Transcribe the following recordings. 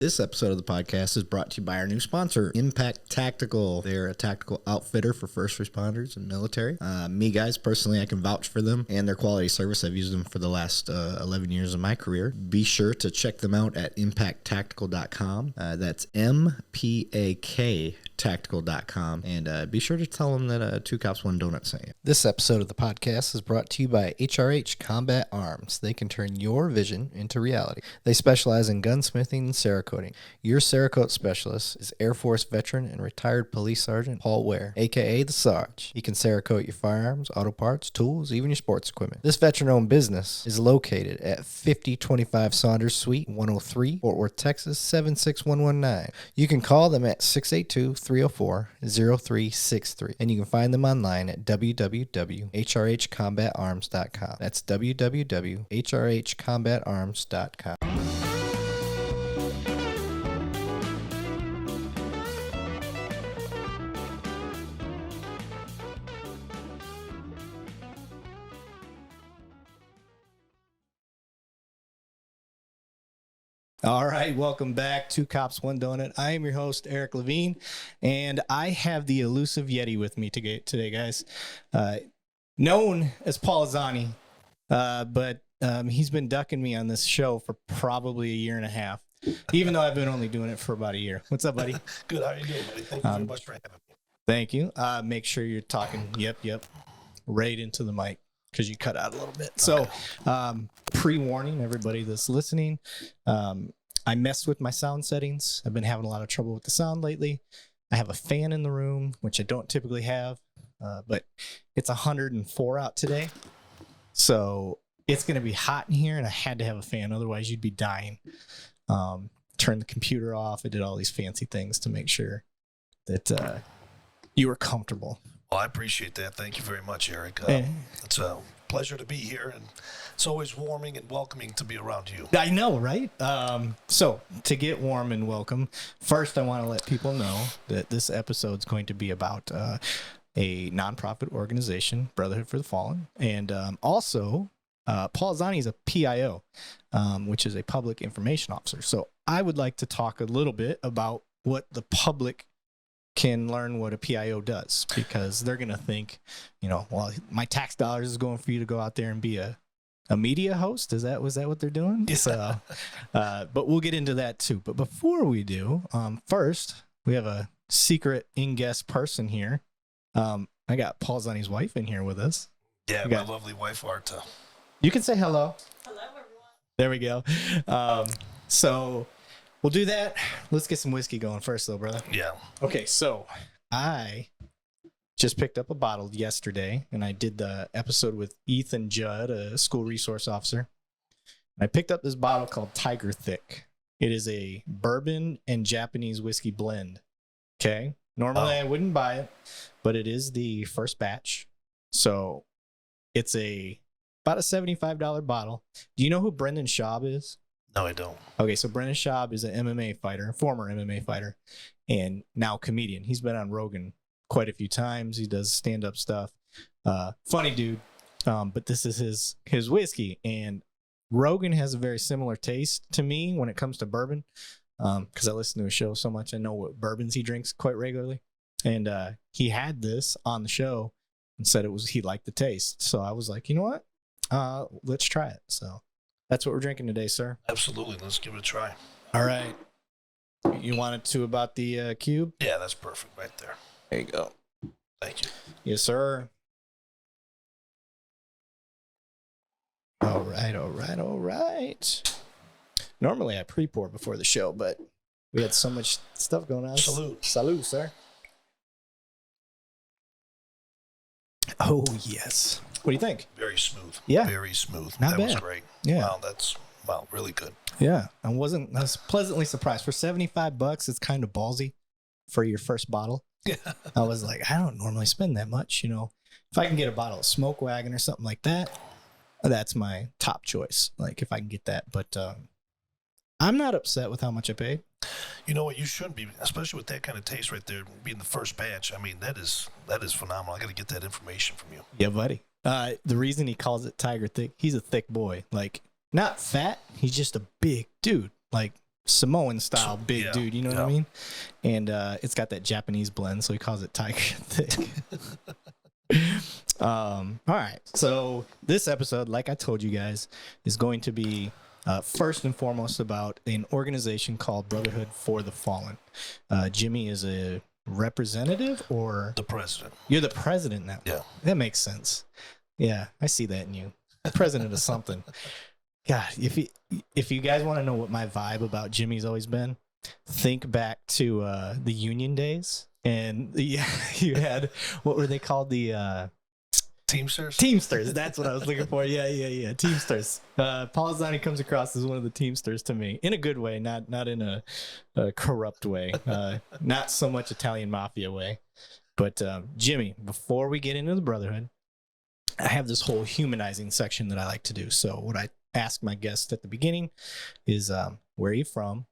This episode of the podcast is brought to you by our new sponsor, Impact Tactical. They're a tactical outfitter for first responders and military. Me, guys, personally, I can vouch for them and their quality service. I've used them for the last 11 years of my career. Be sure to check them out at impacttactical.com. That's MPAK tactical.com, and be sure to tell them that Two Cops One Donut sent you. This episode of the podcast is brought to you by HRH Combat Arms. They can turn your vision into reality. They specialize in gunsmithing and Cerakoting. Your Cerakote specialist is Air Force veteran and retired police sergeant Paul Ware, aka the Sarge. He can Cerakote your firearms, auto parts, tools, even your sports equipment. This veteran-owned business is located at 5025 Saunders Suite 103, Fort Worth, Texas 76119. You can call them at 682-304-0363, and you can find them online at www.hrhcombatarms.com. That's www.hrhcombatarms.com. All right, welcome back to Cops One Donut. I am your host, Eric Levine, and I have the elusive Yeti with me today, guys. Known as Pollozani, but he's been ducking me on this show for probably a year and a half, even though I've been only doing it for about a year. What's up, buddy? Good, how are you doing, buddy? Thank you very much for having me. Thank you. Make sure you're talking, yep, right into the mic, because you cut out a little bit. So, pre-warning, everybody that's listening, I messed with my sound settings. I've been having a lot of trouble with the sound lately. I have a fan in the room, which I don't typically have, but it's 104 out today. So it's going to be hot in here, and I had to have a fan. Otherwise, you'd be dying. Turned the computer off. I did all these fancy things to make sure that you were comfortable. Well, I appreciate that. Thank you very much, Eric. It's a pleasure to be here, and it's always warming and welcoming to be around you. I know, right? So to get warm and welcome, first I want to let people know that this episode is going to be about a nonprofit organization, Brotherhood For the Fallen, and also Pollozani is a PIO, which is a public information officer. So I would like to talk a little bit about what the public can learn what a PIO does, because they're going to think, well, my tax dollars is going for you to go out there and be a media host. Was that what they're doing? Yeah. So, but we'll get into that too. But before we do, first we have a secret in-guest person here. I got Pollozani's wife in here with us. Yeah, my lovely wife, Arta. You can say hello. Hello, everyone. There we go. So we'll do that. Let's get some whiskey going first, though, brother. Yeah. Okay, so I just picked up a bottle yesterday, and I did the episode with Ethan Judd, a school resource officer. And I picked up this bottle called Tiger Thick. It is a bourbon and Japanese whiskey blend. Okay? Normally I wouldn't buy it, but it is the first batch. So it's about a $75 bottle. Do you know who Brendan Schaub is? No, I don't. Okay, so Brendan Schaub is an MMA fighter, former MMA fighter, and now comedian. He's been on Rogan quite a few times. He does stand-up stuff. Funny dude. But this is his whiskey, and Rogan has a very similar taste to me when it comes to bourbon, because I listen to his show so much. I know what bourbons he drinks quite regularly, and he had this on the show and said he liked the taste. So I was like, you know what? Let's try it. So that's what we're drinking today, sir. Absolutely. Let's give it a try. All right. You wanted to about the cube? Yeah, that's perfect right there. There you go. Thank you. Yes, sir. All right. Normally I pre-pour before the show, but we had so much stuff going on. Salud, sir. Oh, yes. What do you think? Very smooth. Yeah. Very smooth. Not that bad. was great. Yeah. Wow, really good. Yeah. I was pleasantly surprised. For $75, it's kind of ballsy for your first bottle. Yeah. I was like, I don't normally spend that much, If I can get a bottle of Smoke Wagon or something like that, that's my top choice. Like if I can get that, but I'm not upset with how much I paid. You know what? You shouldn't be, especially with that kind of taste right there, being the first batch. I mean, that is phenomenal. I got to get that information from you. Yeah, buddy. The reason he calls it Tiger Thick, he's a thick boy. Like, not fat. He's just a big dude. Like, Samoan style big yeah, dude. You know what I mean? And it's got that Japanese blend, so he calls it tiger thick. All right. So this episode, like I told you guys, is going to be first and foremost about an organization called Brotherhood For the Fallen. Jimmy is a representative, or The president. you're the president now. Yeah. That makes sense. Yeah, I see that in you. President of something. God, if you guys want to know what my vibe about Jimmy's always been, think back to the Union days, and you had, what were they called? The Teamsters? Teamsters. That's what I was looking for. Yeah. Teamsters. Pollozani comes across as one of the Teamsters to me, in a good way, not in a corrupt way, not so much Italian mafia way. But Jimmy, before we get into the Brotherhood, I have this whole humanizing section that I like to do. So what I ask my guests at the beginning is, where are you from?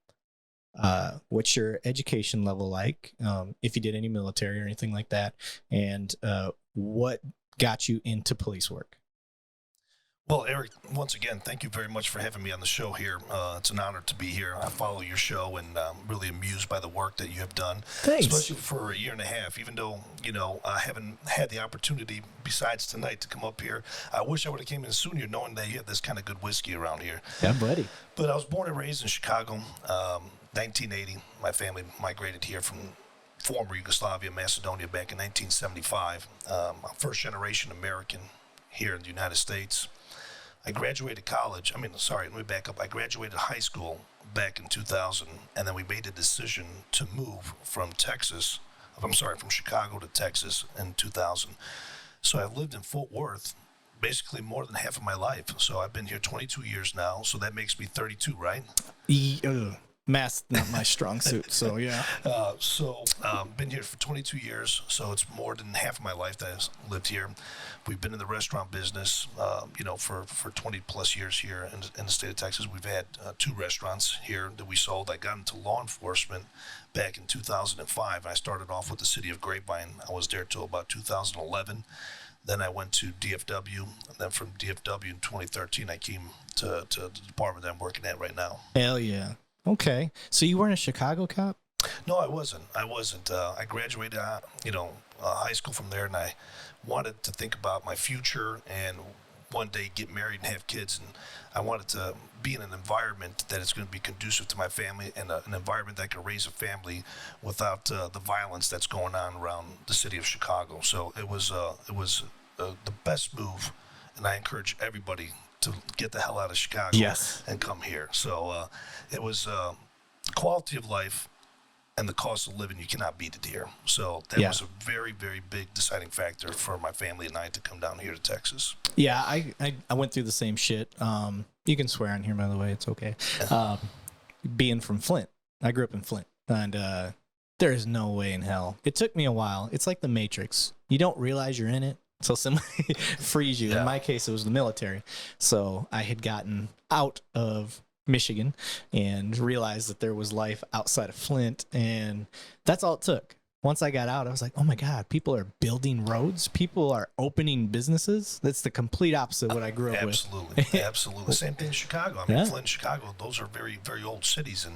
What's your education level like? If you did any military or anything like that, and what got you into police work? Well, Eric, once again, thank you very much for having me on the show here. It's an honor to be here. I follow your show and I'm really amused by the work that you have done. Thanks. Especially for a year and a half, even though, I haven't had the opportunity besides tonight to come up here. I wish I would have came in sooner knowing that you had this kind of good whiskey around here. Yeah, buddy. But I was born and raised in Chicago, 1980. My family migrated here from former Yugoslavia, Macedonia, back in 1975. I'm first generation American here in the United States. I graduated college. Let me back up. I graduated high school back in 2000, and then we made a decision to move from Chicago to Texas in 2000. So I've lived in Fort Worth basically more than half of my life. So I've been here 22 years now, so that makes me 32, right? Math's not my strong suit, so yeah. Been here for 22 years, so it's more than half of my life that I've lived here. We've been in the restaurant business, for 20 plus years here in the state of Texas. We've had 2 restaurants here that we sold. I got into law enforcement back in 2005. I started off with the city of Grapevine. I was there till about 2011. Then I went to DFW, and then from DFW in 2013, I came to the department that I'm working at right now. Hell yeah. Okay. So you weren't a Chicago cop? No, I wasn't. I graduated, high school from there, and I wanted to think about my future and one day get married and have kids. And I wanted to be in an environment that is going to be conducive to my family, and an environment that can raise a family without the violence that's going on around the city of Chicago. So it was the best move, and I encourage everybody to get the hell out of Chicago. Yes. And come here. So it was quality of life and the cost of living. You cannot beat it here. So that was a very, very big deciding factor for my family and I to come down here to Texas. Yeah, I went through the same shit. You can swear on here, by the way. It's okay. Being from Flint. I grew up in Flint. And there is no way in hell. It took me a while. It's like the Matrix. You don't realize you're in it, so somebody frees you. In my case, it was the military. So I had gotten out of Michigan and realized that there was life outside of Flint, and that's all it took. Once I got out, I was like, oh my God, people are building roads. People are opening businesses. That's the complete opposite of what I grew up with. Absolutely. Same thing in Chicago. Flint and Chicago, those are very, very old cities.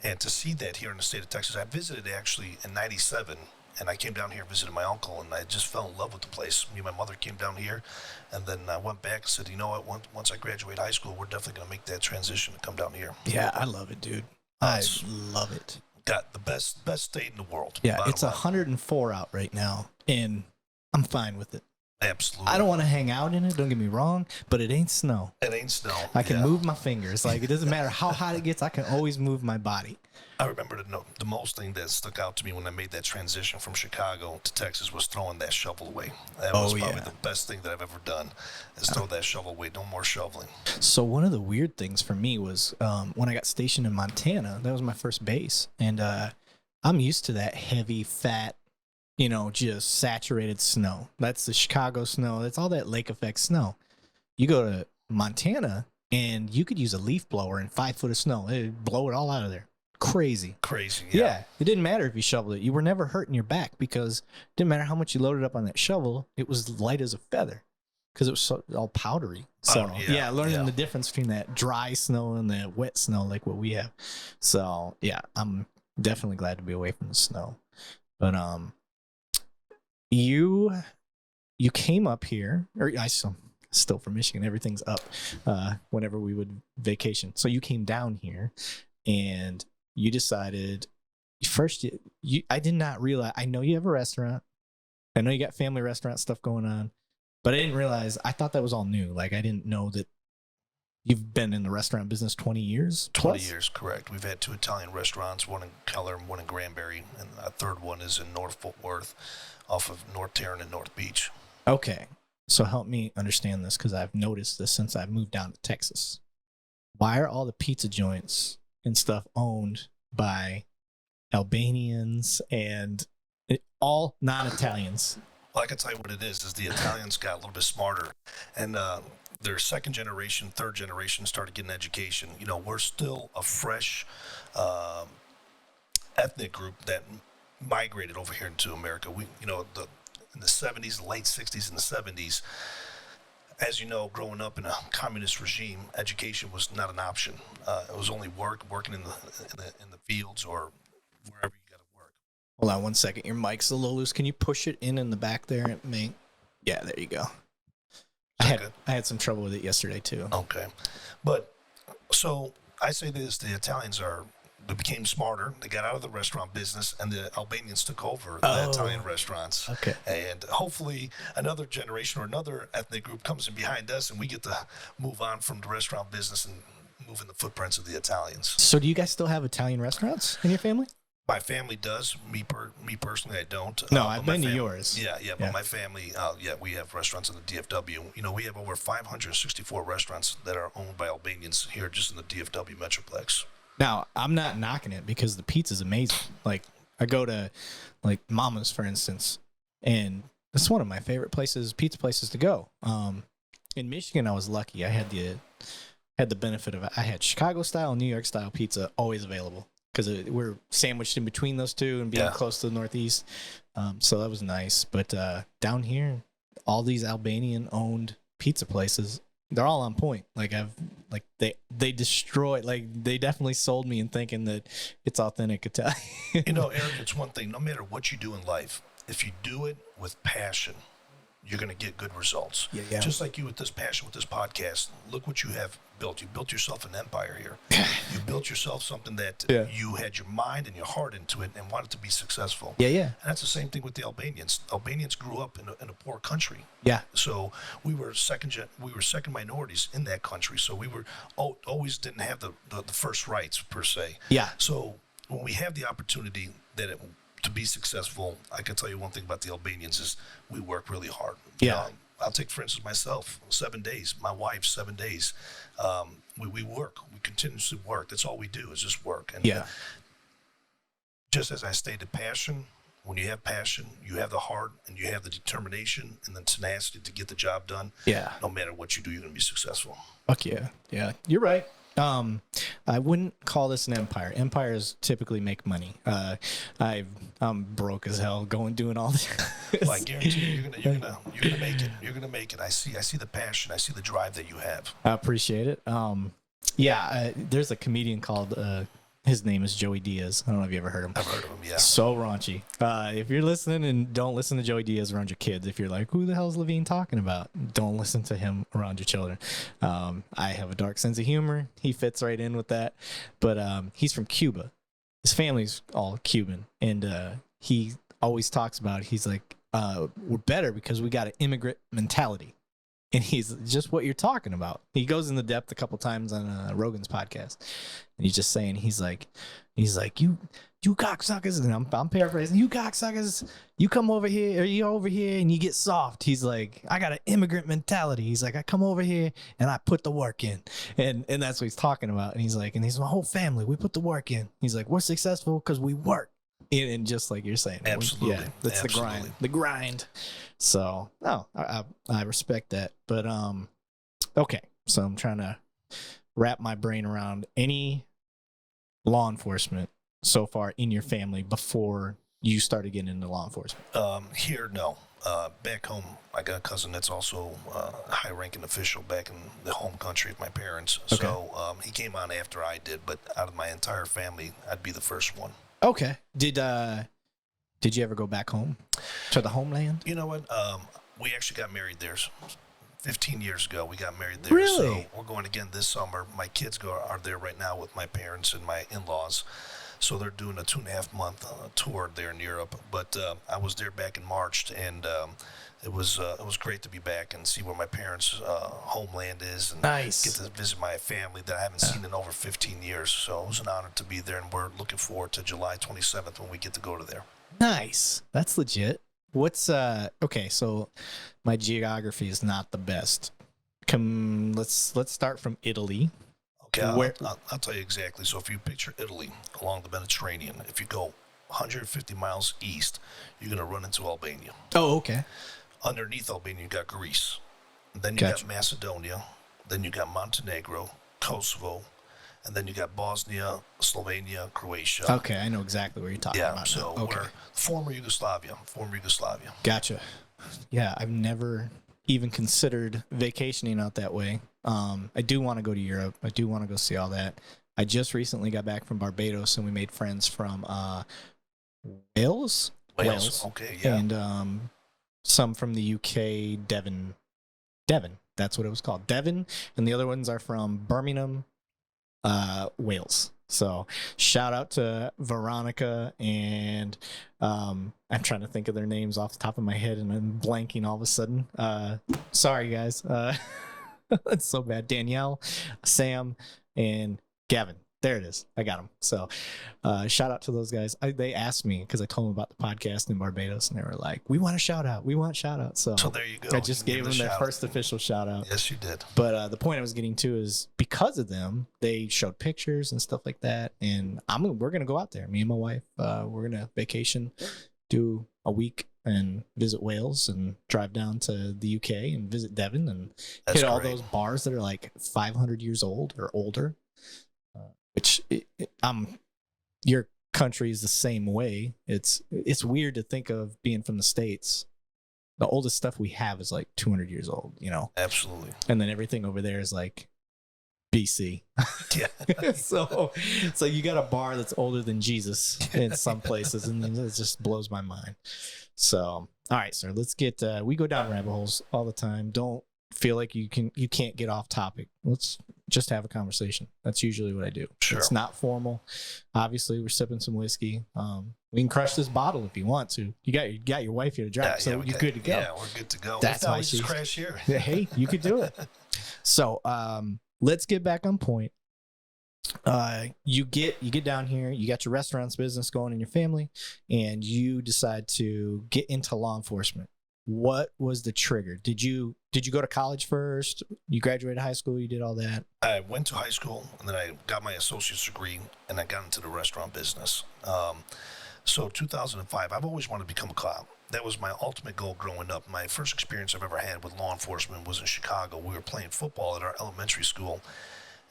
And to see that here in the state of Texas, I visited actually in 97. And I came down here and visited my uncle, and I just fell in love with the place. Me and my mother came down here, and then I went back and said, you know what, once I graduate high school, we're definitely going to make that transition to come down here. Yeah, I love it, dude. I love it. Got the best state in the world. Yeah, it's 104 out right now, and I'm fine with it. Absolutely. I don't want to hang out in it, don't get me wrong, but it ain't snow. It ain't snow. I can move my fingers. Like, it doesn't matter how hot it gets, I can always move my body. I remember the most thing that stuck out to me when I made that transition from Chicago to Texas was throwing that shovel away. That was probably the best thing that I've ever done, is throw that shovel away. No more shoveling. So one of the weird things for me was when I got stationed in Montana, that was my first base. And I'm used to that heavy, fat, just saturated snow. That's the Chicago snow. That's all that lake effect snow. You go to Montana, and you could use a leaf blower in 5 foot of snow. It'd blow it all out of there. Crazy. Yeah. It didn't matter if you shoveled it. You were never hurting your back because it didn't matter how much you loaded up on that shovel. It was light as a feather. because it was all powdery. So learning the difference between that dry snow and the wet snow, like what we have. So yeah, I'm definitely glad to be away from the snow. But you came up here, or I still from Michigan. Everything's up whenever we would vacation. So you came down here, and you decided first. I did not realize. I know you have a restaurant. I know you got family restaurant stuff going on. But I didn't realize, I thought that was all new. Like, I didn't know that you've been in the restaurant business 20 years? 20 years, correct. We've had 2 Italian restaurants, one in Keller and one in Granbury, and a third one is in North Fort Worth off of North Tarrant and North Beach. Okay. So help me understand this, because I've noticed this since I've moved down to Texas. Why are all the pizza joints and stuff owned by Albanians and all non-Italians? Well, I can tell you what it is the Italians got a little bit smarter, and their second generation, third generation started getting education. You know, we're still a fresh ethnic group that migrated over here into America. We, in the 70s, late 60s and the 70s, as you know, growing up in a communist regime, education was not an option. It was only working in the fields or wherever you got to work. Hold on 1 second. Your mic's a little loose. Can you push it in the back there? Yeah, there you go. I had some trouble with it yesterday too. Okay, but so I say this: the Italians they became smarter. They got out of the restaurant business, and the Albanians took over the Italian restaurants. Okay, and hopefully another generation or another ethnic group comes in behind us, and we get to move on from the restaurant business and move in the footprints of the Italians. So, do you guys still have Italian restaurants in your family? My family does. Me personally, I don't. No, I've been to yours. Yeah. But my family, we have restaurants in the DFW. You know, we have over 564 restaurants that are owned by Albanians here, just in the DFW Metroplex. Now, I'm not knocking it because the pizza's amazing. Like, I go to, like, Mama's, for instance, and it's one of my favorite pizza places to go. In Michigan, I was lucky. I had the benefit of, I had Chicago style and New York style pizza always available, because we're sandwiched in between those two and being close to the Northeast. So that was nice. But down here, all these Albanian-owned pizza places, they're all on point. They destroyed, they definitely sold me in thinking that it's authentic Italian. You know, Eric, it's one thing. No matter what you do in life, if you do it with passion, you're going to get good results. Yeah. Just like you with this passion, with this podcast. Look what you have built. You built yourself an empire here. You built yourself something that you had your mind and your heart into it and wanted to be successful. Yeah. And that's the same thing with the Albanians. Albanians grew up in a poor country. Yeah. So we were second minorities in that country. So we were always didn't have the first rights per se. Yeah. So when we have the opportunity to be successful, I can tell you one thing about the Albanians is we work really hard. Yeah. I'll take, for instance, myself, 7 days. My wife, 7 days. We work. We continuously work. That's all we do is just work. And just as I stated, passion, when you have passion, you have the heart and you have the determination and the tenacity to get the job done. Yeah. No matter what you do, you're going to be successful. Fuck yeah. Yeah. You're right. I wouldn't call this an empire. Empires typically make money. I'm broke as hell doing all this. Well, I guarantee you're gonna make it. You're gonna make it. I see the passion. I see the drive that you have. I appreciate it. There's a comedian called his name is Joey Diaz. I don't know if you ever heard him. I've heard of him, yeah. So raunchy. If you're listening, and don't listen to Joey Diaz around your kids. If you're like, who the hell is Levine talking about? Don't listen to him around your children. I have a dark sense of humor. He fits right in with that. But he's from Cuba. His family's all Cuban. And he always talks about it. He's like, we're better because we got an immigrant mentality. And he's just what you're talking about. He goes into depth a couple times on Rogan's podcast, and he's just saying, he's like, you cocksuckers, and I'm paraphrasing, you cocksuckers, you come over here, or you're over here, and you get soft. He's like, I got an immigrant mentality. He's like, I come over here and I put the work in, and that's what he's talking about. And he's like, and he's my whole family, we put the work in. He's like, we're successful because we work. And just like you're saying, absolutely, that's the grind. So no, I respect that. But okay, so I'm trying to wrap my brain around any law enforcement so far in your family before you started getting into law enforcement? Here, no. Back home, I got a cousin that's also a high-ranking official back in the home country of my parents. Okay. So he came on after I did, but out of my entire family, I'd be the first one. Okay. Did you ever go back home to the homeland? You know what? We actually got married there 15 years ago. We got married there. Really? So we're going again this summer. My kids are there right now with my parents and my in-laws. So they're doing a 2.5-month tour there in Europe. But I was there back in March, and it was great to be back and see where my parents' homeland is, and Nice. get to visit my family that I haven't seen in over 15 years. So it was an honor to be there, and we're looking forward to July 27th when we get to go to there. Nice. That's legit. What's okay, so my geography is not the best. Let's start from Italy. Okay, Where- I'll tell you exactly. So if you picture Italy along the Mediterranean, if you go 150 miles east, you're going to run into Albania. Oh, okay. Underneath Albania, you got Greece. Then you Gotcha. got Macedonia. Then you got Montenegro, Kosovo. And then you got Bosnia, Slovenia, Croatia. Okay, I know exactly what you're talking Yeah, about. so now. Okay. we're former Yugoslavia. Gotcha. Yeah, I've never even considered vacationing out that way. I do want to go to Europe. I do want to go see all that. I just recently got back from Barbados, and we made friends from Wales. Okay, yeah. And some from the UK, Devon. That's what it was called. Devon. And the other ones are from Birmingham, Wales. So shout out to Veronica and I'm trying to think of their names off the top of my head and I'm blanking all of a sudden. Sorry guys. That's so bad. Danielle, Sam, and Gavin. There it is. I got them. So shout out to those guys. They asked me because I told them about the podcast in Barbados and they were like, we want a shout out. We want shout out. So there you go. I just gave them their first official shout out. Yes, you did. But the point I was getting to is because of them, they showed pictures and stuff like that. And we're going to go out there. Me and my wife, we're going to vacation, do a week and visit Wales and drive down to the UK and visit Devon and hit all those bars that are like 500 years old or older. Which your country is the same way. It's weird to think of being from the States. The oldest stuff we have is like 200 years old, you know? Absolutely. And then everything over there is like BC. Yeah. so you got a bar that's older than Jesus in some places, and it just blows my mind. So, all right, sir, let's get, we go down rabbit holes all the time. Don't feel like you can't get off topic. Let's just have a conversation. That's usually what I do. Sure. It's not formal. Obviously, we're sipping some whiskey. We can crush this bottle if you want to. You got your wife here to drive, so you're good to go. Yeah, we're good to go. That's how we just crash here. Hey, you could do it. So, let's get back on point. You get down here, you got your restaurants business going in your family, and you decide to get into law enforcement. What was the trigger? Did you go to college first? You graduated high school, you did all that? I went to high school, and then I got my associate's degree, and I got into the restaurant business. So 2005, I've always wanted to become a cop. That was my ultimate goal growing up. My first experience I've ever had with law enforcement was in Chicago. We were playing football at our elementary school,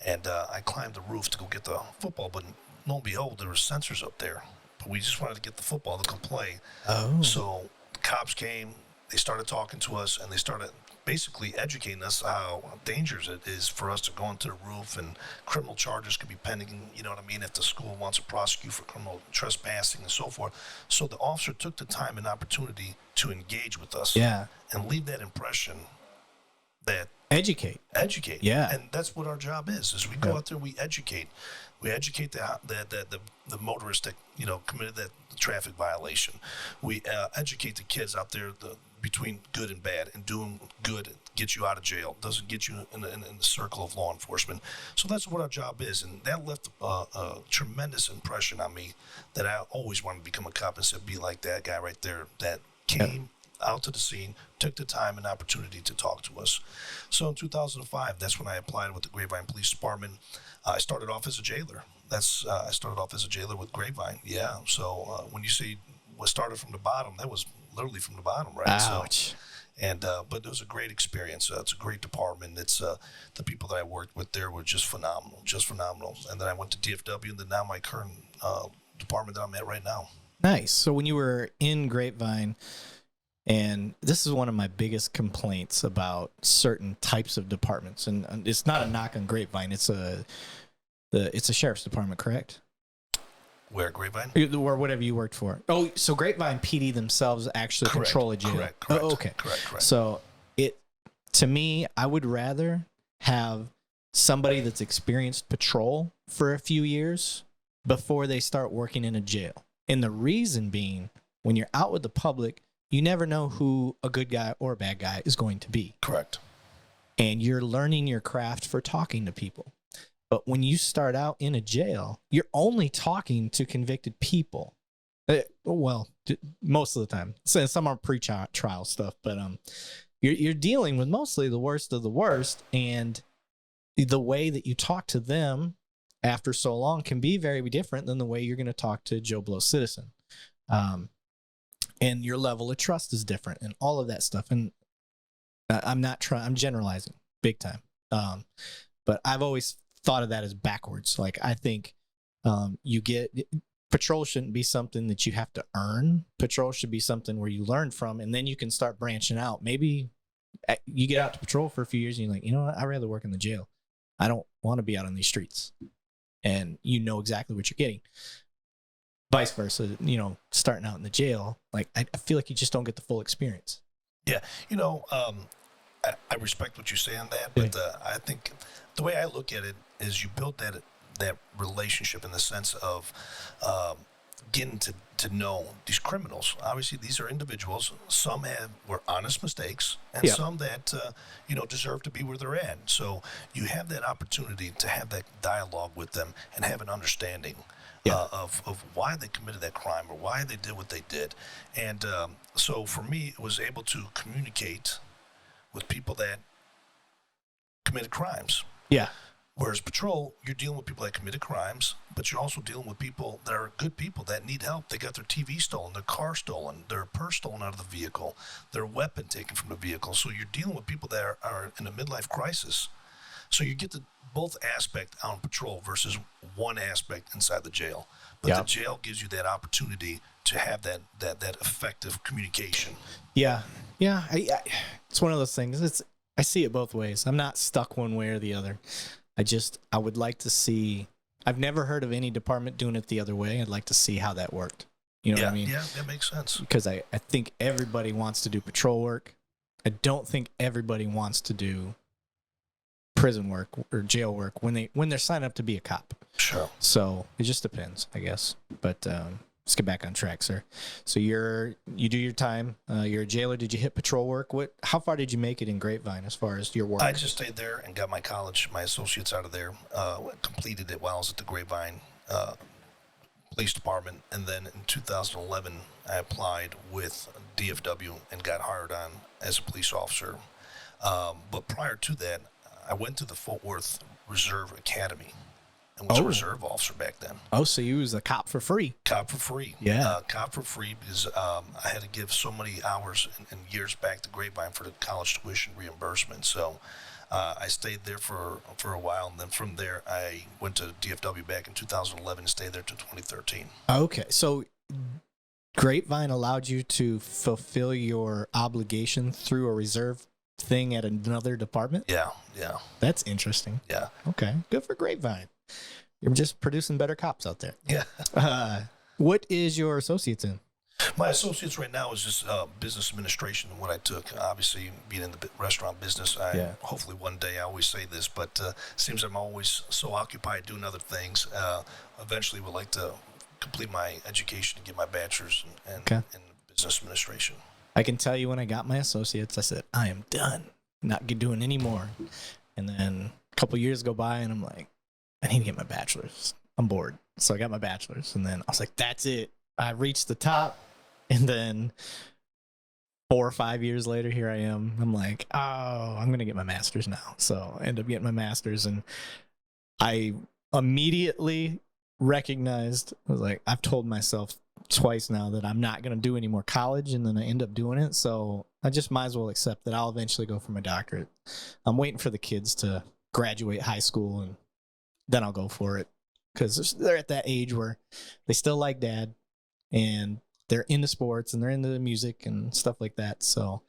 and I climbed the roof to go get the football, but lo and behold, there were sensors up there. But we just wanted to get the football to come play. Oh. So the cops came, they started talking to us, and they started basically educating us how dangerous it is for us to go into the roof, and criminal charges could be pending, you know what I mean, if the school wants to prosecute for criminal trespassing and so forth. So the officer took the time and opportunity to engage with us, Yeah. and leave that impression that Educate. Yeah. And that's what our job is we go out there, we educate the motorist that, you know, committed that traffic violation. We educate the kids out there between good and bad, and doing good gets you out of jail, doesn't get you in the circle of law enforcement. So that's what our job is, and that left a tremendous impression on me that I always wanted to become a cop and said, be like that guy right there that came out to the scene, took the time and opportunity to talk to us. So in 2005, that's when I applied with the Grapevine Police Department. I started off as a jailer. I started off as a jailer with Grapevine. Yeah. So when you say what started from the bottom, that was literally from the bottom, right? Ouch. So, but it was a great experience. It's a great department. It's the people that I worked with there were just phenomenal. And then I went to DFW, and then now my current department that I'm at right now. Nice. So when you were in Grapevine, and this is one of my biggest complaints about certain types of departments, and it's not a knock on Grapevine. It's a sheriff's department, correct? Where, Grapevine? Or whatever you worked for. Oh, so Grapevine PD themselves actually control a jail. Correct. Oh, okay. Correct. So to me, I would rather have somebody that's experienced patrol for a few years before they start working in a jail. And the reason being, when you're out with the public, you never know who a good guy or a bad guy is going to be. Correct. And you're learning your craft for talking to people. But when you start out in a jail, you're only talking to convicted people. Well, most of the time. So some are pre-trial stuff, but you're dealing with mostly the worst of the worst, and the way that you talk to them after so long can be very different than the way you're going to talk to Joe Blow citizen. And your level of trust is different and all of that stuff. And I'm generalizing big time. But I've always thought of that as backwards. Like, I think patrol shouldn't be something that you have to earn. Patrol should be something where you learn from, and then you can start branching out. Maybe you get out to patrol for a few years and you're like, you know what? I'd rather work in the jail. I don't want to be out on these streets. And you know exactly what you're getting. Vice versa, starting out in the jail, like, I feel like you just don't get the full experience. Yeah, I respect what you say on that, but I think the way I look at it is you build that relationship in the sense of getting to know these criminals. Obviously, these are individuals. Some were honest mistakes, and some that deserve to be where they're at. So you have that opportunity to have that dialogue with them and have an understanding of why they committed that crime or why they did what they did. And so for me, it was able to communicate with people that committed crimes. Yeah. Whereas patrol, you're dealing with people that committed crimes, but you're also dealing with people that are good people that need help. They got their TV stolen, their car stolen, their purse stolen out of the vehicle, their weapon taken from the vehicle. So you're dealing with people that are in a midlife crisis. So you get the both aspect on patrol versus one aspect inside the jail. But the jail gives you that opportunity to have that effective communication. Yeah. It's one of those things. I see it both ways. I'm not stuck one way or the other. I would like to see. I've never heard of any department doing it the other way. I'd like to see how that worked. You know what I mean? Yeah, that makes sense. Because I think everybody wants to do patrol work. I don't think everybody wants to do prison work or jail work when they're signed up to be a cop. Sure. So it just depends, I guess. But let's get back on track, sir. So you do your time. You're a jailer. Did you hit patrol work? How far did you make it in Grapevine as far as your work? I just stayed there and got my associates out of there. Completed it while I was at the Grapevine Police Department, and then in 2011 I applied with DFW and got hired on as a police officer. But prior to that, I went to the Fort Worth Reserve Academy and was a reserve officer back then. Oh, so you was a cop for free? Cop for free. Yeah. Cop for free because I had to give so many hours and years back to Grapevine for the college tuition reimbursement. So I stayed there for a while, and then from there I went to DFW back in 2011 and stayed there till 2013. Okay, so Grapevine allowed you to fulfill your obligation through a reserve thing at another department? Yeah. That's interesting. Yeah. Okay, good for Grapevine. You're just producing better cops out there. Yeah. What is your associates in? My associates right now is just business administration, what I took. Obviously, being in the restaurant business, hopefully one day, I always say this, but seems I'm always so occupied doing other things. Eventually would like to complete my education and get my bachelor's in business administration. I can tell you when I got my associates, I said, I am done. Not doing any more. And then a couple years go by and I'm like, I need to get my bachelor's. I'm bored. So I got my bachelor's, and then I was like, that's it. I reached the top. And then 4 or 5 years later, here I am. I'm like, oh, I'm going to get my master's now. So I end up getting my master's, and I immediately recognized, I was like, I've told myself twice now that I'm not going to do any more college, and then I end up doing it. So I just might as well accept that I'll eventually go for my doctorate. I'm waiting for the kids to graduate high school, and then I'll go for it, because they're at that age where they still like dad, and they're into sports and they're into music and stuff like that. So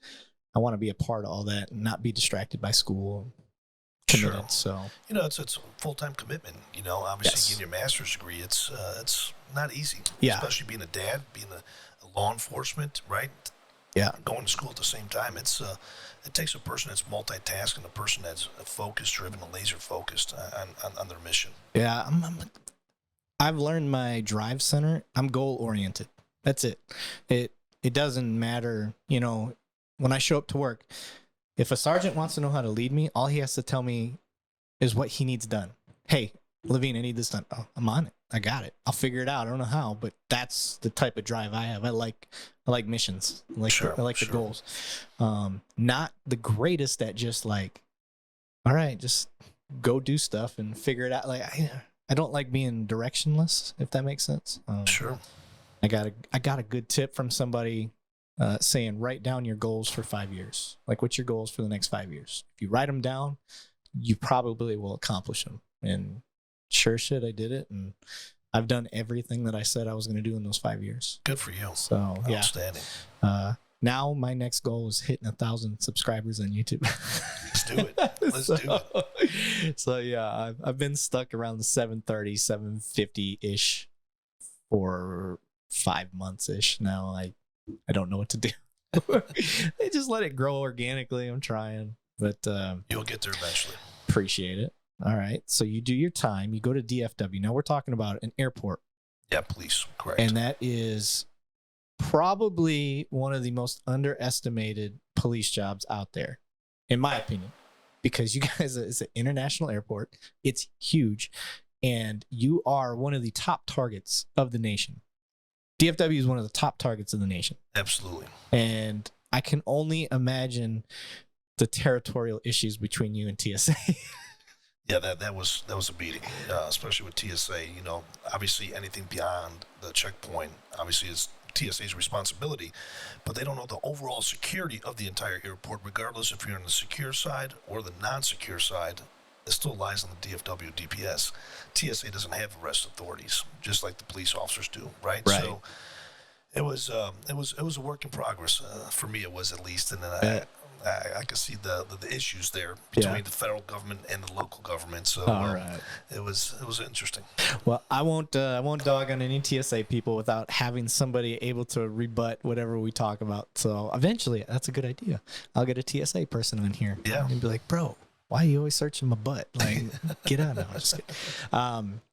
I want to be a part of all that and not be distracted by school. Committed, Sure. So It's a full-time commitment. Obviously getting your master's degree, it's not easy. Yeah. Especially being a dad, being a law enforcement, right? yeah, Going to school at the same time. It takes a person that's multitasking, a person that's focused, driven, and laser focused on their mission. yeah. I've learned my drive center. I'm goal oriented. That's it. It doesn't matter. When I show up to work, if a sergeant wants to know how to lead me, all he has to tell me is what he needs done. Hey, Levine, I need this done. Oh, I'm on it. I got it. I'll figure it out. I don't know how, but that's the type of drive I have. I like missions. I like the goals. Not the greatest at just like, all right, just go do stuff and figure it out. Like I don't like being directionless, if that makes sense. Sure. I got a good tip from somebody saying, write down your goals for 5 years. Like, what's your goals for the next 5 years? If you write them down, you probably will accomplish them. And sure shit, I did it. And I've done everything that I said I was going to do in those 5 years. Good for you. So, yeah. Outstanding. Now my next goal is hitting 1,000 subscribers on YouTube. Let's do it. Let's do it. So, yeah, I've been stuck around the 730, 750-ish for 5 months-ish now. I don't know what to do. They just let it grow organically. I'm trying, but You'll get there eventually. appreciate it. All right. So you do your time. You go to DFW. Now we're talking about an airport. Yeah, police. Correct. And that is probably one of the most underestimated police jobs out there, in my opinion, because you guys, it's an international airport. It's huge. And you are one of the top targets of the nation. DFW is one of the top targets of the nation. Absolutely. And I can only imagine the territorial issues between you and TSA. Yeah, that was a beating, especially with TSA. Obviously anything beyond the checkpoint, obviously is TSA's responsibility, but they don't know the overall security of the entire airport, regardless if you're on the secure side or the non-secure side. It still lies on the DFW DPS. TSA doesn't have arrest authorities, just like the police officers do, right? So it was a work in progress for me. It was, at least, and then I could see the issues there between the federal government and the local government. So it was interesting. Well, I won't dog on any TSA people without having somebody able to rebut whatever we talk about. So eventually, that's a good idea. I'll get a TSA person in here and be like, bro, why are you always searching my butt? Like, get out of here. Just kidding.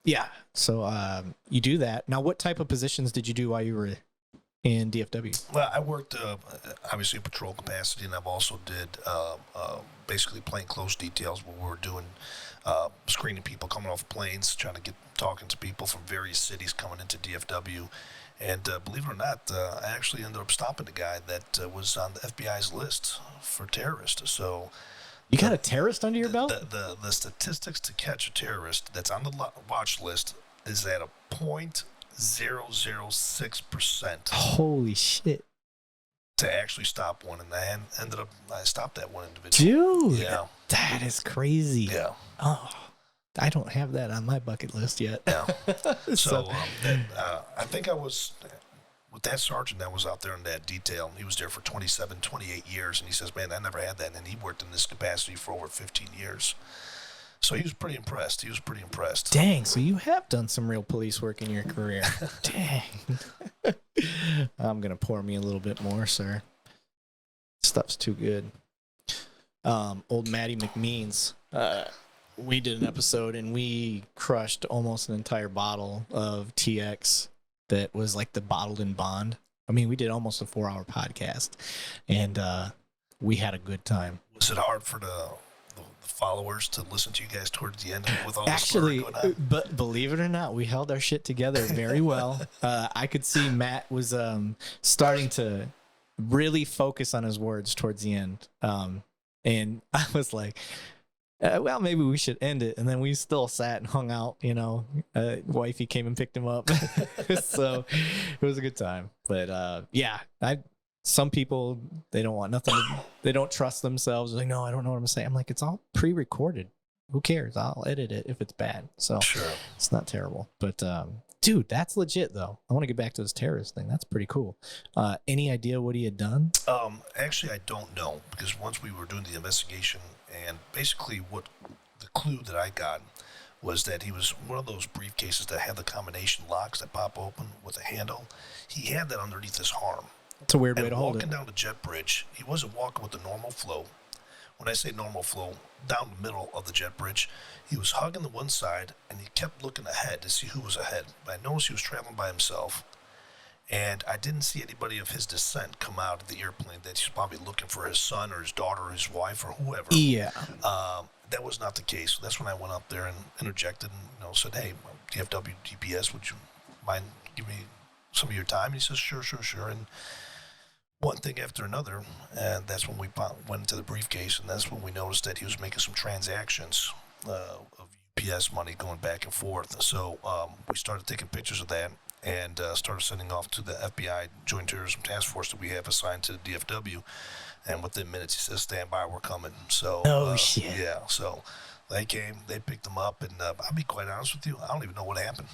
Yeah. So you do that. Now, what type of positions did you do while you were in DFW? Well, I worked obviously in patrol capacity, and I've also did basically plainclothes details where we were doing screening people coming off planes, trying to talking to people from various cities coming into DFW. And believe it or not, I actually ended up stopping a guy that was on the FBI's list for terrorists. So you got a terrorist under your belt? The statistics to catch a terrorist that's on the watch list is at a 0.006%. Holy shit. To actually stop one, and I stopped that one individual. Dude, yeah, that is crazy. Yeah. Oh, I don't have that on my bucket list yet. Yeah. So I think I was with that sergeant that was out there in that detail. He was there for 27, 28 years, and he says, man, I never had that. And he worked in this capacity for over 15 years. So he was pretty impressed. Dang, so you have done some real police work in your career. Dang. I'm going to pour me a little bit more, sir. Stuff's too good. Old Maddie McMeans, we did an episode and we crushed almost an entire bottle of TX that was like the bottled in bond. I mean, we did almost a 4-hour podcast, and we had a good time. Was it hard for the followers to listen to you guys towards the end with all the Actually, going on? But believe it or not, we held our shit together very well. I could see Matt was starting to really focus on his words towards the end. And I was like, well, maybe we should end it. And then we still sat and hung out, wifey came and picked him up. So it was a good time. But yeah, some people, they don't want nothing. They don't trust themselves. They're like, no, I don't know what I'm saying. I'm like, it's all pre-recorded. Who cares? I'll edit it if it's bad. So Sure. It's not terrible. But Dude, that's legit though. I want to get back to this terrorist thing. That's pretty cool. Any idea what he had done? Actually, I don't know, because once we were doing the investigation, and basically what the clue that I got was that he was one of those briefcases that had the combination locks that pop open with a handle. He had that underneath his arm. It's a weird way And to hold walking it. down the jet bridge, he wasn't walking with the normal flow. When I say normal flow, down the middle of the jet bridge, he was hugging the one side, and he kept looking ahead to see who was ahead. But I noticed he was traveling by himself, and I didn't see anybody of his descent come out of the airplane that he's probably looking for his son or his daughter or his wife or whoever. Yeah. That was not the case. That's when I went up there and interjected and said, "Hey, DFW DPS, would you mind giving me some of your time?" And he says, "Sure." And one thing after another, and that's when we went into the briefcase, and that's when we noticed that he was making some transactions of UPS money going back and forth. So we started taking pictures of that and started sending off to the FBI Joint Terrorism Task Force that we have assigned to the DFW. And within minutes, he says, "Stand by, we're coming." So, Shit. Yeah, so they came, they picked him up, and I'll be quite honest with you, I don't even know what happened.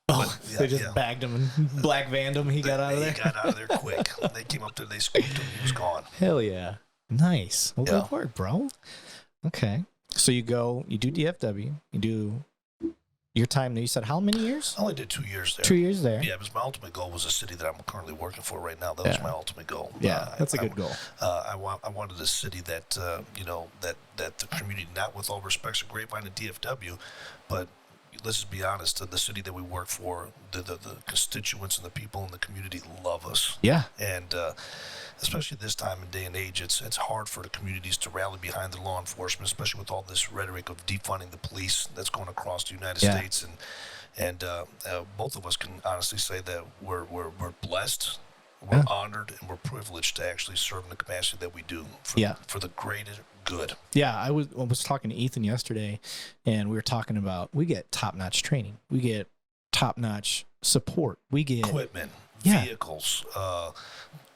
Oh, they just bagged him and black vanned him. He got out of there. He got out of there quick. They came up there, they scooped him, he was gone. Hell yeah. Nice. Well, Yeah. good work, bro. Okay. So you do DFW, you do your time there. You said how many years? I only did 2 years there. 2 years there. Yeah, because my ultimate goal was a city that I'm currently working for right now. That was my ultimate goal. Yeah, that's a good goal. I wanted a city that that the community, not with all respects to Grapevine and DFW, but let's just be honest, the city that we work for, the constituents and the people in the community love us. Yeah. And especially this time and day and age, it's hard for the communities to rally behind the law enforcement, especially with all this rhetoric of defunding the police that's going across the United States. And both of us can honestly say that we're blessed, we're honored, and we're privileged to actually serve in the capacity that we do for the greater good. Yeah, I was talking to Ethan yesterday, and we were talking about we get top-notch training, we get top-notch support, we get equipment, vehicles,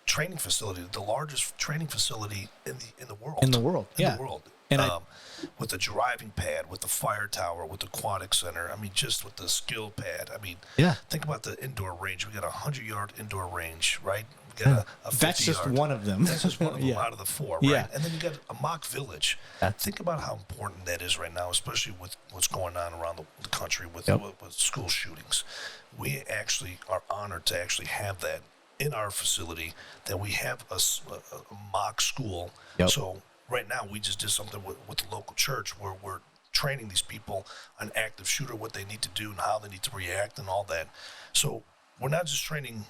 training facility, the largest training facility in the world. In the world. And with the driving pad, with the fire tower, with the aquatic center. I mean, just with the skill pad. I mean, think about the indoor range. We got a 100-yard indoor range, right? We got a 50-yard. That's just one of them. That's just one of them out of the four, right? Yeah. And then you got a mock village. Think about how important that is right now, especially with what's going on around the country with school shootings. We actually are honored to actually have that in our facility, that we have a mock school. So right now we just did something with the local church where we're training these people on active shooter, what they need to do and how they need to react and all that. So we're not just training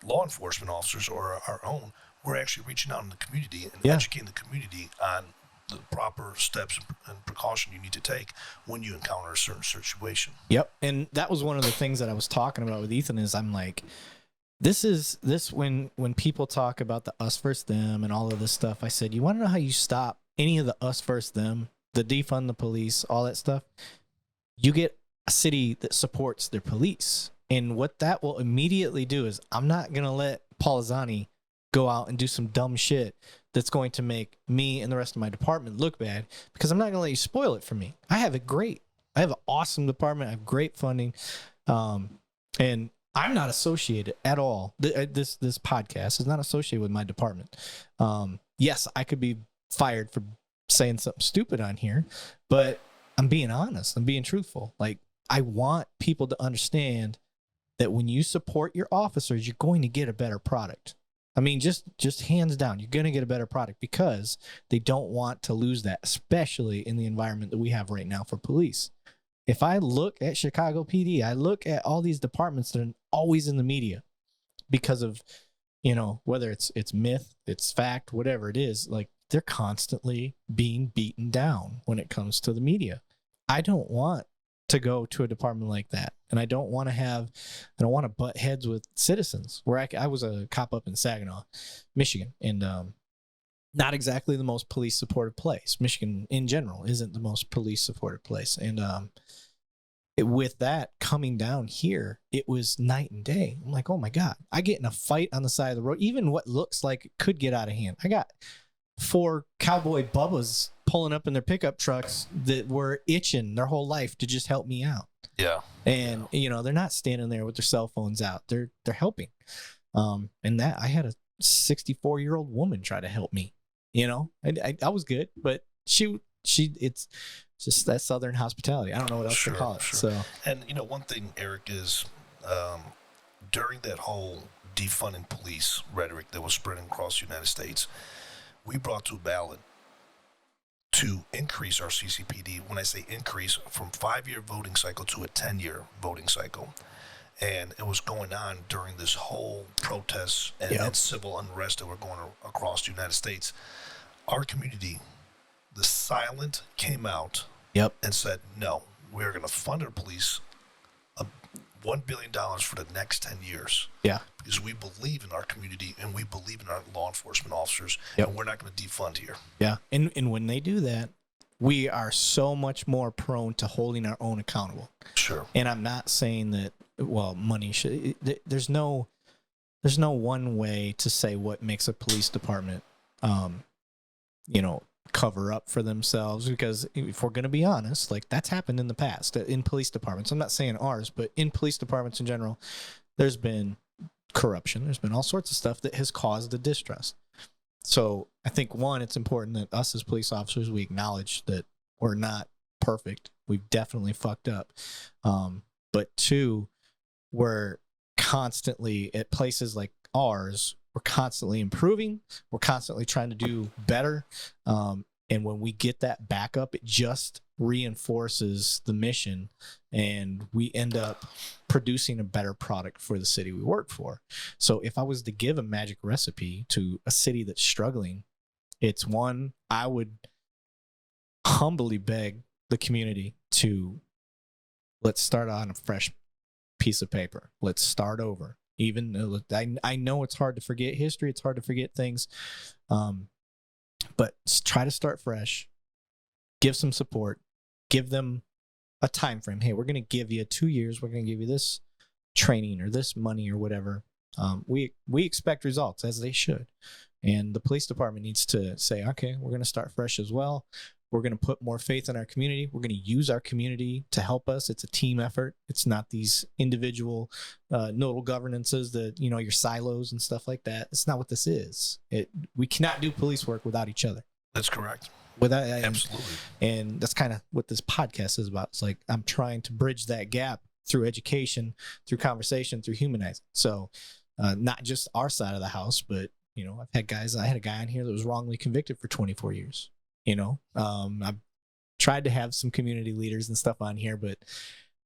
law enforcement officers or our own, we're actually reaching out in the community and educating the community on the proper steps and precaution you need to take when you encounter a certain situation. Yep. And that was one of the things that I was talking about with Ethan is I'm like, this when people talk about the us versus them and all of this stuff, I said, you want to know how you stop any of the us versus them, the defund the police, all that stuff? You get a city that supports their police. And what that will immediately do is I'm not going to let Pollozani go out and do some dumb shit that's going to make me and the rest of my department look bad, because I'm not going to let you spoil it for me. I have it great. I have an awesome department. I have great funding. And I'm not associated at all. This podcast is not associated with my department. Yes, I could be fired for saying something stupid on here, but I'm being honest. I'm being truthful. Like, I want people to understand that when you support your officers, you're going to get a better product. I mean, just hands down, you're going to get a better product because they don't want to lose that, especially in the environment that we have right now for police. If I look at Chicago PD, I look at all these departments that are always in the media because of, whether it's myth, it's fact, whatever it is, like they're constantly being beaten down when it comes to the media. I don't want to go to a department like that. And I don't want to butt heads with citizens. Where I was a cop up in Saginaw, Michigan, and not exactly the most police supported place. Michigan in general isn't the most police supported place. And with that coming down here, it was night and day. I'm like, oh my God, I get in a fight on the side of the road, even what looks like it could get out of hand. I got 4 cowboy bubbas pulling up in their pickup trucks that were itching their whole life to just help me out. Yeah. And you know, they're not standing there with their cell phones out. They're helping. And that I had a 64-year-old woman try to help me. You know, I was good, but it's just that Southern hospitality. I don't know what else to call it. So, and you know, one thing, Eric, is during that whole defunding police rhetoric that was spreading across the United States, we brought to a ballot to increase our CCPD. When I say increase, from 5-year voting cycle to a 10-year voting cycle. And it was going on during this whole protests and civil unrest that were going across the United States. Our community, the silent, came out and said, no, we're going to fund our police $1 billion for the next 10 years. Yeah. Because we believe in our community and we believe in our law enforcement officers, and we're not going to defund here. Yeah. And when they do that, we are so much more prone to holding our own accountable. Sure. And I'm not saying that, well, money should, there's no one way to say what makes a police department, you know, cover up for themselves, because if we're going to be honest, like, that's happened in the past in police departments. I'm not saying ours, but in police departments in general, there's been corruption. There's been all sorts of stuff that has caused the distrust. So I think, one, it's important that us as police officers, we acknowledge that we're not perfect. We've definitely fucked up. But 2, we're constantly at places like ours, we're constantly improving. We're constantly trying to do better. And when we get that backup, it just reinforces the mission, and we end up producing a better product for the city we work for. So if I was to give a magic recipe to a city that's struggling, it's, one, I would humbly beg the community to, let's start on a fresh piece of paper. Let's start over. Even I know it's hard to forget history. It's hard to forget things. But try to start fresh. Give some support. Give them a time frame. Hey, we're going to give you 2 years. We're going to give you this training or this money or whatever. We expect results, as they should. And the police department needs to say, okay, we're going to start fresh as well. We're going to put more faith in our community. We're going to use our community to help us. It's a team effort. It's not these individual nodal governances that, you know, your silos and stuff like that. It's not what this is. We cannot do police work without each other. That's correct. Absolutely. And that's kind of what this podcast is about. It's like, I'm trying to bridge that gap through education, through conversation, through humanizing. So not just our side of the house, but, you know, I had a guy on here that was wrongly convicted for 24 years. You know, I've tried to have some community leaders and stuff on here, but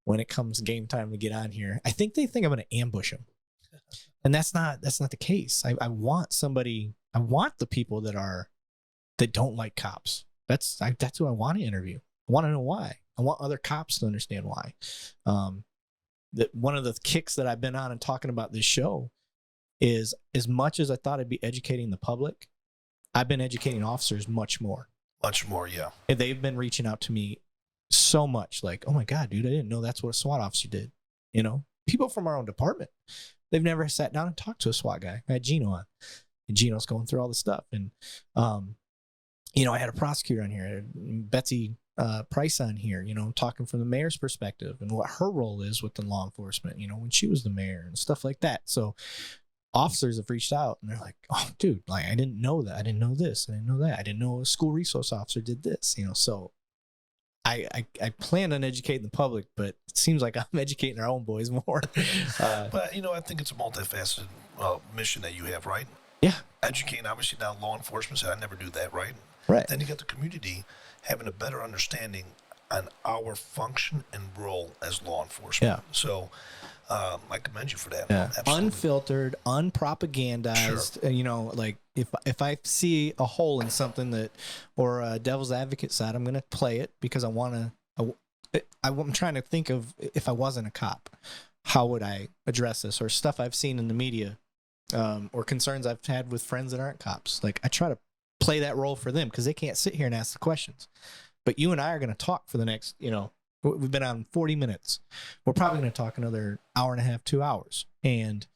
when it comes game time to get on here, I think they think I'm going to ambush them. And that's not the case. I want the people that don't like cops. That's who I want to interview. I want to know why. I want other cops to understand why. That one of the kicks that I've been on and talking about this show is, as much as I thought I'd be educating the public, I've been educating officers much more. Much more, yeah. And they've been reaching out to me so much, like, oh my God, dude, I didn't know that's what a SWAT officer did. You know, people from our own department, they've never sat down and talked to a SWAT guy. I had Gino on, and Gino's going through all this stuff. And, you know, I had a prosecutor on here, Betsy Price on here, you know, talking from the mayor's perspective and what her role is within law enforcement, you know, when she was the mayor and stuff like that. So officers have reached out and they're like, oh, dude, like, I didn't know that. I didn't know this. I didn't know that. I didn't know a school resource officer did this, you know. So I plan on educating the public, but it seems like I'm educating our own boys more. But, you know, I think it's a multifaceted mission that you have, right? Yeah. Educating, obviously, now law enforcement said, I never do that, right? Right. Then you got the community having a better understanding on our function and role as law enforcement. Yeah. So I commend you for that. Yeah. Absolutely. Unfiltered, unpropagandized. Sure. You know, like if I see a hole in something that, or a devil's advocate side, I'm going to play it because I want to. I'm trying to think of, if I wasn't a cop, how would I address this, or stuff I've seen in the media, or concerns I've had with friends that aren't cops. Like, I try to play that role for them because they can't sit here and ask the questions. But you and I are going to talk for the next, you know, we've been on 40 minutes. We're probably going to talk another hour and a half, 2 hours. And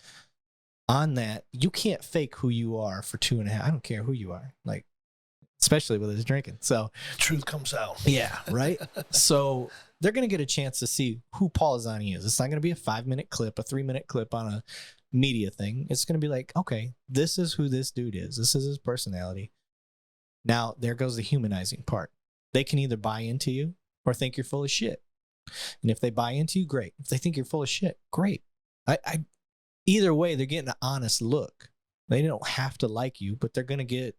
on that, you can't fake who you are for 2.5. I don't care who you are. Like, especially with his drinking. So Truth comes out. yeah, right. So they're going to get a chance to see who Pollozani is. It's not going to be a 5-minute clip, a 3-minute clip on a media thing. It's going to be like, okay, this is who this dude is. This is his personality. Now there goes the humanizing part. They can either buy into you or think you're full of shit. And if they buy into you, great. If they think you're full of shit, great. Either way, they're getting an honest look. They don't have to like you, but they're going to get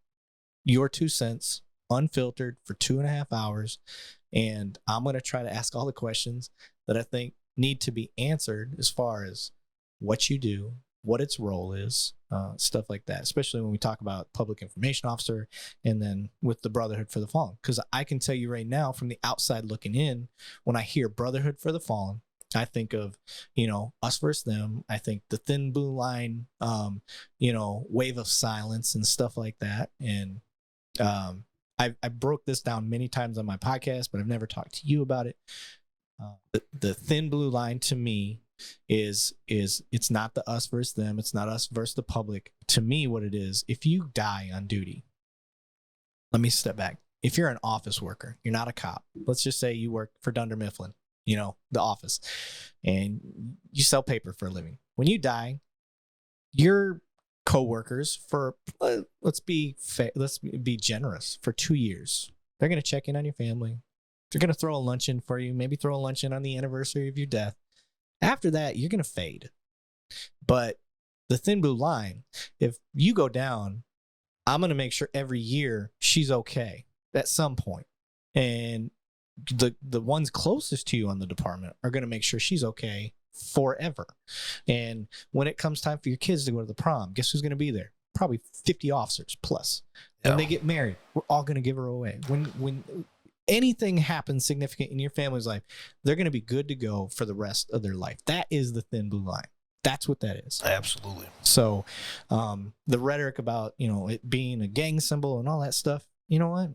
your 2 cents unfiltered for 2.5 hours. And I'm going to try to ask all the questions that I think need to be answered as far as what you do, what its role is, stuff like that, especially when we talk about public information officer and then with the Brotherhood for the Fallen. Because I can tell you right now from the outside looking in, when I hear Brotherhood for the Fallen, I think of, us versus them. I think the thin blue line, wave of silence and stuff like that. And I broke this down many times on my podcast, but I've never talked to you about it. The thin blue line to me is it's not the us versus them. It's not us versus the public. To me, what it is, if you die on duty, let me step back. If you're an office worker, you're not a cop. Let's just say you work for Dunder Mifflin, the office, and you sell paper for a living. When you die, your coworkers for let's be generous, for 2 years, they're going to check in on your family. They're going to throw a luncheon for you, maybe throw a luncheon on the anniversary of your death. After that, you're going to fade. But the thin blue line, if you go down, I'm going to make sure every year she's okay at some point. And the ones closest to you on the department are going to make sure she's okay forever. And when it comes time for your kids to go to the prom, guess who's going to be there? Probably 50 officers plus. Yeah. When they get married, we're all going to give her away. When anything happens significant in your family's life, they're going to be good to go for the rest of their life. That is the thin blue line. That's what that is. Absolutely. So the rhetoric about, it being a gang symbol and all that stuff, you know what?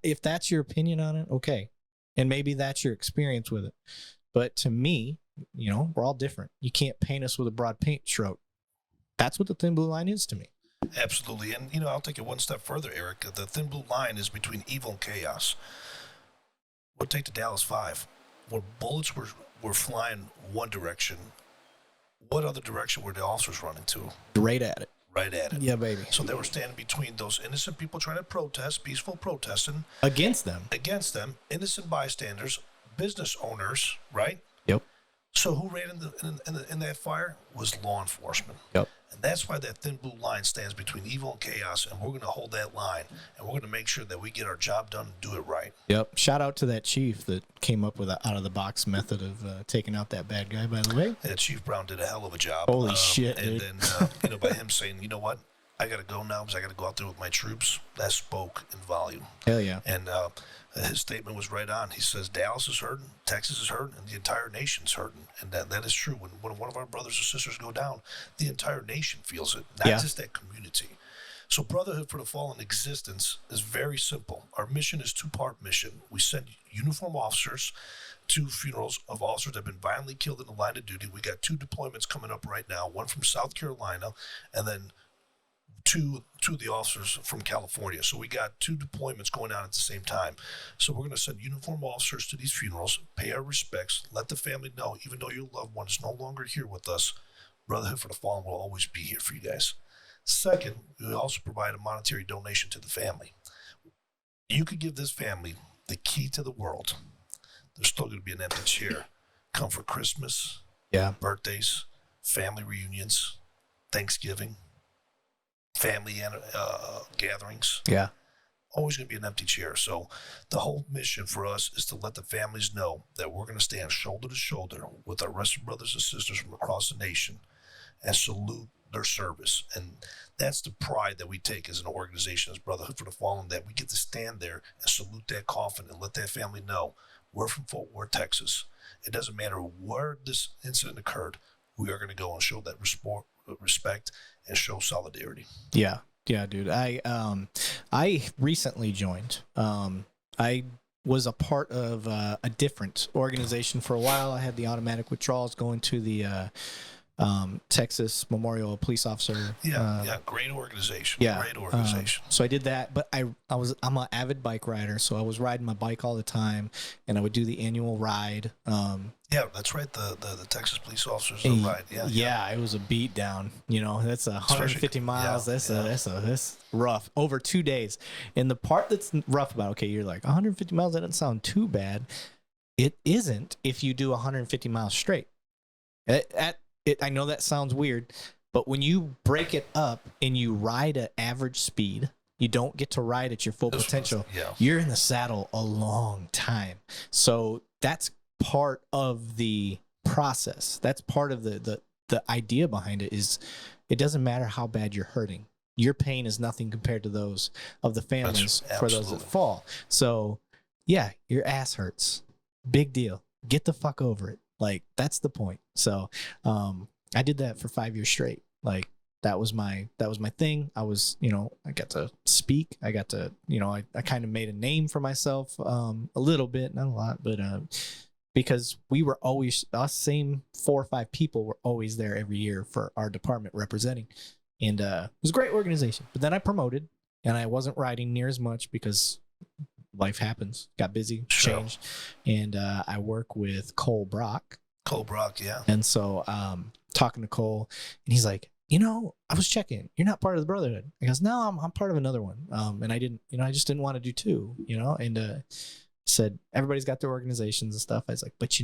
If that's your opinion on it, okay. And maybe that's your experience with it. But to me, we're all different. You can't paint us with a broad paint stroke. That's what the thin blue line is to me. Absolutely. And, I'll take it one step further, Eric. The thin blue line is between evil and chaos. We'll take the Dallas 5. Where bullets were flying one direction, what other direction were the officers running to? Right at it. Right at it. Yeah, baby. So they were standing between those innocent people trying to protest, peaceful protesting. Against them, innocent bystanders, business owners, right? Yep. So who ran in that fire was law enforcement. Yep. And that's why that thin blue line stands between evil and chaos, and we're going to hold that line, and we're going to make sure that we get our job done and do it right. Yep. Shout out to that chief that came up with an out-of-the-box method of taking out that bad guy, by the way. Yeah, Chief Brown did a hell of a job. Holy shit, and dude. then, by him saying, you know what, I got to go now because I got to go out there with my troops, that spoke in volume. Hell yeah. And his statement was right on. He says, Dallas is hurting, Texas is hurting, and the entire nation's hurting. And that is true. When one of our brothers or sisters go down, the entire nation feels it, not just that community. So Brotherhood for the Fallen existence is very simple. Our mission is two-part mission. We send uniformed officers to funerals of officers that have been violently killed in the line of duty. We got 2 deployments coming up right now, one from South Carolina, and then two of the officers from California. So we got 2 deployments going on at the same time. So we're going to send uniformed officers to these funerals, pay our respects, let the family know, even though your loved one is no longer here with us, Brotherhood for the Fallen will always be here for you guys. Second, we also provide a monetary donation to the family. You could give this family the key to the world. There's still going to be an empty chair. Come for Christmas, birthdays, family reunions, Thanksgiving, family gatherings. Yeah. Always going to be an empty chair. So the whole mission for us is to let the families know that we're going to stand shoulder to shoulder with our rest of brothers and sisters from across the nation and salute their service. And that's the pride that we take as an organization, as Brotherhood for the Fallen, that we get to stand there and salute that coffin and let that family know we're from Fort Worth, Texas. It doesn't matter where this incident occurred. We are going to go and show that respect and show solidarity. Yeah, dude. I recently joined. I was a part of a different organization for a while. I had the automatic withdrawals going to the Texas Memorial Police Officer. Great organization. Yeah. Great organization. So I did that, but I'm an avid bike rider, so I was riding my bike all the time, and I would do the annual ride. Yeah, that's right. The Texas police officers ride. Yeah, it was a beat down. That's 150 miles. That's rough over 2 days. And the part that's rough about, okay, you're like 150 miles. That doesn't sound too bad. It isn't if you do 150 miles straight. I know that sounds weird, but when you break it up and you ride at average speed, you don't get to ride at your full potential. You're in the saddle a long time. So that's part of the process. That's part of the idea behind it. Is it doesn't matter how bad you're hurting. Your pain is nothing compared to those of the families for those that fall. So yeah, your ass hurts. Big deal. Get the fuck over it. Like, that's the point. So I did that for 5 years straight. Like, that was my thing. I was, I got to speak. I got to, I kind of made a name for myself a little bit, not a lot, but because we were always, us same 4 or 5 people were always there every year for our department representing. And it was a great organization. But then I promoted, and I wasn't riding near as much because life happens, got busy, changed. And I work with Cole Brock. Yeah. And so talking to Cole, and he's like, I was checking. You're not part of the Brotherhood. I goes, no, I'm part of another one. And I didn't, I just didn't want to do 2, and said, everybody's got their organizations and stuff. I was like, but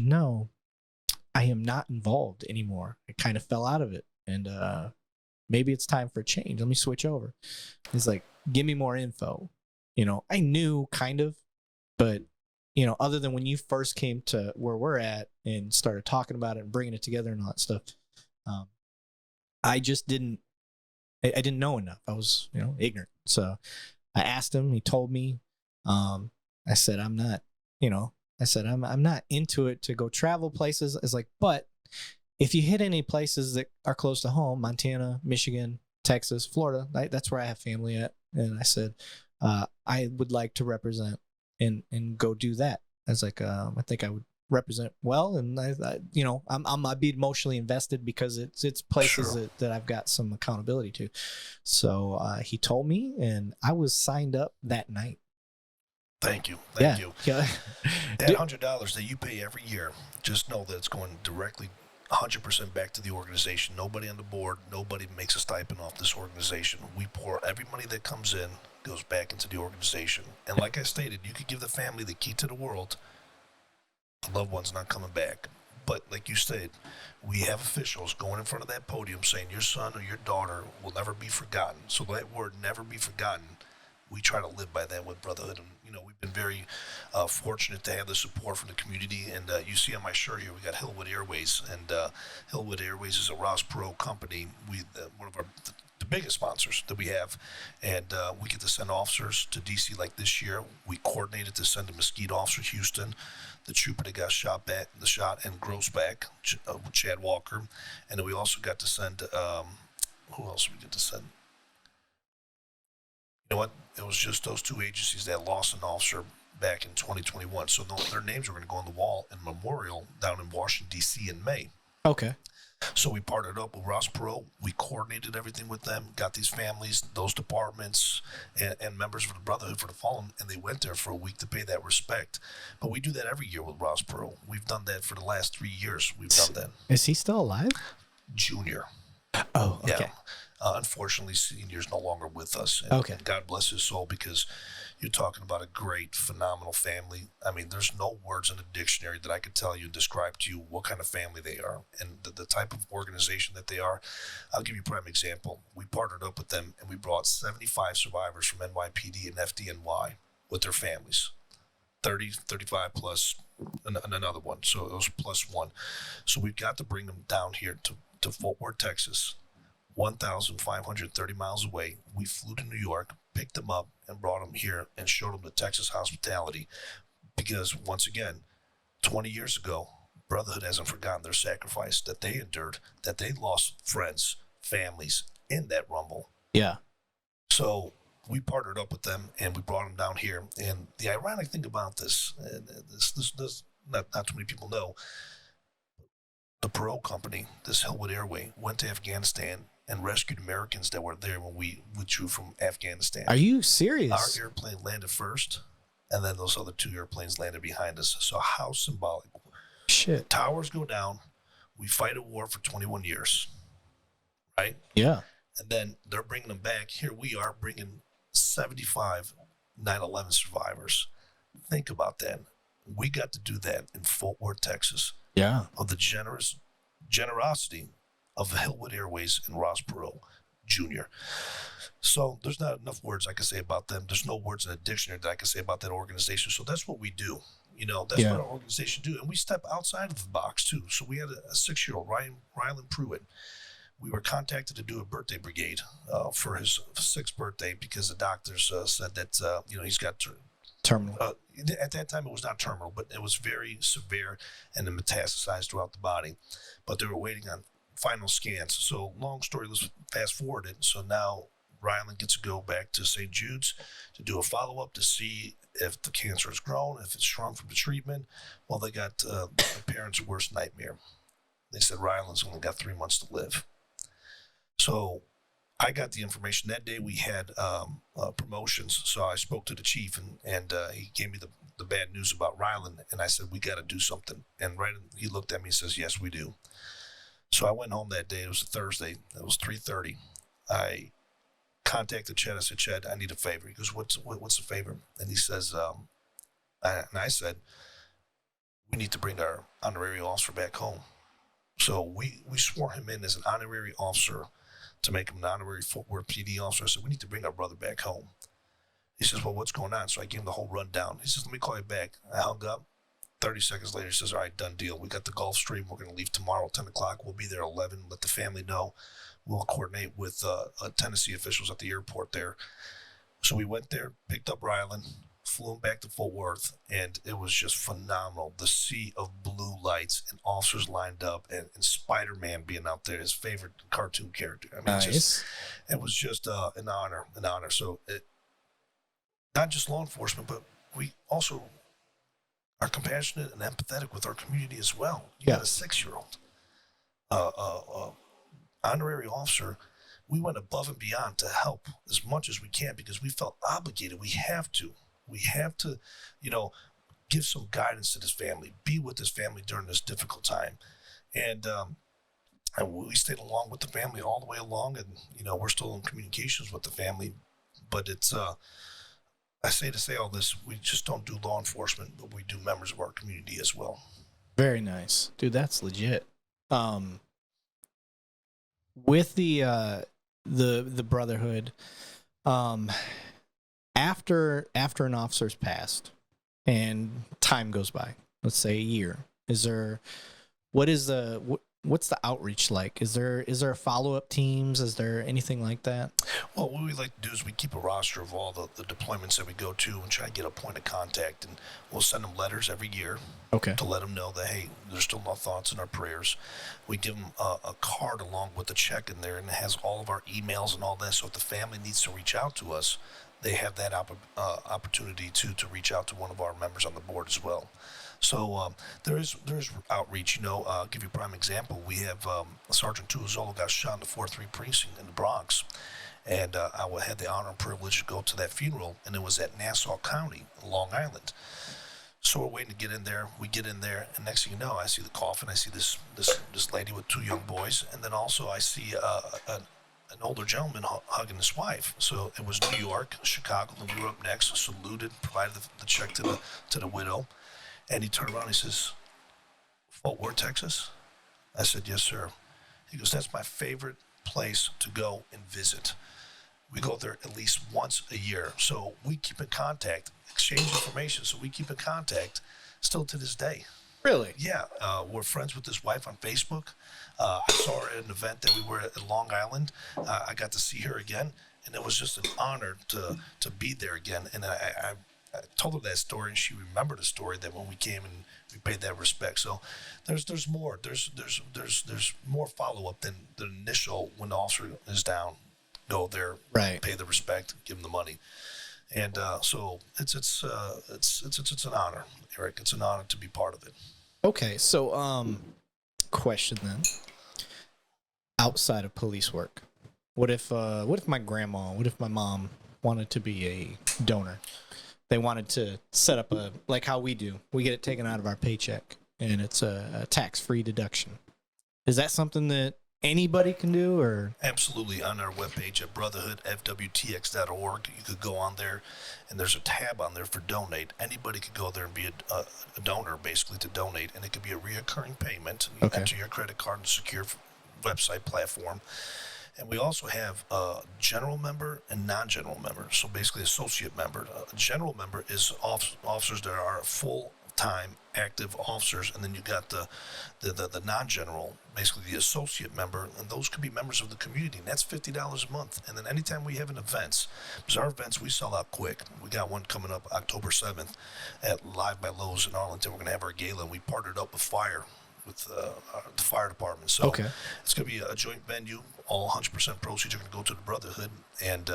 I am not involved anymore. I kind of fell out of it. And maybe it's time for a change. Let me switch over. He's like, give me more info. I knew kind of, but, other than when you first came to where we're at and started talking about it and bringing it together and all that stuff, I just didn't know enough. I was, ignorant. So I asked him, he told me, I said, I'm not, I'm not into it to go travel places. It's like, but if you hit any places that are close to home, Montana, Michigan, Texas, Florida, that's where I have family at. And I said, I would like to represent and go do that. I was like, I think I would represent well, and I'd be emotionally invested because it's places that I've got some accountability to. So he told me, and I was signed up that night. Thank you. Yeah. That $100 that you pay every year, just know that it's going directly 100% back to the organization. Nobody on the board, nobody makes a stipend off this organization. We pour every money that comes in, goes back into the organization. And like I stated, you could give the family the key to the world. The loved one's not coming back. But like you said, we have officials going in front of that podium saying your son or your daughter will never be forgotten. So that word, never be forgotten, we try to live by that with Brotherhood. And, we've been very fortunate to have the support from the community. And you see on my shirt here, we got Hillwood Airways. And Hillwood Airways is a Ross Perot company. One of the biggest sponsors that we have. And we get to send officers to D.C. like this year. We coordinated to send a Mesquite officer to Houston, the trooper that got shot in Grossback, Chad Walker. And then we also got to send, who else did we get to send? You know what? It was just those 2 agencies that lost an officer back in 2021. So their names are going to go on the wall in memorial down in Washington, D.C. in May. Okay. So we partnered up with Ross Perot. We coordinated everything with them, got these families, those departments, and members of the Brotherhood for the Fallen, and they went there for a week to pay that respect. But we do that every year with Ross Perot. We've done that for the last 3 years. We've done that. Is he still alive? Junior. Oh, okay. Yeah. Unfortunately, Senior's no longer with us. And okay. God bless his soul, because you're talking about a great, phenomenal family. I mean, there's no words in the dictionary that I could tell you and describe to you what kind of family they are and the type of organization that they are. I'll give you a prime example. We partnered up with them, and we brought 75 survivors from NYPD and FDNY with their families. 30, 35 plus another one. So it was plus one. So we've got to bring them down here to Fort Worth, Texas, 1,530 miles away. We flew to New York, picked them up, and brought them here and showed them the Texas hospitality. Because once again, 20 years ago, Brotherhood hasn't forgotten their sacrifice that they endured, that they lost friends, families in that rumble. Yeah. So we partnered up with them, and we brought them down here. And the ironic thing about this not too many people know, the Perot Company, this Hillwood Airway, went to Afghanistan and rescued Americans that were there when we withdrew from Afghanistan. Are you Our serious? airplane landed first, and then those other 2 airplanes landed behind us. So how symbolic. Shit. Towers go down. We fight a war for 21 years, right? Yeah. And then they're bringing them back. Here we are bringing 75 9/11 survivors. Think about that. We got to do that in Fort Worth, Texas, Yeah. of the generosity of Hillwood Airways and Ross Perot Jr. So there's not enough words I can say about them. There's no words in a dictionary that I can say about that organization. So that's what we do. That's what our organization do. And we step outside of the box too. So we had a 6-year-old, Rylan Pruitt. We were contacted to do a birthday brigade for his 6th birthday because the doctors said that, he's got Terminal. at that time, it was not terminal, but it was very severe and it metastasized throughout the body. But they were waiting on final scans. So long story, let's fast forward it. So now Rylan gets to go back to St. Jude's to do a follow-up to see if the cancer has grown, if it's shrunk from the treatment. Well, they got the parents' worst nightmare. They said Rylan's only got 3 months to live. So I got the information. That day we had promotions, so I spoke to the chief, and he gave me the bad news about Rylan, and I said, we got to do something. And he looked at me and says, yes, we do. So I went home that day. It was a Thursday. It was 3:30. I contacted Ched. I said, Ched, I need a favor. He goes, what's the favor? And he says, and I said, we need to bring our honorary officer back home. So we swore him in as an honorary officer to make him an honorary Fort Worth PD officer. I said, we need to bring our brother back home. He says, well, what's going on? So I gave him the whole rundown. He says, let me call you back. I hung up. 30 seconds later, he says, all right, done deal. We got the Gulf Stream. We're going to leave tomorrow, 10 o'clock. We'll be there 11. Let the family know. We'll coordinate with Tennessee officials at the airport there. So we went there, picked up Rylan, flew him back to Fort Worth, and it was just phenomenal. The sea of blue lights and officers lined up, and Spider-Man being out there, his favorite cartoon character. I mean, Nice. it was just an honor. So not just law enforcement, but we also are compassionate and empathetic with our community as well. You got a 6-year-old, honorary officer. We went above and beyond to help as much as we can because we felt obligated. We have to, give some guidance to this family, be with this family during this difficult time. And we stayed along with the family all the way along. And, we're still in communications with the family, but it's, I say all this, we just don't do law enforcement, but we do members of our community as well. Very nice. Dude, that's legit. With the Brotherhood, after an officer's passed and time goes by, let's say a year, what's the outreach like? Is there a follow-up teams? Is there anything like that? Well, what we like to do is we keep a roster of all the deployments that we go to and try to get a point of contact, and we'll send them letters every year to let them know that, hey, there's still no thoughts in our prayers. We give them a card along with a check in there, and it has all of our emails and all that, so if the family needs to reach out to us, they have that opportunity to reach out to one of our members on the board as well. So there's outreach. I'll give you a prime example. We have Sergeant Tuazolo got shot in the 4-3 precinct in the Bronx, and I had the honor and privilege to go to that funeral, and it was at Nassau County, Long Island. So we're waiting to get in there. We get in there, and next thing you know, I see the coffin. I see this lady with 2 young boys, and then also I see an older gentleman hugging his wife. So it was New York, Chicago, and we were up next, saluted, provided the check to the widow. And he turned around and he says, Fort Worth, Texas? I said, yes, sir. He goes, that's my favorite place to go and visit. We go there at least once a year. So we keep in contact, exchange information. So we keep in contact still to this day. Really? Yeah. We're friends with his wife on Facebook. I saw her at an event that we were at Long Island. I got to see her again. And it was just an honor to be there again. And I told her that story, and she remembered the story that when we came and we paid that respect. So there's more. There's more follow up than the initial when the officer is down. Go there, pay the respect, give him the money, and so it's an honor, Eric. It's an honor to be part of it. Okay, so question then. Outside of police work, what if my grandma, what if my mom wanted to be a donor? They wanted to set up like how we do. We get it taken out of our paycheck, and it's a tax-free deduction. Is that something that anybody can do, or? Absolutely. On our webpage at brotherhoodfwtx.org, you could go on there, and there's a tab on there for donate. Anybody could go there and be a donor, basically, to donate, and it could be a reoccurring payment. You enter your credit card in a secure website platform. And we also have a general member and non-general member. So basically, associate member. A general member is officers that are full-time active officers, and then you got the non-general, basically the associate member, and those could be members of the community, and that's $50 a month. And then anytime we have an events, because our events we sell out quick. We got one coming up October 7th at Live by Lowe's in Arlington. We're gonna have our gala, and we partnered up with Fire. With the fire department, so it's going to be a joint venue. All 100% proceeds are going to go to the Brotherhood, and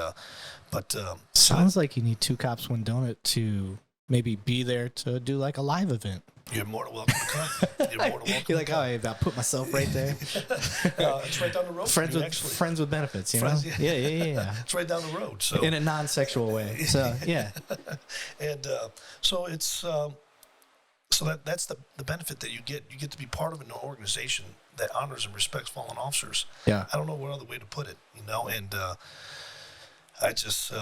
sounds like you need two cops, one donut to maybe be there to do like a live event. You're more than welcome to come. You're more than welcome. You're like, I put myself right there. It's right down the road. Friends with benefits, you know? Yeah. It's right down the road. So in a non-sexual way. So yeah, and so it's. So that's the benefit that you get. You get to be part of an organization that honors and respects fallen officers. Yeah. I don't know what other way to put it, and I just,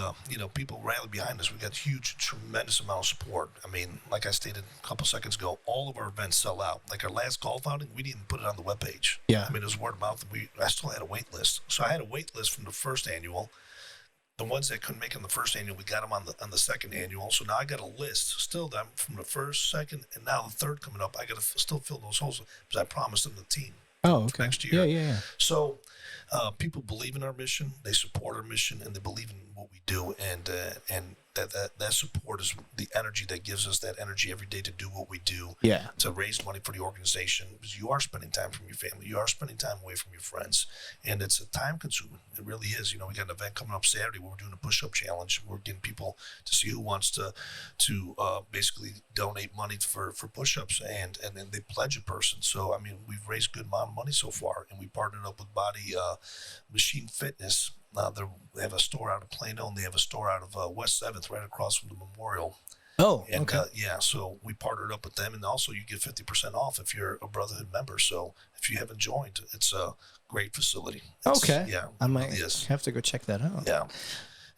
people rally behind us. We got huge, tremendous amount of support. I mean, like I stated a couple seconds ago, all of our events sell out. Like our last golf outing, we didn't even put it on the webpage. Yeah. I mean, it was word of mouth. I still had a wait list. So I had a wait list from the first annual. The ones that couldn't make it on the first annual, we got them on the second annual. So now I got a list still them from the first, second, and now the third coming up. I got to still fill those holes because I promised them the team. Oh, okay. Next year. Yeah. So people believe in our mission, they support our mission, and they believe in what we do, and that support is the energy that gives us that energy every day to do what we do. Yeah. To raise money for the organization, because you are spending time from your family, you are spending time away from your friends, and it's a time consuming. It really is. We got an event coming up Saturday where we're doing a push-up challenge. We're getting people to see who wants to basically donate money for push-ups, and then they pledge a person. So I mean, we've raised a good amount of money so far, and we partnered up with Body Machine Fitness. They have a store out of Plano, and they have a store out of West 7th, right across from the Memorial. Oh, and, okay. So we partnered up with them, and also you get 50% off if you're a Brotherhood member. So if you haven't joined, it's a great facility. Okay. Yeah. I might have to go check that out. Yeah.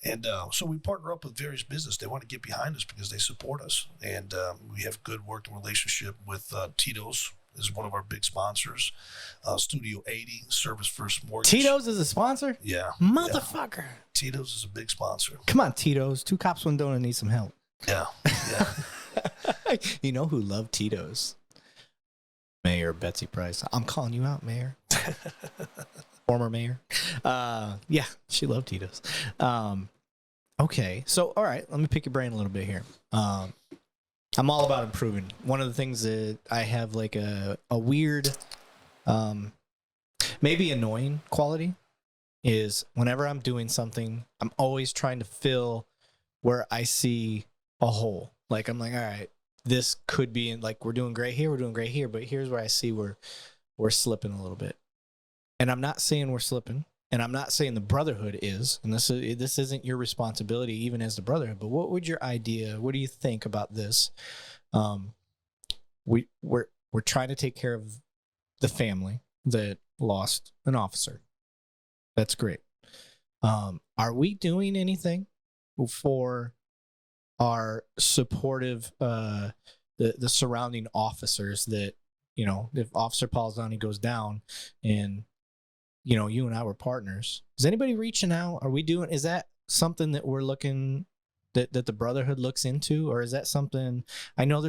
And so we partner up with various businesses. They want to get behind us because they support us. And we have good working relationship with Tito's. Is one of our big sponsors. Studio 80, Service First Mortgage. Tito's is a sponsor? Yeah. Motherfucker. Yeah. Tito's is a big sponsor. Come on, Tito's. Two cops, one donut need some help. Yeah. You know who loved Tito's? Mayor Betsy Price. I'm calling you out, Mayor. Former mayor. Yeah, she loved Tito's. Okay, so all right, let me pick your brain a little bit here. I'm all about improving. One of the things that I have like a weird, maybe annoying quality is whenever I'm doing something, I'm always trying to fill where I see a hole. Like I'm like, all right, this could be in, like we're doing great here, but here's where I see we're slipping a little bit. And I'm not saying we're slipping, and I'm not saying the Brotherhood is, and this isn't your responsibility even as the Brotherhood, but what would your idea, what do you think about this? We're trying to take care of the family that lost an officer. That's great. Are we doing anything for our supportive, the surrounding officers that, if Officer Pollozani goes down and, you and I were partners, is anybody reaching out? Are we doing, is that something that we're looking, that the Brotherhood looks into? Or is that something, I know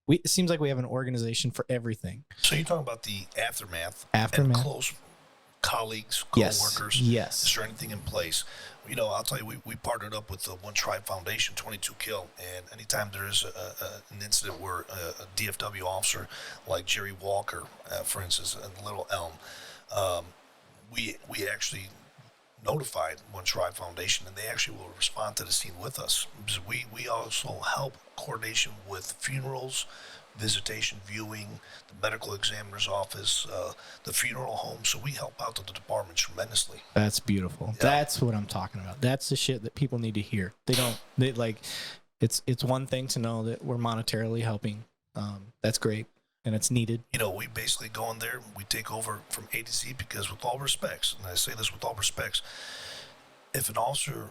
it seems like we have an organization for everything. So you're talking about the aftermath. And close colleagues, co-workers. Yes. Is there anything in place? I'll tell you, we partnered up with the One Tribe Foundation, 22 Kill, and anytime there is an incident where a DFW officer like Jerry Walker, for instance, in Little Elm, we actually notified One Tribe Foundation, and they actually will respond to the scene with us. Because we also help coordination with funerals, visitation viewing, the medical examiner's office, the funeral home. So we help out the department tremendously. That's beautiful. Yeah. That's what I'm talking about. That's the shit that people need to hear. They like, it's one thing to know that we're monetarily helping. That's great. And it's needed. You know, we basically go in there, we take over from A to Z, because with all respects, and I say this with all respects, if an officer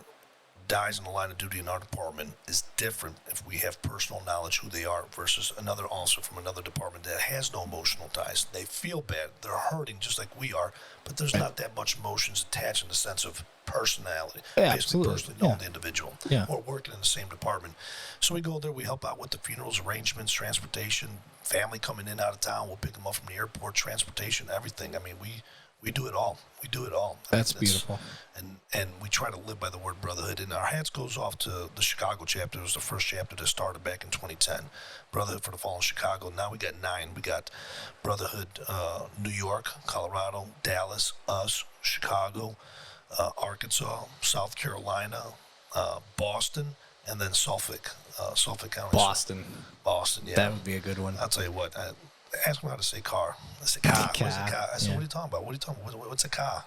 dies in the line of duty in our department, is different if we have personal knowledge who they are versus another officer from another department that has no emotional ties. They feel bad. They're hurting just like we are, but there's not that much emotions attached in the sense of personality. Yeah, basically absolutely. personally knowing the individual. Yeah. We're working in the same department. So we go there, we help out with the funerals, arrangements, transportation, family coming in out of town, we'll pick them up from the airport, transportation, everything. I mean, we do it all. We do it all. That's beautiful. And we try to live by the word brotherhood. And our hats goes off to the Chicago chapter. It was the first chapter that started back in 2010. Brotherhood for the Fallen Chicago. Now we got 9. We got Brotherhood New York, Colorado, Dallas, us, Chicago, Arkansas, South Carolina, Boston, and then Suffolk County. Boston, yeah. That would be a good one. I'll tell you what. Ask me how to say car. I said car. What is a car? I said, what are you talking about? What are you talking about? What's a car?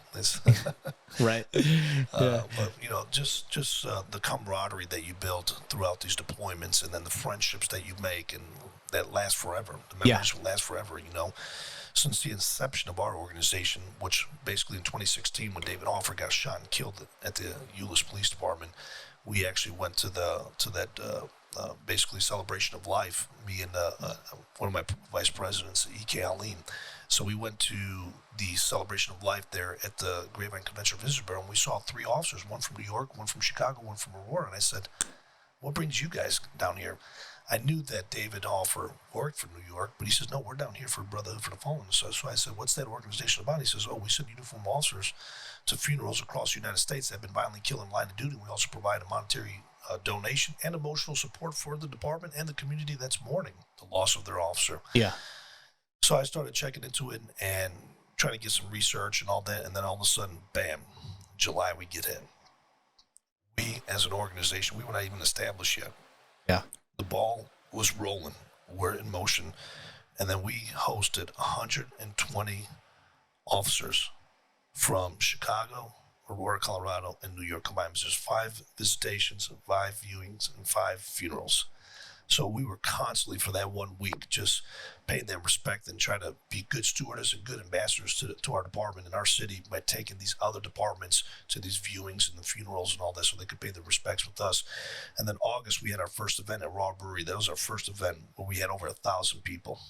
Right. But you know, just the camaraderie that you build throughout these deployments, and then the friendships that you make, and that last forever. The memories will last forever. You know, since the inception of our organization, which basically in 2016, when David Offer got shot and killed at the Euless Police Department, we actually went to that. Basically celebration of life, me and one of my vice presidents, E.K. Aline. So we went to the celebration of life there at the Grapevine Convention Visitor Bureau, and we saw 3 officers, one from New York, one from Chicago, one from Aurora. And I said, what brings you guys down here? I knew that David Offer worked for New York, but he says, no, we're down here for Brotherhood for the Fallen. So I said, what's that organization about? He says, we send uniformed officers to funerals across the United States that have been violently killed in line of duty. We also provide a monetary donation and emotional support for the department and the community that's mourning the loss of their officer. Yeah. So I started checking into it and trying to get some research and all that, and then all of a sudden, bam, July we get hit. We, as an organization, we were not even established yet. Yeah. The ball was rolling. We're in motion. And then we hosted 120 officers from Chicago, Aurora, Colorado, and New York combined. There's 5 visitations, 5 viewings, and 5 funerals. So we were constantly, for that 1 week, just paying them respect and trying to be good stewardess and good ambassadors to our department and our city by taking these other departments to these viewings and the funerals and all that so they could pay their respects with us. And then August, we had our first event at Raw Brewery. That was our first event where we had over 1,000 people.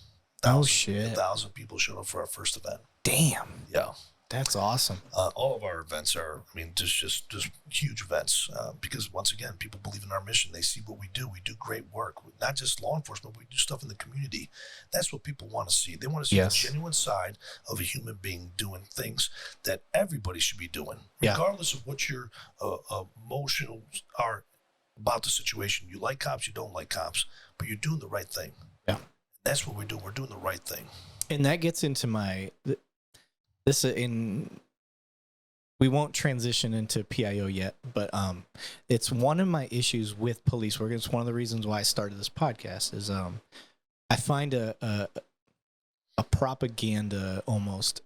Oh, shit. 1,000 people showed up for our first event. Damn. Yeah. That's awesome. All of our events are, just huge events because, once again, people believe in our mission. They see what we do. We do great work, not just law enforcement, but we do stuff in the community. That's what people want to see. They want to see the genuine side of a human being doing things that everybody should be doing, regardless of what your emotions are about the situation. You like cops, you don't like cops, but you're doing the right thing. Yeah. That's what we're doing. We're doing the right thing. And that gets into we won't transition into PIO yet, but it's one of my issues with police work. It's one of the reasons why I started this podcast is I find a propaganda almost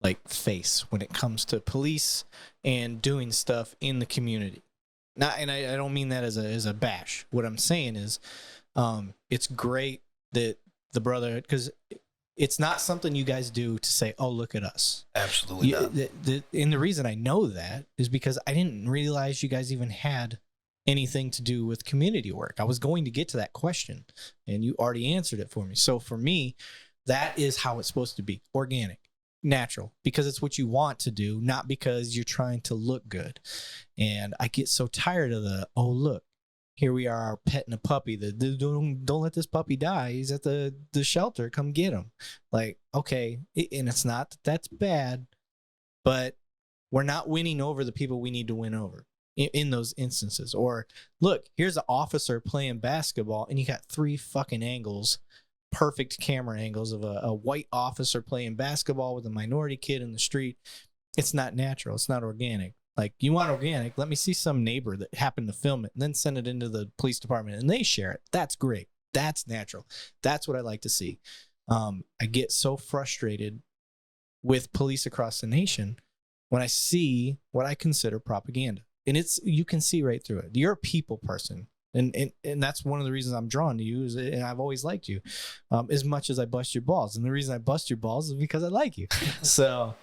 like face when it comes to police and doing stuff in the community. And I don't mean that as a bash. What I'm saying is it's great that the Brotherhood, because it's not something you guys do to say, oh, look at us. Absolutely not. And the reason I know that is because I didn't realize you guys even had anything to do with community work. I was going to get to that question, and you already answered it for me. So for me, that is how it's supposed to be. Organic, natural, because it's what you want to do, not because you're trying to look good. And I get so tired of oh, look. Here we are petting a puppy. Don't let this puppy die. He's at the shelter. Come get him. Like, okay. And it's not that's bad, but we're not winning over the people we need to win over in those instances. Or look, here's an officer playing basketball and you got 3 fucking angles, perfect camera angles of a white officer playing basketball with a minority kid in the street. It's not natural. It's not organic. Like, you want organic, let me see some neighbor that happened to film it and then send it into the police department and they share it. That's great. That's natural. That's what I like to see. I get so frustrated with police across the nation when I see what I consider propaganda. And you can see right through it. You're a people person. And that's one of the reasons I'm drawn to you, and I've always liked you, as much as I bust your balls. And the reason I bust your balls is because I like you. So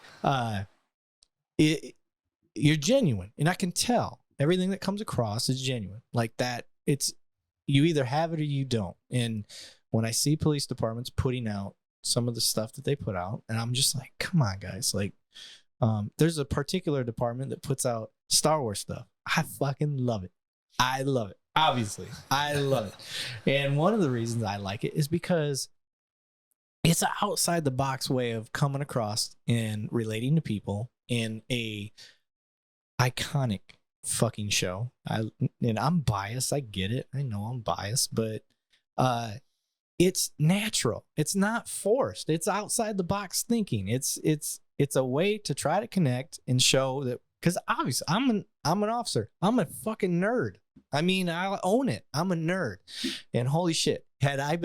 you're genuine, and I can tell everything that comes across is genuine. Like that, you either have it or you don't. And when I see police departments putting out some of the stuff that they put out, and I'm just like, come on, guys. Like, there's a particular department that puts out Star Wars stuff. I fucking love it. I love it. Obviously, I love it. And one of the reasons I like it is because it's an outside the box way of coming across and relating to people in a iconic fucking show. And I'm biased. I get it. I know I'm biased, but it's natural. It's not forced. It's outside the box thinking. It's a way to try to connect and show that, because obviously I'm an officer. I'm a fucking nerd. I mean, I'll own it. I'm a nerd. And holy shit, had I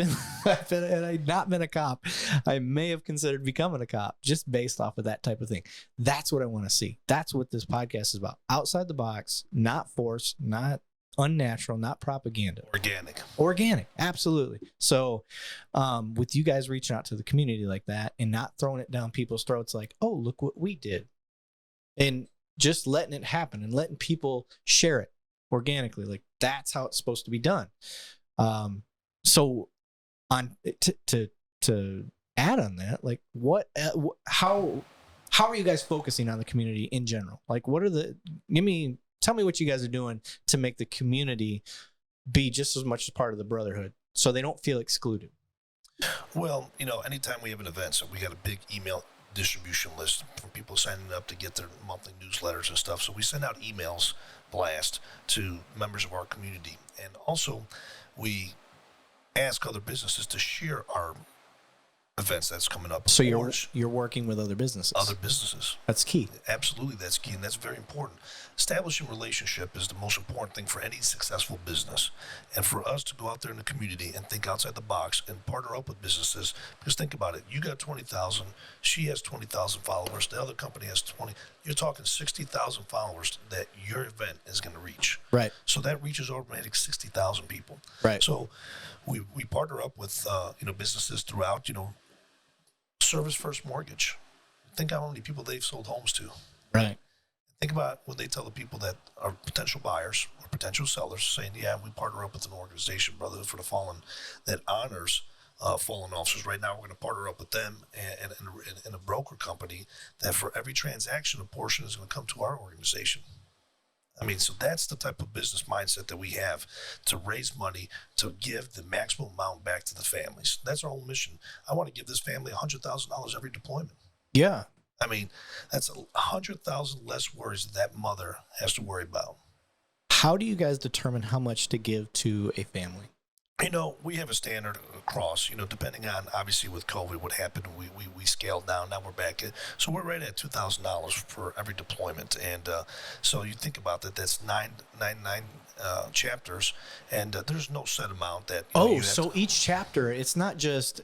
not been a cop, I may have considered becoming a cop just based off of that type of thing. That's what I want to see. That's what this podcast is about. Outside the box, not forced, not unnatural, not propaganda. Organic. Absolutely. So with you guys reaching out to the community like that and not throwing it down people's throats like, oh, look what we did. And just letting it happen and letting people share it organically, like that's how it's supposed to be done. So on to add on that, like how are you guys focusing on the community in general? Like tell me what you guys are doing to make the community be just as much a part of the Brotherhood so they don't feel excluded. Well, anytime we have an event, so we got a big email distribution list from people signing up to get their monthly newsletters and stuff. So we send out emails blast to members of our community. And also we ask other businesses to share our events that's coming up. So you're working with other businesses. That's key. Absolutely, that's key, and that's very important. Establishing relationship is the most important thing for any successful business. And for us to go out there in the community and think outside the box and partner up with businesses, because think about it, you got 20,000, she has 20,000 followers, the other company has 20. You're talking 60,000 followers that your event is going to reach. Right. So that reaches automatic 60,000 people. Right. So we partner up with businesses throughout, Service First Mortgage. Think how many people they've sold homes to. Right. Think about when they tell the people that are potential buyers or potential sellers, saying, yeah, we partner up with an organization, Brotherhood For the Fallen, that honors fallen officers. Right now, we're going to partner up with them and a broker company that for every transaction, a portion is going to come to our organization. I mean, so that's the type of business mindset that we have, to raise money, to give the maximum amount back to the families. That's our whole mission. I want to give this family $100,000 every deployment. Yeah. I mean, that's 100,000 less worries that mother has to worry about. How do you guys determine how much to give to a family? We have a standard across, depending on, obviously, with COVID, what happened, we scaled down. Now we're back. So we're right at $2,000 for every deployment. And so you think about that, that's nine chapters. And there's no set amount that. So each chapter, it's not just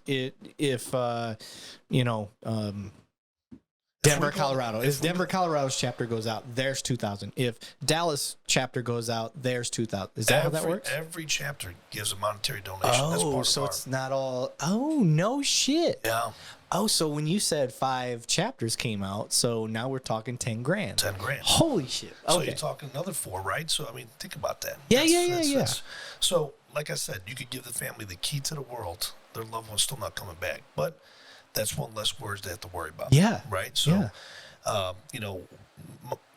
Denver, Colorado. If Denver, Colorado's chapter goes out, there's 2,000. If Dallas chapter goes out, there's 2,000. Is that how that works? Every chapter gives a monetary donation. That's part so it's not all. Oh, no shit. Yeah. Oh, so when you said 5 chapters came out, so now we're talking 10 grand. 10 grand. Holy shit. Okay. So you're talking another 4, right? So, I mean, think about that. Yeah. So, like I said, you could give the family the key to the world. Their loved one's still not coming back. But that's one less words they have to worry about. Yeah. Right? So,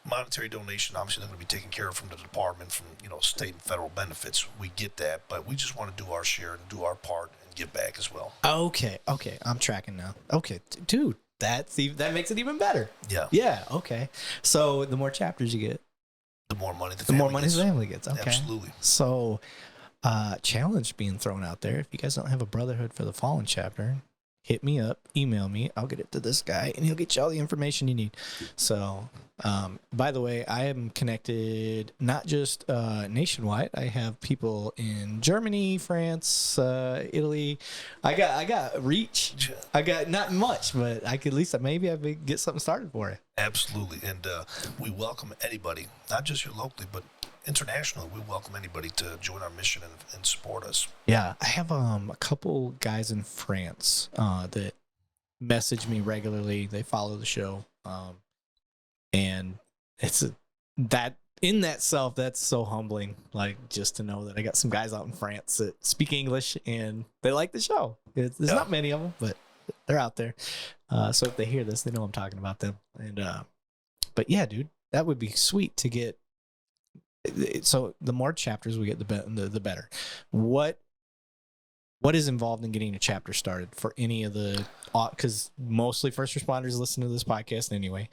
monetary donation, obviously, they're going to be taken care of from the department, from, state and federal benefits. We get that. But we just want to do our share and do our part and give back as well. Okay. I'm tracking now. Okay. Dude, that makes it even better. Yeah. Yeah. Okay. So the more chapters you get, the more money the family gets. Okay. Absolutely. So, challenge being thrown out there. If you guys don't have a Brotherhood for the Fallen chapter, hit me up, email me. I'll get it to this guy, and he'll get you all the information you need. So, by the way, I am connected not just nationwide. I have people in Germany, France, Italy. I got reach. I got not much, but I could at least maybe I could get something started for you. Absolutely, and we welcome anybody, not just here locally, but internationally. We welcome anybody to join our mission and support us. Yeah, I have a couple guys in France that message me regularly. They follow the show, and it's that in that self that's so humbling. Like, just to know that I got some guys out in France that speak English and they like the show. There's not many of them, but they're out there. So if they hear this, they know I'm talking about them. And but yeah, dude, that would be sweet to get. So the more chapters we get, the better. What is involved in getting a chapter started for any of the, because mostly first responders listen to this podcast anyway.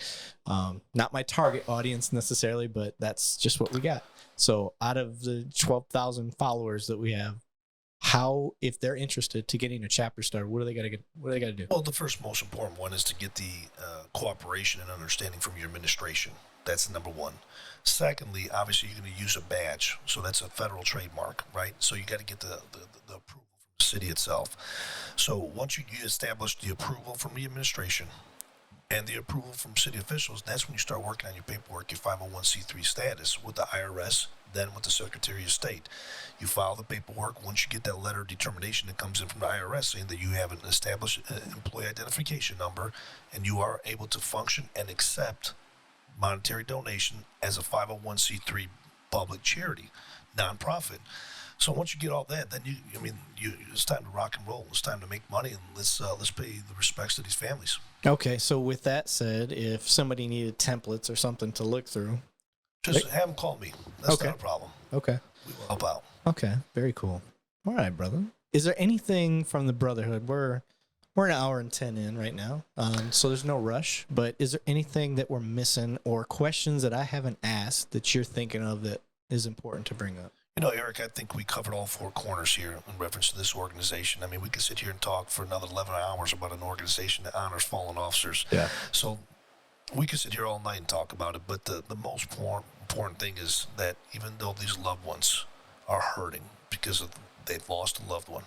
Not my target audience necessarily, but that's just what we got. So out of the 12,000 followers that we have, how, if they're interested to getting a chapter started, what do they got to get? What do they got to do? Well, the first most important one is to get the cooperation and understanding from your administration. That's number one. Secondly, obviously, you're going to use a badge. So that's a federal trademark, right? So you got to get the approval from the city itself. So once you establish the approval from the administration and the approval from city officials, that's when you start working on your paperwork, your 501c3 status with the IRS, then with the Secretary of State. You file the paperwork. Once you get that letter of determination that comes in from the IRS saying that you have an established employee identification number and you are able to function and accept monetary donation as a 501c3 public charity, nonprofit. So once you get all that, then it's time to rock and roll. It's time to make money, and let's pay the respects to these families. Okay, so with that said, if somebody needed templates or something to look through, just have them call me. That's not a problem. Okay, we will help out. Okay, very cool. All right, brother. Is there anything from the Brotherhood? We're an hour and 10 in right now, so there's no rush. But is there anything that we're missing or questions that I haven't asked that you're thinking of that is important to bring up? You know, Eric, I think we covered all four corners here in reference to this organization. I mean, we could sit here and talk for another 11 hours about an organization that honors fallen officers. Yeah. So we could sit here all night and talk about it, but the most important thing is that even though these loved ones are hurting because they've lost a loved one,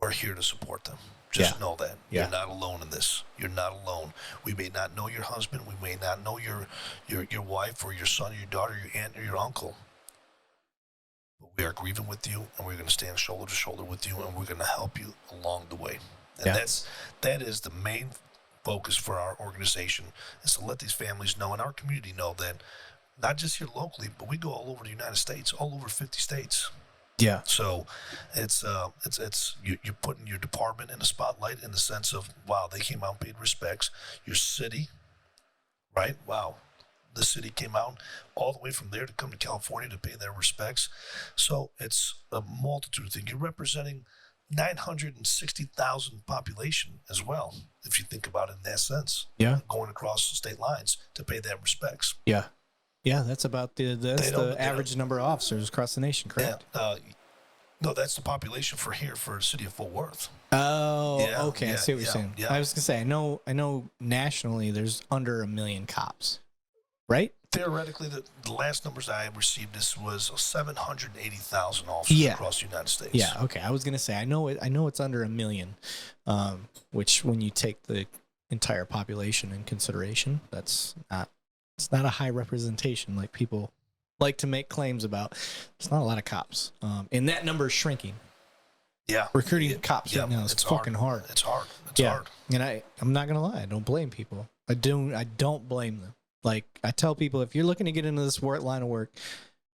we're here to support them. Just know that. You're not alone in this. You're not alone. We may not know your husband. We may not know your wife or your son or your daughter, your aunt or your uncle. But we are grieving with you, and we're going to stand shoulder to shoulder with you, and we're going to help you along the way. And that is the main focus for our organization, is to let these families know and our community know that not just here locally, but we go all over the United States, all over 50 states. Yeah. So it's you're putting your department in the spotlight in the sense of, wow, they came out and paid respects. Your city, right? Wow. The city came out all the way from there to come to California to pay their respects. So it's a multitude of things. You're representing 960,000 population as well, if you think about it in that sense. Yeah. Going across the state lines to pay their respects. Yeah. Yeah, that's about the average number of officers across the nation, correct? Yeah, no, that's the population for the city of Fort Worth. Oh, okay. I see what you're saying. Yeah. I was gonna say, I know nationally there's under 1 million cops, right? Theoretically, the last numbers I received this was 780,000 officers across the United States. Yeah. Okay. I was gonna say, I know it's under 1 million, which when you take the entire population in consideration, it's not a high representation like people like to make claims about. It's not a lot of cops. And that number is shrinking. Yeah. Recruiting cops right now is fucking hard. It's hard. It's hard. And I'm not going to lie. I don't blame people. I don't blame them. Like, I tell people, if you're looking to get into this line of work,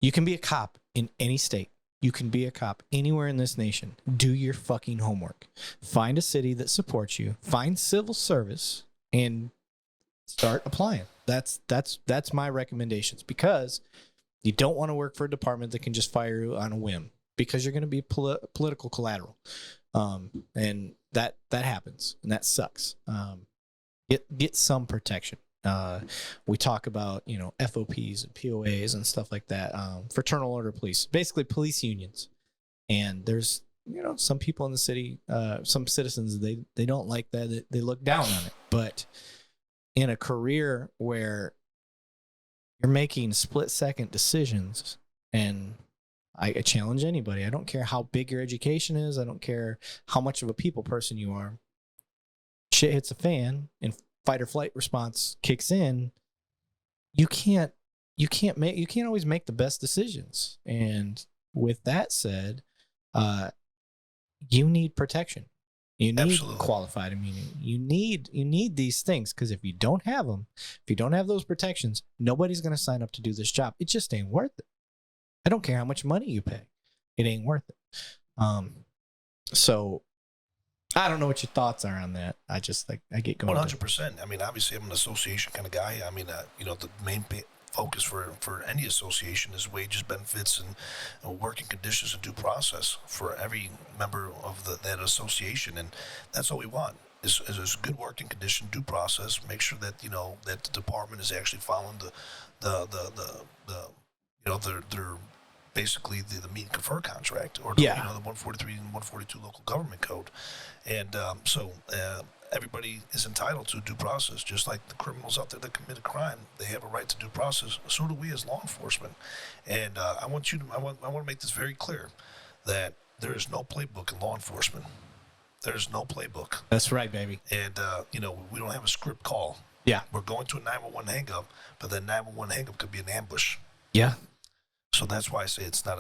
you can be a cop in any state. You can be a cop anywhere in this nation. Do your fucking homework. Find a city that supports you. Find civil service and start applying. That's my recommendations, because you don't want to work for a department that can just fire you on a whim, because you're going to be political collateral. And that happens, and that sucks. Get some protection. We talk about, FOPs and POAs and stuff like that. Fraternal order police, basically police unions. And there's some people in the city, some citizens, they don't like that. They look down on it. But in a career where you're making split-second decisions, and I challenge anybody. I don't care how big your education is. I don't care how much of a people person you are. Shit hits a fan and fight or flight response kicks in. You can't always make the best decisions. And with that said, you need protection. You need qualified immunity. You need these things, because if you don't have them, if you don't have those protections, nobody's going to sign up to do this job. It just ain't worth it. I don't care how much money you pay. It ain't worth it. So I don't know what your thoughts are on that. I get going. 100%. I mean, obviously, I'm an association kind of guy. I mean, the main focus for any association is wages, benefits, and working conditions and due process for every member of that association, and that's all we want. Is a good working condition, due process. Make sure that that the department is actually following the their basically the meet and confer contract, or the 143 and 142 local government code, and so everybody is entitled to due process, just like the criminals out there that commit a crime. They have a right to due process. So do we as law enforcement. And I want to make this very clear that there is no playbook in law enforcement. There's no playbook. That's right, baby. And we don't have a script call. Yeah, we're going to a 911 hang-up, but that 911 hang-up could be an ambush. Yeah. So that's why I say it's not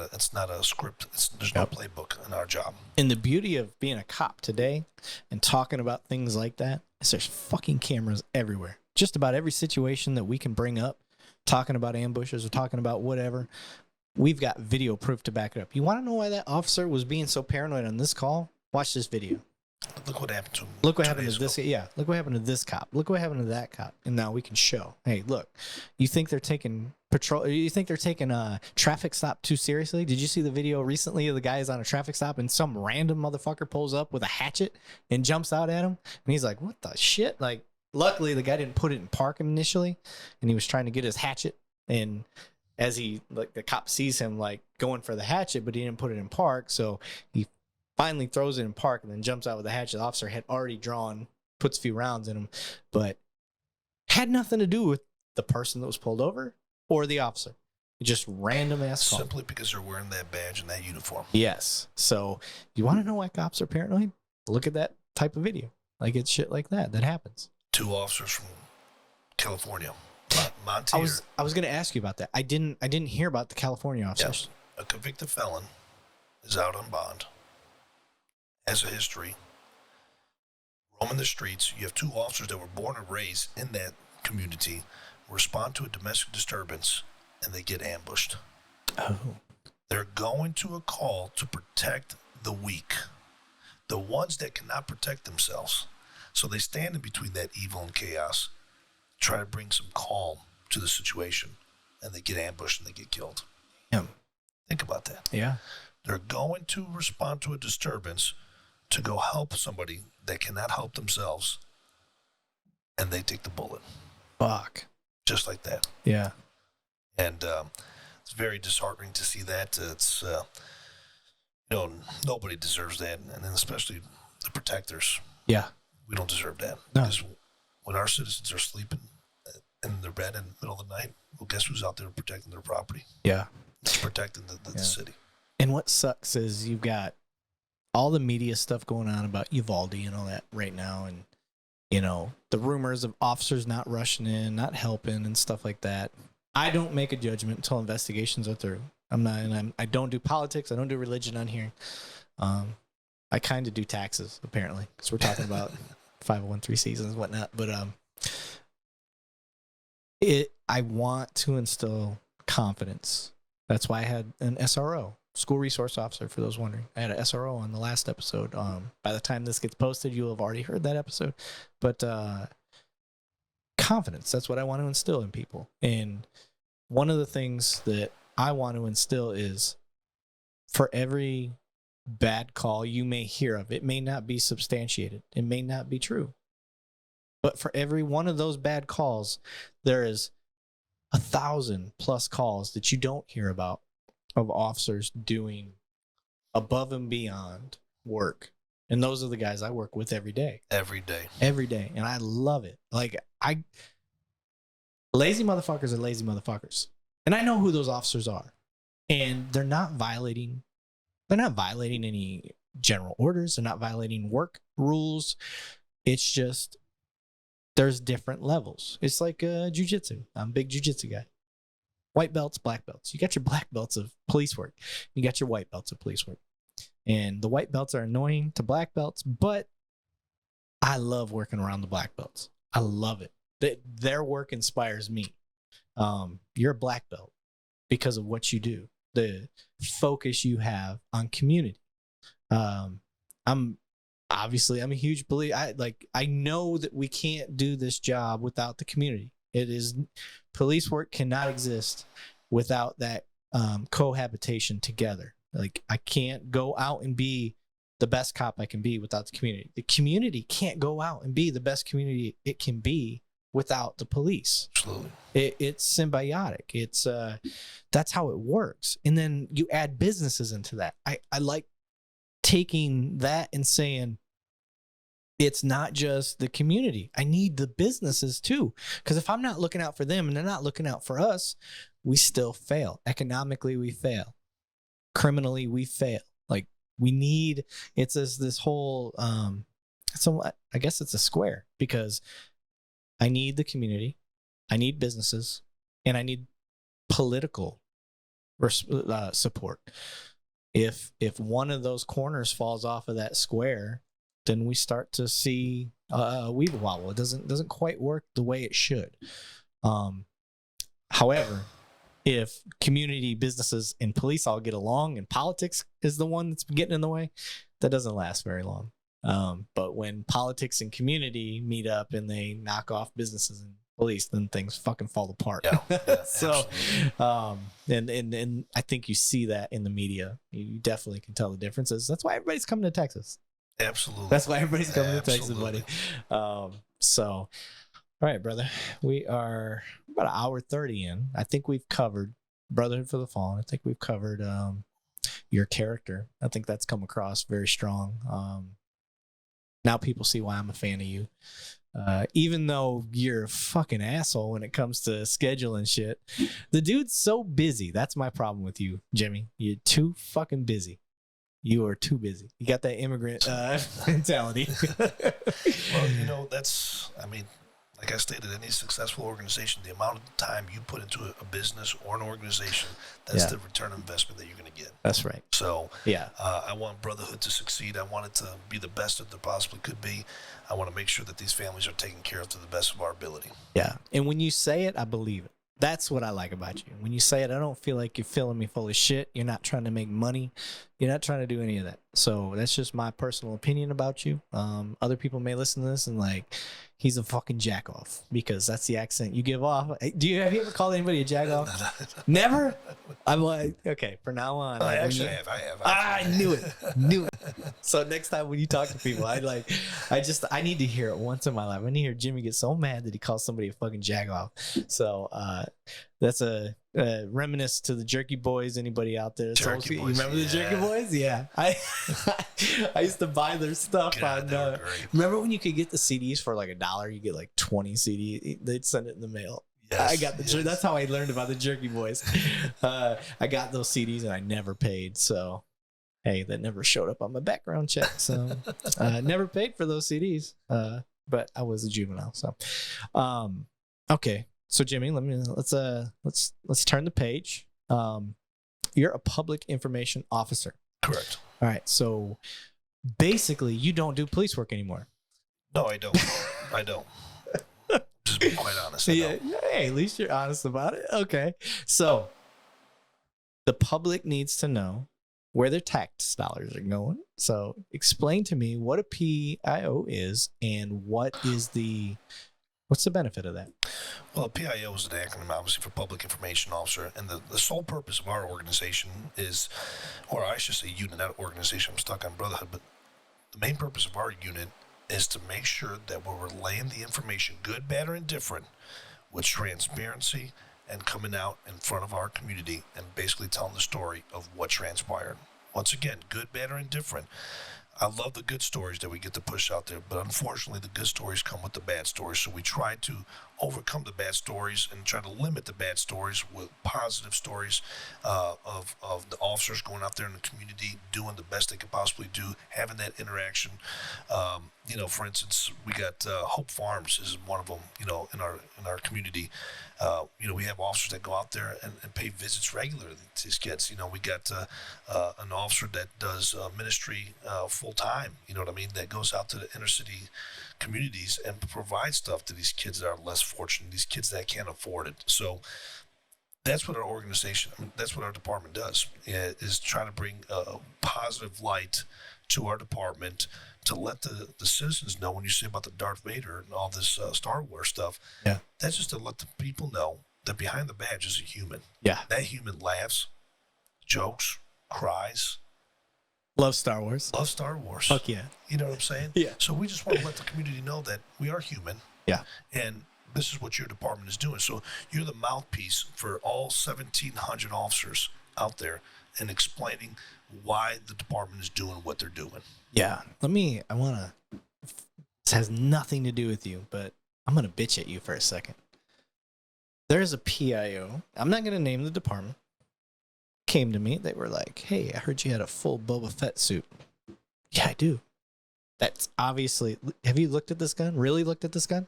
a script. There's no playbook in our job. And the beauty of being a cop today and talking about things like that is there's fucking cameras everywhere. Just about every situation that we can bring up, talking about ambushes or talking about whatever, we've got video proof to back it up. You want to know why that officer was being so paranoid on this call? Watch this video. Look what happened to him. Look what happened to this. Yeah. Look what happened to this cop. Look what happened to that cop. And now we can show, hey, look, you think they're taking patrol? You think they're taking a traffic stop too seriously? Did you see the video recently of the guys on a traffic stop and some random motherfucker pulls up with a hatchet and jumps out at him? And he's like, what the shit? Like, luckily the guy didn't put it in park initially, and he was trying to get his hatchet. And as the cop sees him like going for the hatchet, but he didn't put it in park. So he finally throws it in park and then jumps out with the hatchet. The officer had already puts a few rounds in him, but had nothing to do with the person that was pulled over or the officer. Just random ass call. Simply because they're wearing that badge and that uniform. Yes. So you want to know why cops are paranoid? Look at that type of video. Like, it's shit like that happens. 2 officers from California, Montana. I was going to ask you about that. I didn't hear about the California officers. Yes. A convicted felon is out on bond. Has a history, roaming the streets. You have 2 officers that were born and raised in that community, respond to a domestic disturbance, and they get ambushed. Oh. They're going to a call to protect the weak, the ones that cannot protect themselves. So they stand in between that evil and chaos, try to bring some calm to the situation, and they get ambushed and they get killed. Yeah. Think about that. Yeah. They're going to respond to a disturbance to go help somebody that cannot help themselves, and they take the bullet. Fuck. Just like that. Yeah. And it's very disheartening to see that. It's, nobody deserves that, and then especially the protectors. Yeah. We don't deserve that. No. Because when our citizens are sleeping in their bed in the middle of the night, well, guess who's out there protecting their property? Yeah. Protecting the city. And what sucks is you've got all the media stuff going on about Uvalde and all that right now, and the rumors of officers not rushing in, not helping, and stuff like that. I don't make a judgment until investigations are through. I don't do politics. I don't do religion on here. I kind of do taxes, apparently, because we're talking about 501(c)(3) seasons and whatnot. But I want to instill confidence. That's why I had an SRO. School resource officer, for those wondering. I had an SRO on the last episode. By the time this gets posted, you'll have already heard that episode. But confidence, that's what I want to instill in people. And one of the things that I want to instill is, for every bad call you may hear of, it may not be substantiated, it may not be true, but for every one of those bad calls, there is 1,000+ calls that you don't hear about of officers doing above and beyond work. And those are the guys I work with every day. Every day. Every day. And I love it. Like, lazy motherfuckers are lazy motherfuckers. And I know who those officers are. And they're not violating any general orders. They're not violating work rules. It's just, there's different levels. It's like jiu-jitsu. I'm a big jiu-jitsu guy. White belts, black belts. You got your black belts of police work. You got your white belts of police work. And the white belts are annoying to black belts, but I love working around the black belts. I love it. Their work inspires me. You're a black belt because of what you do, the focus you have on community. I'm a huge believer. I know that we can't do this job without the community. Police work cannot exist without that cohabitation together. Like, I can't go out and be the best cop I can be without the community. The community can't go out and be the best community it can be without the police. Absolutely. It's symbiotic. It's that's how it works. And then you add businesses into that. I like taking that and saying, it's not just the community. I need the businesses too. Because if I'm not looking out for them and they're not looking out for us, we still fail. Economically, we fail. Criminally, we fail. Like, we need, it's this whole, so I guess it's a square, because I need the community, I need businesses, and I need political support. If one of those corners falls off of that square, then we start to see weeble wobble. It doesn't quite work the way it should. However, if community, businesses, and police all get along, and politics is the one that's getting in the way, that doesn't last very long. But when politics and community meet up and they knock off businesses and police, then things fucking fall apart. Yeah, so, and I think you see that in the media. You definitely can tell the differences. That's why everybody's coming to Texas. Absolutely. That's why everybody's coming to Texas, buddy. So, all right, brother. We are about an hour 30 in. I think we've covered Brotherhood for the Fallen. I think we've covered your character. I think that's come across very strong. Now people see why I'm a fan of you. Even though you're a fucking asshole when it comes to scheduling shit. The dude's so busy. That's my problem with you, Jimmy. You're too fucking busy. You are too busy. You got that immigrant mentality. Well, like I stated, any successful organization, the amount of time you put into a business or an organization, that's the return on investment that you're going to get. That's right. So yeah, I want Brotherhood to succeed. I want it to be the best that it possibly could be. I want to make sure that these families are taken care of to the best of our ability. Yeah. And when you say it, I believe it. That's what I like about you. When you say it, I don't feel like you're filling me full of shit. You're not trying to make money. You're not trying to do any of that. So that's just my personal opinion about you. Other people may listen to this and like, he's a fucking jack off, because that's the accent you give off. Have you ever called anybody a jack off? Never? I'm like, okay, from now on. I have. I knew it. So next time when you talk to people, I need to hear it once in my life. I need to hear Jimmy get so mad that he calls somebody a fucking jack off. So that's a reminisce to the Jerky Boys. Anybody out there? Jerky you Boys, remember the Jerky Boys? Yeah. I used to buy their stuff. Remember when you could get the CDs for like $1? You get like 20 CDs. They'd send it in the mail. Yes, I got that's how I learned about the Jerky Boys. I got those CDs and I never paid. So, hey, that never showed up on my background check. So, never paid for those CDs. But I was a juvenile. So, okay. So Jimmy, let's turn the page. You're a public information officer. Correct. All right. So basically, you don't do police work anymore. No, I don't. Just be quite honest. Yeah. Hey, at least you're honest about it. Okay. So the public needs to know where their tax dollars are going. So explain to me what a PIO is and what's the benefit of that? Well, PIO is an acronym, obviously, for Public Information Officer, and the sole purpose of our organization is, or I should say unit, not organization, I'm stuck on Brotherhood, but the main purpose of our unit is to make sure that we're relaying the information, good, bad, or indifferent, with transparency and coming out in front of our community and basically telling the story of what transpired. Once again, good, bad, or indifferent. I love the good stories that we get to push out there, but unfortunately, the good stories come with the bad stories. So we try to overcome the bad stories and try to limit the bad stories with positive stories of the officers going out there in the community, doing the best they could possibly do, having that interaction. For instance, we got Hope Farms is one of them. In our community, we have officers that go out there and pay visits regularly to these kids. We got an officer that does ministry full time. You know what I mean? That goes out to the inner city communities and provides stuff to these kids that are less fortunate, these kids that can't afford it. So that's what our organization, that's what our department does, is try to bring a positive light to our department to let the citizens know. When you say about the Darth Vader and all this Star Wars stuff, that's just to let the people know that behind the badge is a human. Yeah. That human laughs, jokes, cries. Love Star Wars. Love Star Wars. Fuck yeah. You know what I'm saying? Yeah. So we just want to let the community know that we are human. Yeah. And this is what your department is doing. So you're the mouthpiece for all 1,700 officers out there and explaining why the department is doing what they're doing. Yeah. This has nothing to do with you, but I'm going to bitch at you for a second. There's a PIO. I'm not going to name the department. Came to me. They were like, hey, I heard you had a full Boba Fett suit. Yeah, I do. That's obviously... Have you looked at this gun? Really looked at this gun?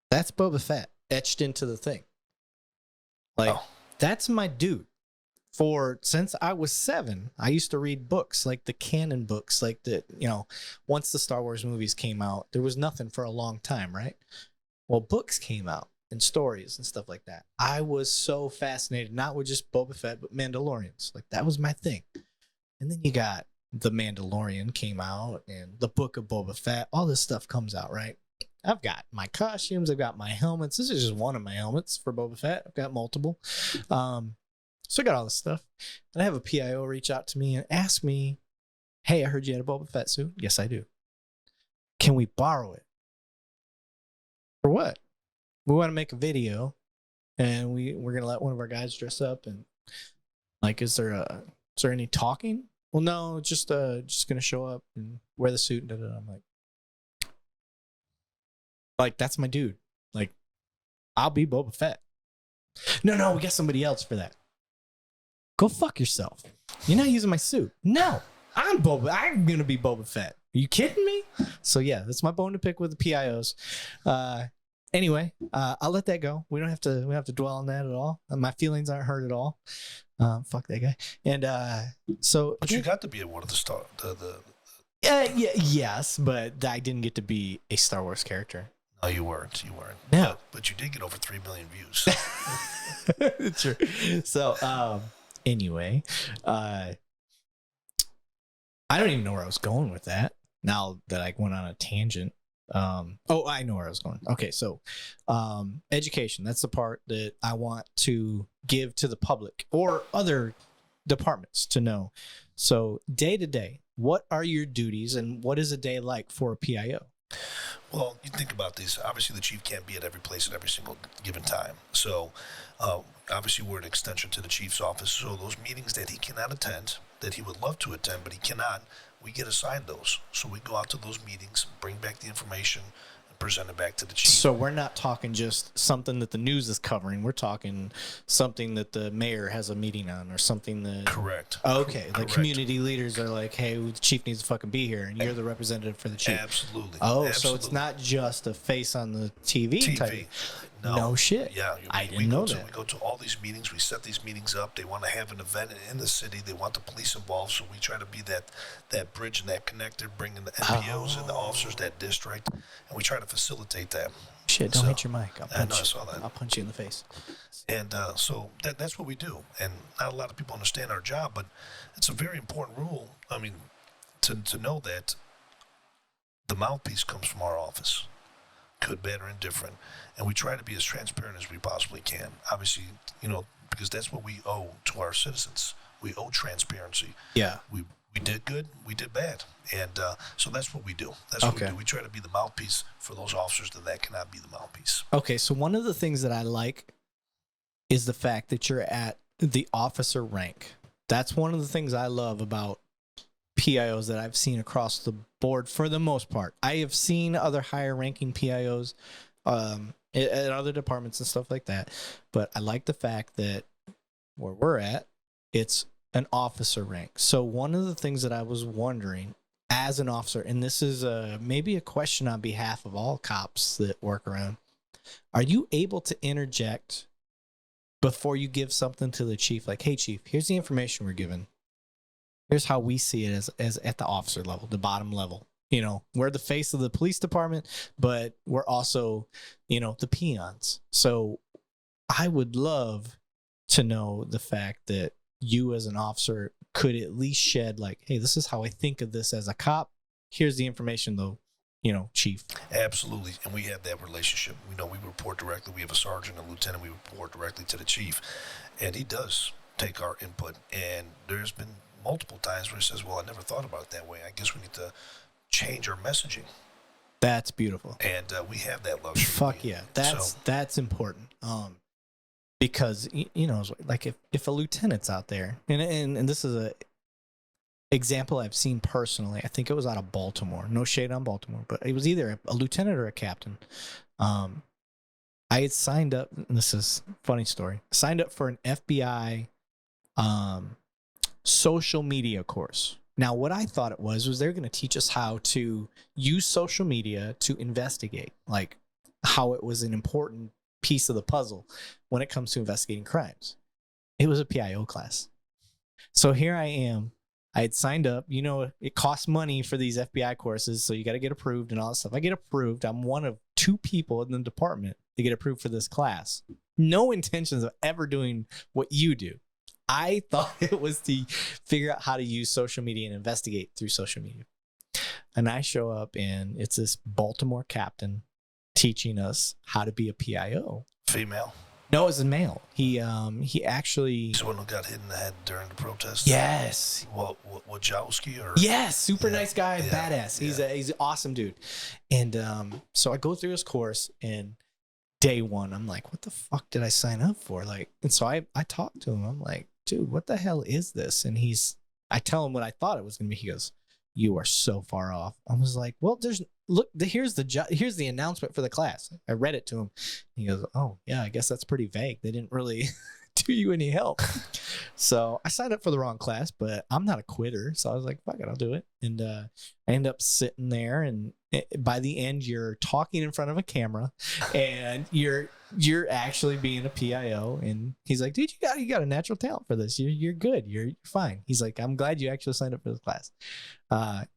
That's Boba Fett etched into the thing. That's my dude. Since I was 7, I used to read books, like the canon books, once the Star Wars movies came out, there was nothing for a long time, right? Well, books came out and stories and stuff like that. I was so fascinated, not with just Boba Fett, but Mandalorians. Like, that was my thing. And then you got The Mandalorian came out and the Book of Boba Fett, all this stuff comes out, right? I've got my costumes, I've got my helmets. This is just one of my helmets for Boba Fett. I've got multiple. So I got all this stuff. And I have a PIO reach out to me and ask me, hey, I heard you had a Boba Fett suit. Yes, I do. Can we borrow it? For what? We want to make a video and we're going to let one of our guys dress up and is there any talking? Well, no, just going to show up and wear the suit. And I'm like, that's my dude. Like, I'll be Boba Fett. No, we got somebody else for that. Go fuck yourself. You're not using my suit. No, I'm going to be Boba Fett. Are you kidding me? So yeah, that's my bone to pick with the PIOs. Anyway, I'll let that go. We don't have to dwell on that at all. My feelings aren't hurt at all. Fuck that guy. And but you got to be at one of the yes, but I didn't get to be a Star Wars character. No, you weren't. No, but you did get over 3 million views. True. So anyway, I don't even know where I was going with that. Now that I went on a tangent. I know where I was going. Okay, so education, that's the part that I want to give to the public or other departments to know. So day to day, what are your duties and what is a day like for a PIO? Well, you think about this. Obviously, the chief can't be at every place at every single given time. So obviously, we're an extension to the chief's office. So those meetings that he cannot attend, that he would love to attend, but he cannot, we get assigned those. So we go out to those meetings, bring back the information, and present it back to the chief. So we're not talking just something that the news is covering. We're talking something that the mayor has a meeting on or something that... Correct. Okay. Correct. Like community leaders are like, hey, the chief needs to fucking be here, and you're the representative for the chief. Absolutely. Oh, Absolutely. So it's not just a face on the TV type. No shit. Yeah, I didn't know that. We go to all these meetings. We set these meetings up. They want to have an event in the city. They want the police involved. So we try to be that bridge and that connector, bringing the NPOs and the officers, that district, and we try to facilitate that. Shit, don't hit your mic. I saw that. I'll punch you in the face. And so that's what we do. And not a lot of people understand our job, but it's a very important rule. I mean, to know that the mouthpiece comes from our office. Good, bad, or indifferent. And we try to be as transparent as we possibly can. Obviously, because that's what we owe to our citizens. We owe transparency. Yeah. We did good, we did bad. And so that's what we do. That's what we do. We try to be the mouthpiece for those officers that cannot be the mouthpiece. Okay, so one of the things that I like is the fact that you're at the officer rank. That's one of the things I love about PIOs that I've seen across the board for the most part. I have seen other higher ranking PIOs at other departments and stuff like that. But I like the fact that where we're at, it's an officer rank. So one of the things that I was wondering as an officer, and this is maybe a question on behalf of all cops that work around, are you able to interject before you give something to the chief? Like, hey, chief, here's the information we're given. Here's how we see it as at the officer level, the bottom level. You know, we're the face of the police department, but we're also, you know, the peons. So I would love to know the fact that you as an officer could at least shed like, hey, this is how I think of this as a cop. Here's the information though, you know, chief. Absolutely. And we have that relationship. We know we report directly. We have a sergeant, a lieutenant. We report directly to the chief. And he does take our input. And there's been multiple times where he says, well, I never thought about it that way. I guess we need to change our messaging. That's beautiful. And we have that luxury. Fuck yeah. That's important. Because, you know, like if a lieutenant's out there, and this is a example I've seen personally, I think it was out of Baltimore. No shade on Baltimore, but it was either a lieutenant or a captain. I had signed up, and this is a funny story, signed up for an FBI social media course. Now, what I thought it was they're going to teach us how to use social media to investigate, like how it was an important piece of the puzzle when it comes to investigating crimes. It was a PIO class. So here I am. I had signed up. You know, it costs money for these FBI courses, so you got to get approved and all that stuff. I get approved. I'm one of 2 people in the department to get approved for this class. No intentions of ever doing what you do. I thought it was to figure out how to use social media and investigate through social media. And I show up, and it's this Baltimore captain teaching us how to be a PIO. Female? No, it was a male. He actually... He's the one who got hit in the head during the protest? Yes. Wojcicki? Or... Yes, super nice guy, badass. He's an awesome dude. And so I go through his course, and day one, I'm like, what the fuck did I sign up for? Like, and so I talked to him. I'm like, dude, what the hell is this? And I tell him what I thought it was going to be. He goes, you are so far off. I was like, well, here's the announcement for the class. I read it to him. He goes, oh yeah, I guess that's pretty vague. They didn't really do you any help. So I signed up for the wrong class, but I'm not a quitter. So I was like, fuck it, I'll do it. And I end up sitting there, and by the end, you're talking in front of a camera, and you're actually being a PIO. And he's like, dude, you got a natural talent for this. You're good. You're fine. He's like, I'm glad you actually signed up for this class. And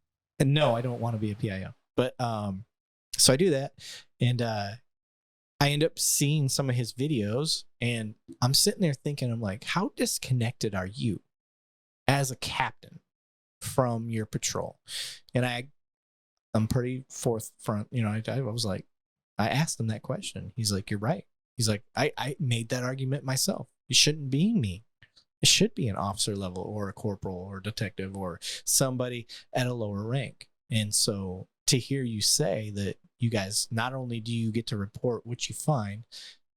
no, I don't want to be a PIO. But so I do that, and I end up seeing some of his videos, and I'm sitting there thinking, I'm like, how disconnected are you as a captain from your patrol? And I'm pretty forefront, you know. I was like, I asked him that question. He's like, you're right. He's like, I made that argument myself. It shouldn't be me. It should be an officer level or a corporal or detective or somebody at a lower rank. And so to hear you say that you guys, not only do you get to report what you find,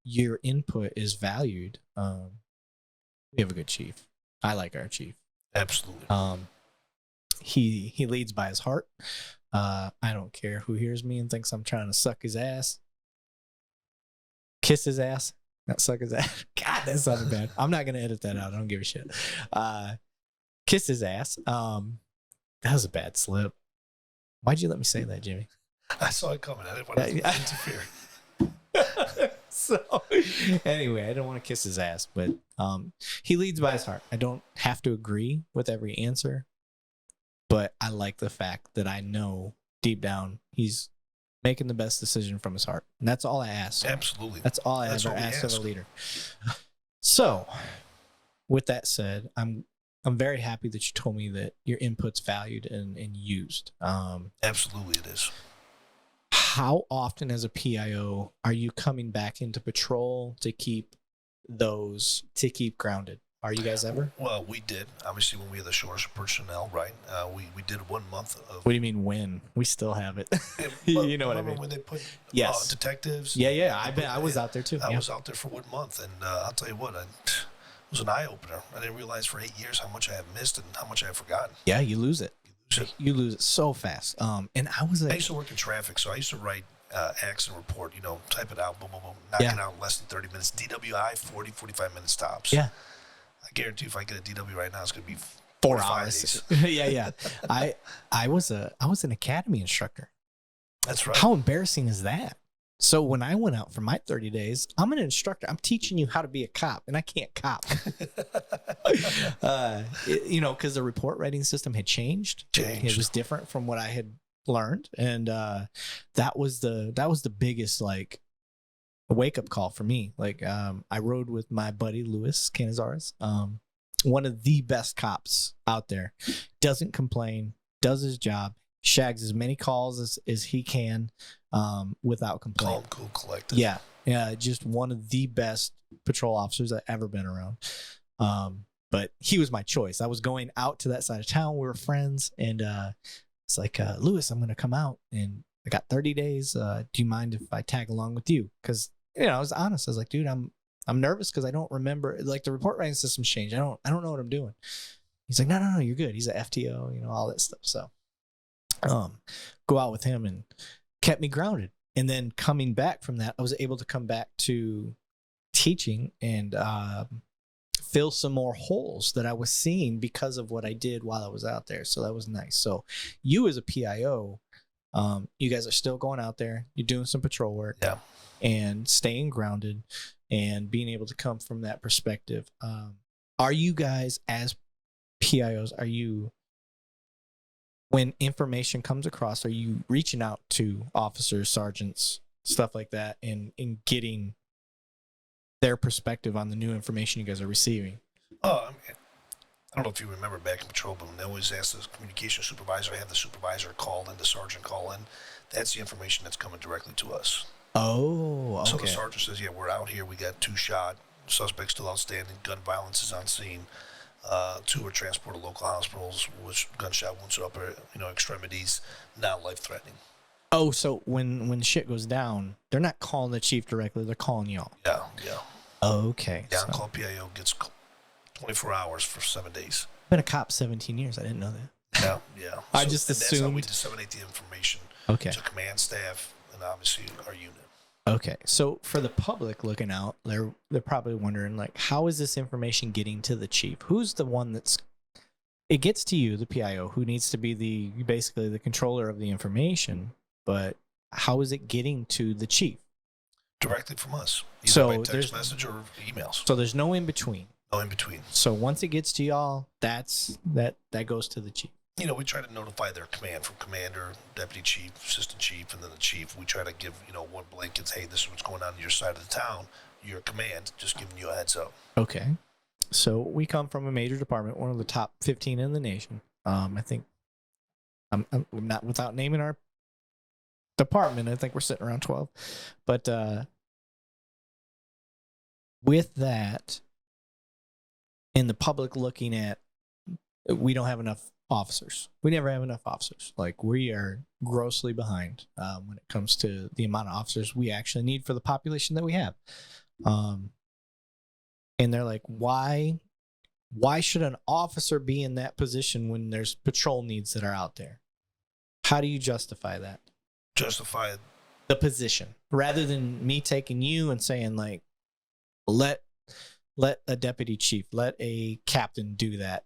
your input is valued. We have a good chief. I like our chief. Absolutely. He leads by his heart. I don't care who hears me and thinks I'm trying to suck his ass. Kiss his ass. Not suck his ass. God, that sounded bad. I'm not going to edit that out. I don't give a shit. Kiss his ass. That was a bad slip. Why'd you let me say that, Jimmy? I saw it coming. I didn't want to interfere. So, anyway, I don't want to kiss his ass, but he leads by his heart. I don't have to agree with every answer, but I like the fact that I know deep down he's making the best decision from his heart. And that's all I ask. Absolutely. That's all I ever ask of a leader. So, with that said, I'm very happy that you told me that your input's valued and used. Absolutely, it is. How often as a PIO are you coming back into patrol to keep grounded? Are you guys ever? Well, we did. Obviously, when we had the shortage of personnel, right? We did 1 month of... What do you mean when? We still have it. You know what I mean? When they put yes. Detectives? Yeah. I was out there too. I was out there for 1 month, and I'll tell you what, was an eye-opener. I didn't realize for 8 years how much I have missed and how much I have forgotten. Yeah, you lose it. So You lose it so fast. And I was I like, used to work in traffic, so I used to write accident report, type it out, boom, boom, boom, knock it out in less than 30 minutes. DWI, 40, 45-minute stops. yeah, I guarantee you if I get a DW right now, it's going to be 4 5 hours. days. yeah. I was an academy instructor. That's right. How embarrassing is that? So when I went out for my 30 days, I'm an instructor. I'm teaching you how to be a cop, and I can't cop. Because the report writing system had changed. It was different from what I had learned, and that was the biggest like wake up call for me. Like I rode with my buddy Luis Canizares, one of the best cops out there. Doesn't complain, does his job, shags as many calls as he can without complaint. Calm, cool, collected. Yeah, just one of the best patrol officers I've ever been around. But he was my choice. I was going out to that side of town. We were friends, and it's like, Lewis, I'm going to come out, and I got 30 days. Do you mind if I tag along with you? Because I was honest. I was like, dude, I'm nervous because I don't remember. Like the report writing system's changed. I don't know what I'm doing. He's like, no, you're good. He's a FTO, all that stuff. So, go out with him and kept me grounded. And then coming back from that, I was able to come back to teaching and fill some more holes that I was seeing because of what I did while I was out there. So that was nice. So you as a PIO, you guys are still going out there. You're doing some patrol work and staying grounded and being able to come from that perspective. Are you guys as PIOs, when information comes across, are you reaching out to officers, sergeants, stuff like that, and getting their perspective on the new information you guys are receiving? I don't know if you remember back in patrol, but when they always ask the communication supervisor, have the supervisor call in, the sergeant call in. That's the information that's coming directly to us. Oh, okay. So the sergeant says, yeah, we're out here. We got 2 shot. Suspect still outstanding. Gun violence is on scene. 2 were transported to local hospitals with gunshot wounds to upper, extremities, not life-threatening. Oh, so when shit goes down, they're not calling the chief directly; they're calling y'all. Yeah. Okay. Yeah, on-call PIO gets 24 hours for 7 days. I've been a cop 17 years. I didn't know that. Yeah. I just assumed. That's how we disseminate the information to command staff and obviously our unit. Okay, so for the public looking out, they're probably wondering, like, how is this information getting to the chief? Who's the one it gets to you, the PIO, who needs to be basically the controller of the information, but how is it getting to the chief? Directly from us, either by text message or emails. So there's no in between. No in between. So once it gets to y'all, that goes to the chief. We try to notify their command from commander, deputy chief, assistant chief, and then the chief. We try to give, one blanket, hey, this is what's going on your side of the town. Your command, just giving you a heads up. Okay. So we come from a major department, one of the top 15 in the nation. I think, I'm not without naming our department, I think we're sitting around 12. But with that, in the public looking at, we don't have enough officers. We never have enough officers. Like, we are grossly behind when it comes to the amount of officers we actually need for the population that we have. And they're like, why should an officer be in that position when there's patrol needs that are out there? How do you justify that? Justify the position rather than me taking you and saying, like, let a deputy chief, let a captain do that.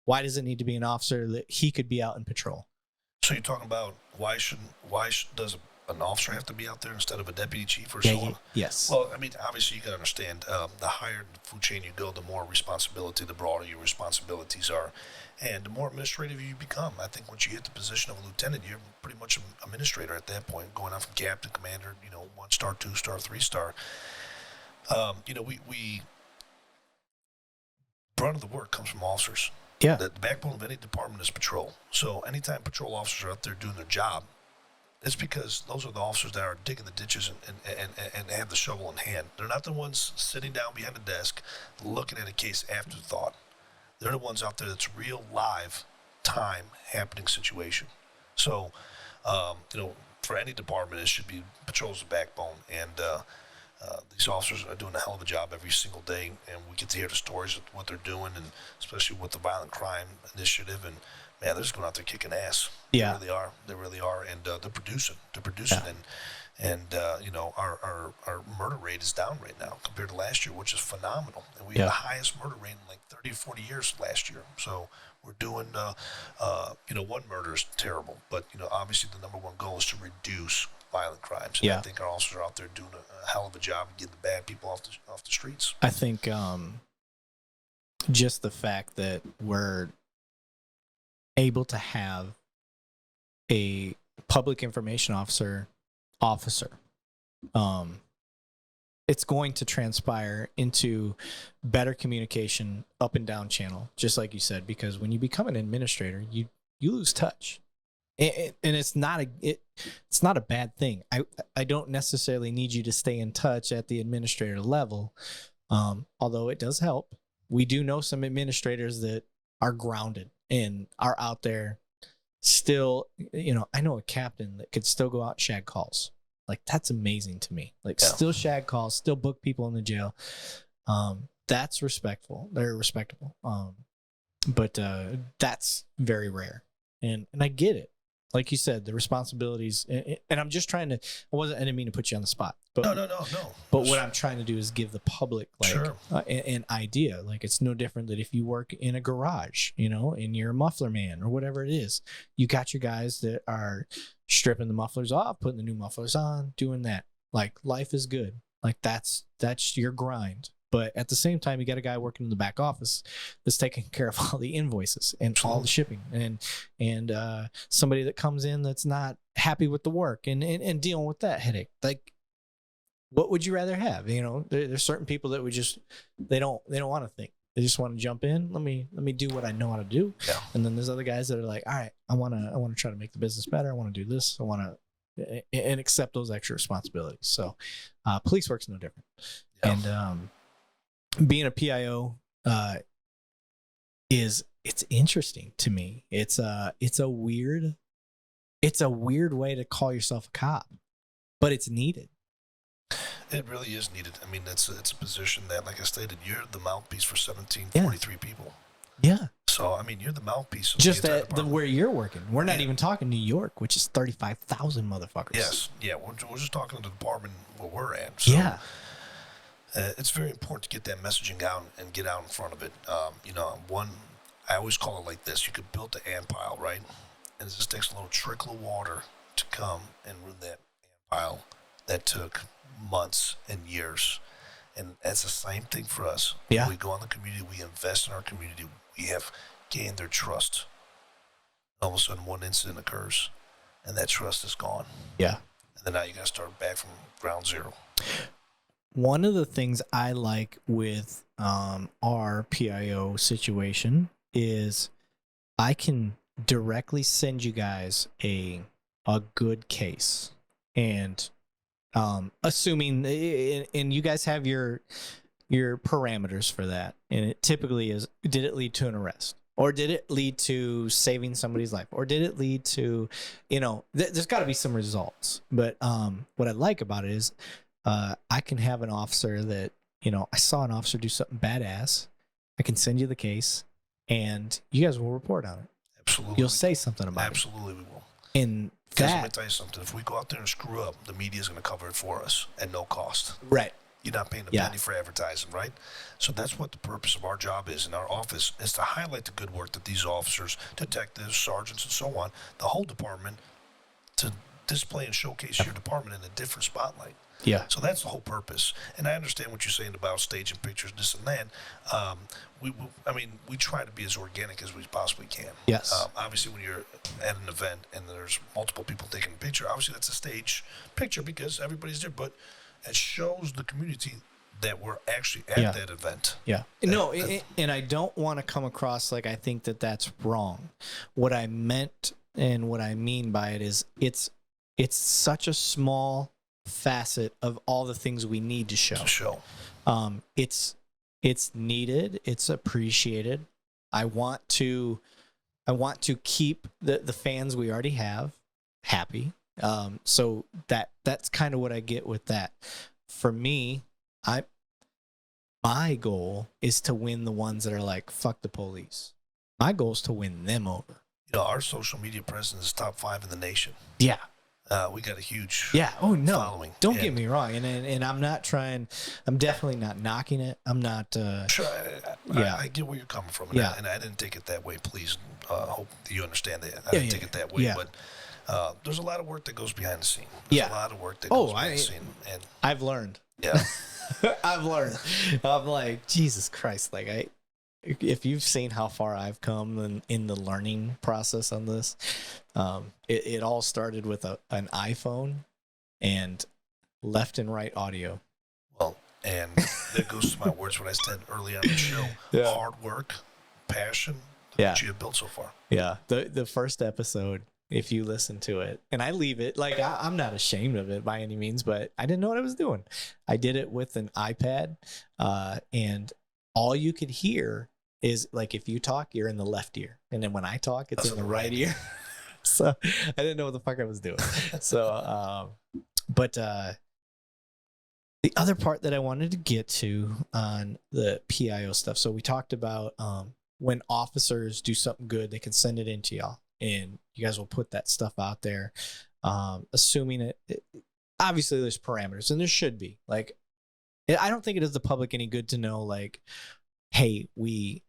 Why does it need to be an officer that he could be out in patrol? So you're talking about why does an officer have to be out there instead of a deputy chief or someone? Yes. Well, obviously you got to understand, the higher the food chain you go, the more responsibility, the broader your responsibilities are, and the more administrative you become. I think once you hit the position of a lieutenant, you're pretty much an administrator at that point, going on from captain, commander, 1-star, 2-star, 3-star. We brunt of the work comes from officers. Yeah. The backbone of any department is patrol. So anytime patrol officers are out there doing their job, it's because those are the officers that are digging the ditches and have the shovel in hand. They're not the ones sitting down behind a desk looking at a case afterthought. They're the ones out there that's real live time happening situation. So, for any department, it should be patrol's the backbone. And, These officers are doing a hell of a job every single day, and we get to hear the stories of what they're doing, and especially with the violent crime initiative. And man, they're just going out there kicking ass. Yeah. They really are. They really are, and they're producing. They're producing, and you know, our murder rate is down right now compared to last year, which is phenomenal. And we had the highest murder rate in like 30 or 40 years last year. So we're doing, you know, one murder is terrible, but you know, obviously the number one goal is to reduce violent crimes. And I think our officers are out there doing a hell of a job of getting the bad people off the streets. I think just the fact that we're able to have a public information officer, it's going to transpire into better communication up and down channel, just like you said, because when you become an administrator, you lose touch. And it's not a bad thing. I don't necessarily need you to stay in touch at the administrator level, although it does help. We do know some administrators that are grounded and are out there still. You know, I know a captain that could still go out and shag calls. Like, that's amazing to me. Like, still shag calls, still book people in the jail. That's respectful. They're respectable. But that's very rare. And I get it. Like you said, the responsibilities, and I'm just trying to, I didn't mean to put you on the spot. But, No. But what I'm trying to do is give the public an idea. Like, it's no different than if you work in a garage, you know, and you're a muffler man or whatever it is. You got your guys that are stripping the mufflers off, putting the new mufflers on, doing that. Like, life is good. Like, that's your grind. But at the same time, you got a guy working in the back office that's taking care of all the invoices and all the shipping, and somebody that comes in that's not happy with the work and dealing with that headache. Like, what would you rather have? You know, there's certain people that would just they don't want to think. They just want to jump in. Let me do what I know how to do. Yeah. And then there's other guys that are like, all right, I want to try to make the business better. I want to do this. I want to and accept those extra responsibilities. So, police work's no different. Yeah. And being a PIO it's interesting to me. It's a weird way to call yourself a cop, but it's needed. It really is needed. I mean, it's a position that, like I stated, you're the mouthpiece for 1743 people. Yeah. So I mean, you're the mouthpiece of just the at where you're working. We're not even talking New York, which is 35,000 motherfuckers. Yes. Yeah. We're just talking to the department where we're at. So, yeah. It's very important to get that messaging out and get out in front of it. You know, I always call it like this: you could build the ant pile, right? And it just takes a little trickle of water to come and ruin that ant pile that took months and years. And that's the same thing for us. Yeah. When we go in the community, we invest in our community. We have gained their trust. All of a sudden, one incident occurs, and that trust is gone. Yeah. And then now you got to start back from ground zero. One of the things I like with our PIO situation is I can directly send you guys a good case, and assuming and you guys have your parameters for that, and it typically is: did it lead to an arrest, or did it lead to saving somebody's life, or did it lead to, you know, there's got to be some results. But what I like about it is I can have an officer that, you know, I saw an officer do something badass. I can send you the case, and you guys will report on it. Absolutely. You'll say something about Absolutely we will. And because let me tell you something. If we go out there and screw up, the media's going to cover it for us at no cost. Right. You're not paying a penny for advertising, right? So that's what the purpose of our job is in our office, is to highlight the good work that these officers, detectives, sergeants, and so on, the whole department, to display and showcase your department in a different spotlight. Yeah. So that's the whole purpose. And I understand what you're saying about staging pictures, this and that. We try to be as organic as we possibly can. Yes. Obviously, when you're at an event and there's multiple people taking a picture, obviously that's a stage picture because everybody's there. But it shows the community that we're actually at that event. Yeah. And I don't want to come across like I think that that's wrong. What I meant and what I mean by it is it's such a small facet of all the things we need to show. It's needed. It's appreciated. I want to keep the fans we already have happy. So that's kind of what I get with that. for me, my goal is to win the ones that are like, fuck the police. My goal is to win them over. Our social media presence is top 5 in the nation. Yeah. We got a huge following. Don't get And- me wrong. And I'm not trying, I'm definitely not knocking it. I'm not, Sure, I get where you're coming from, and, Yeah. I didn't take it that way. Please, hope you understand that. I Yeah, didn't take it that way, yeah. but there's a lot of work that goes behind the scene. Yeah. There's a lot of work that goes behind the scene, and I've learned. yeah, I've learned. I'm like, Jesus Christ. Like, if you've seen how far I've come in the learning process on this, it all started with an iPhone and left and right audio. well, and that goes to my words what I said early on in the show. Yeah. Hard work, passion, Yeah. what you have built so far. Yeah. The first episode, if you listen to it, and I leave it, like, I'm not ashamed of it by any means, but I didn't know what I was doing. I did it with an iPad, and all you could hear is, like, if you talk, you're in the left ear, and then when I talk, it's in the right ear. So I didn't know what the fuck I was doing. So, but the other part that I wanted to get to on the PIO stuff. So we talked about when officers do something good, they can send it in to y'all, and you guys will put that stuff out there, assuming it obviously there's parameters, and there should be. Like, I don't think it does the public any good to know, like, hey, we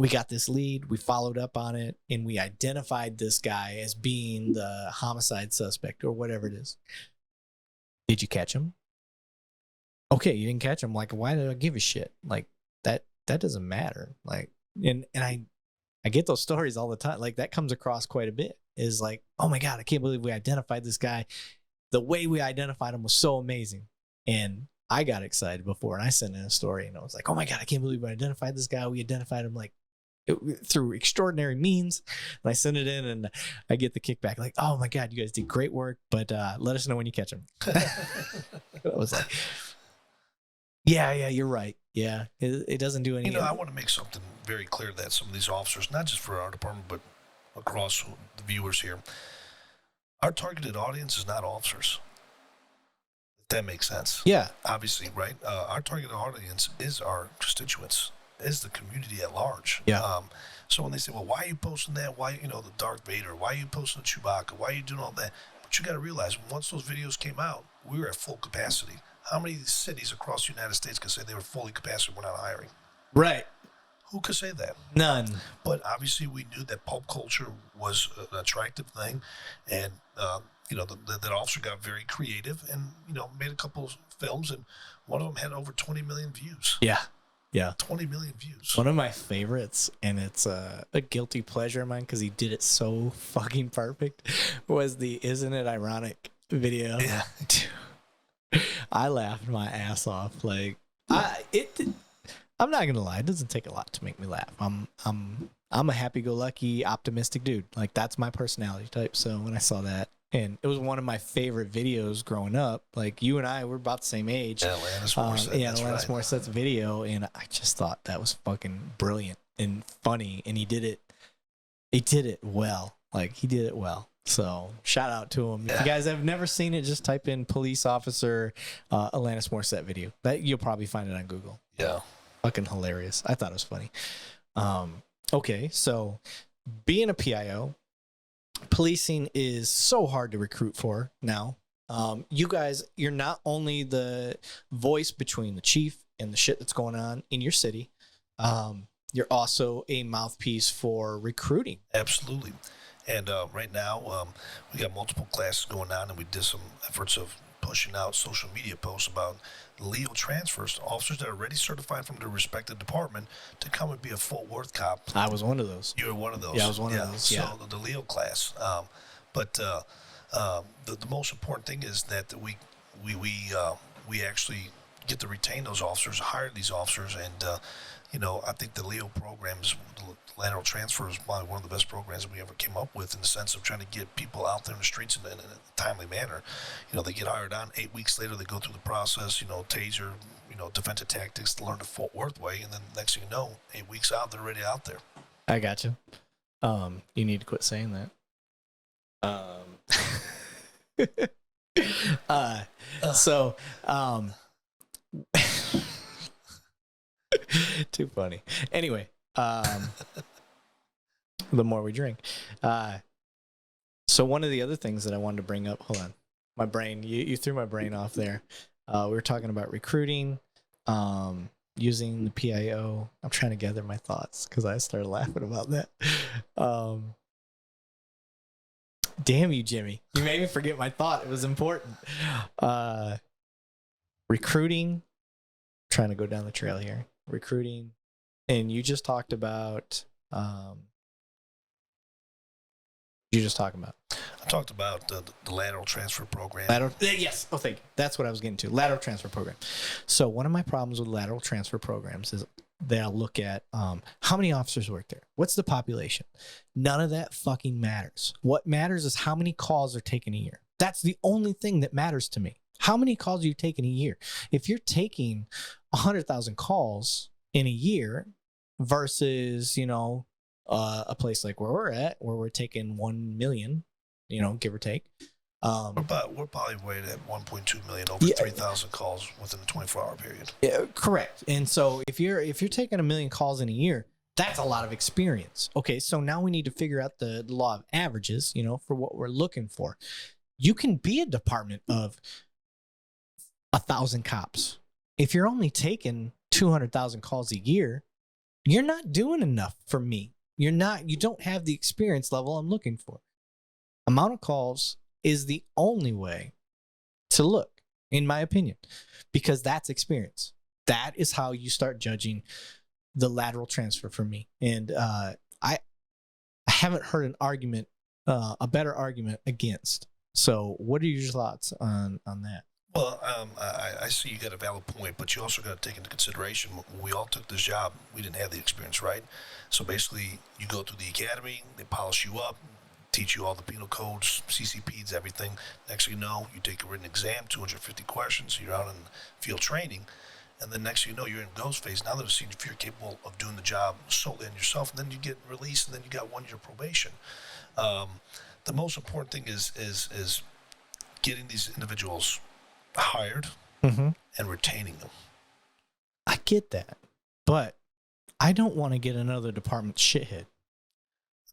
got this lead, we followed up on it, and we identified this guy as being the homicide suspect or whatever it is. Did you catch him? Okay, you didn't catch him. Like, why did I give a shit? Like, that doesn't matter. Like, and I get those stories all the time. Like, that comes across quite a bit. Is like, oh my God, I can't believe we identified this guy. The way we identified him was so amazing. And I got excited before, and I sent in a story, and I was like, oh my God, I can't believe we identified this guy. We identified him like through extraordinary means. And I sent it in, and I get the kickback like, oh my God, you guys did great work, but let us know when you catch him. I was like, yeah, you're right. Yeah, it doesn't do any. I want to make something very clear that some of these officers, not just for our department, but across the viewers here, our targeted audience is not officers. If that makes sense. Yeah. Obviously, right? Our targeted audience is our constituents, is the community at large. Yeah. So when they say, well, why are you posting that? Why, the Darth Vader? Why are you posting the Chewbacca? Why are you doing all that? But you got to realize, once those videos came out, we were at full capacity. How many cities across the United States could say they were fully capacity, we're not hiring? Right. Who could say that? None. But obviously we knew that pulp culture was an attractive thing. And, that officer got very creative and, made a couple of films. And one of them had over 20 million views. Yeah. 20 million views. One of my favorites, and it's a guilty pleasure of mine because he did it so fucking perfect, was the Isn't It Ironic video. Yeah. I laughed my ass off. Like, I'm not gonna lie, it doesn't take a lot to make me laugh. I'm a happy-go-lucky, optimistic dude. Like, that's my personality type. So when I saw that, and it was one of my favorite videos growing up. Like, you and I were about the same age. Yeah, Alanis Morissette. Alanis Morissette's video, and I just thought that was fucking brilliant and funny. And he did it well. Like, he did it well. So shout out to him. Yeah. If you guys have never seen it, just type in police officer Alanis Morissette video. That you'll probably find it on Google. Yeah. Fucking hilarious. I thought it was funny. Okay, so being a PIO, policing is so hard to recruit for now. You guys, you're not only the voice between the chief and the shit that's going on in your city, you're also a mouthpiece for recruiting. Absolutely. And right now, we got multiple classes going on, and we did some efforts of pushing out social media posts about Leo transfers to officers that are already certified from their respective department to come and be a Fort Worth cop. I was one of those. You were one of those. Yeah, I was one of those. Yeah. So the Leo class. But the most important thing is that we actually get to retain those officers, hire these officers, and I think the Leo programs, the lateral transfer, is probably one of the best programs that we ever came up with in the sense of trying to get people out there in the streets in a timely manner. They get hired on. 8 weeks later, they go through the process, taser, defensive tactics, to learn the Fort Worth way, and then next thing you know, 8 weeks out, they're already out there. I got you. You need to quit saying that. So, too funny. Anyway, the more we drink. So one of the other things that I wanted to bring up, hold on, my brain, you threw my brain off there. We were talking about recruiting, using the PIO. I'm trying to gather my thoughts because I started laughing about that. Damn you, Jimmy. You made me forget my thought. It was important. Recruiting, trying to go down the trail here. Recruiting. And you just talked about, I talked about the lateral transfer program. Yes. Oh, thank you. That's what I was getting to. Lateral transfer program. So one of my problems with lateral transfer programs is they'll look at how many officers work there. What's the population? None of that fucking matters. What matters is how many calls are taken a year. That's the only thing that matters to me. How many calls are you taking a year? If you're taking 100,000 calls in a year versus, a place like where we're at, where we're taking 1 million, give or take. We're probably rated at 1.2 million, over 3,000 calls within a 24-hour period. Yeah, correct. And so if you're taking 1 million calls in a year, that's a lot of experience. Okay, so now we need to figure out the law of averages, for what we're looking for. You can be a department of 1,000 cops. If you're only taking 200,000 calls a year, you're not doing enough for me. You don't have the experience level I'm looking for. Amount of calls is the only way to look, in my opinion, because that's experience. That is how you start judging the lateral transfer for me. And I haven't heard an argument, a better argument against. So what are your thoughts on that? Well, I see you got a valid point, but you also got to take into consideration when we all took this job, we didn't have the experience, right? So basically, you go through the academy, they polish you up, teach you all the penal codes, CCPs, everything. Next thing you know, you take a written exam, 250 questions, you're out in field training, and then next thing you know, you're in ghost phase. Now they're seeing if you're capable of doing the job solely on yourself, and then you get released, and then you got 1 year probation. The most important thing is getting these individuals hired and retaining them. I get that, but I don't want to get another department shithead.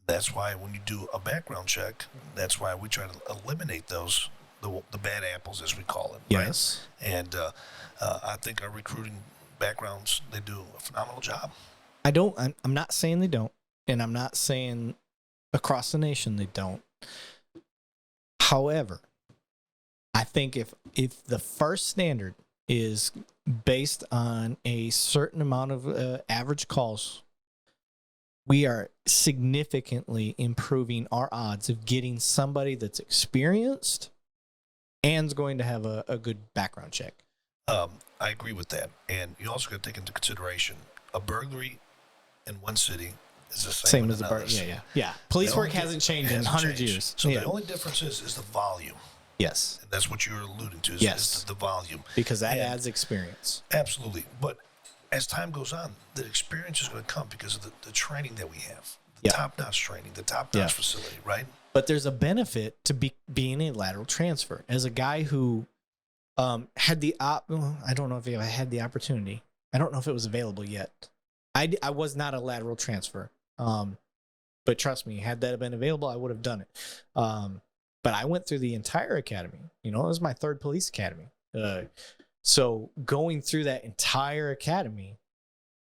That's why when you do a background check, that's why we try to eliminate those, the bad apples, as we call it. Yes. Right? And I think our recruiting backgrounds, they do a phenomenal job. I'm not saying they don't, and I'm not saying across the nation they don't. However, I think if the first standard is based on a certain amount of average calls, we are significantly improving our odds of getting somebody that's experienced and is going to have a good background check. I agree with that. And you also got to take into consideration a burglary in one city is the same as another city. Yeah. Police work hasn't changed in 100 years. So the only difference is the volume. Yes. And that's what you're alluding to, is the volume. Because that adds experience. Absolutely. But as time goes on, the experience is going to come because of the training that we have. The top-notch training, the top-notch facility, right? But there's a benefit to being a lateral transfer. As a guy who had I don't know if I had the opportunity. I don't know if it was available yet. I was not a lateral transfer. But trust me, had that been available, I would have done it. But I went through the entire academy. It was my third police academy. So going through that entire academy,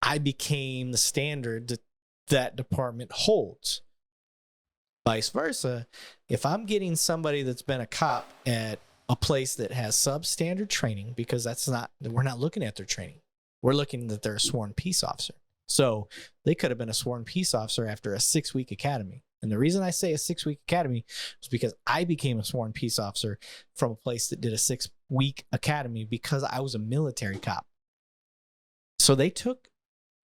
I became the standard that department holds. Vice versa, if I'm getting somebody that's been a cop at a place that has substandard training, because we're not looking at their training. We're looking that they're a sworn peace officer. So they could have been a sworn peace officer after a 6-week academy. And the reason I say a 6-week academy is because I became a sworn peace officer from a place that did a 6-week academy because I was a military cop. So they took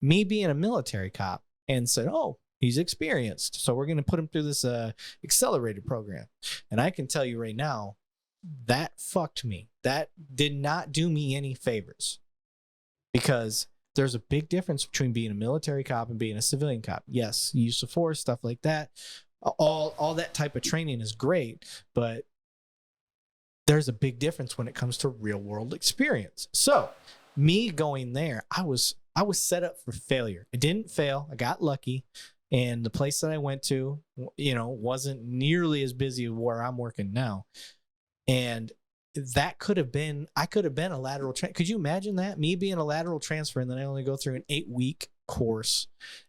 me being a military cop and said, oh, he's experienced, so we're going to put him through this accelerated program. And I can tell you right now, that fucked me. That did not do me any favors, because there's a big difference between being a military cop and being a civilian cop. Yes, use of force, stuff like that. All that type of training is great, but there's a big difference when it comes to real world experience. So me going there, I was set up for failure. I didn't fail. I got lucky. And the place that I went to, wasn't nearly as busy where I'm working now. And that could have been, I could have been a lateral transfer. Could you imagine that? Me being a lateral transfer and then I only go through an 8-week course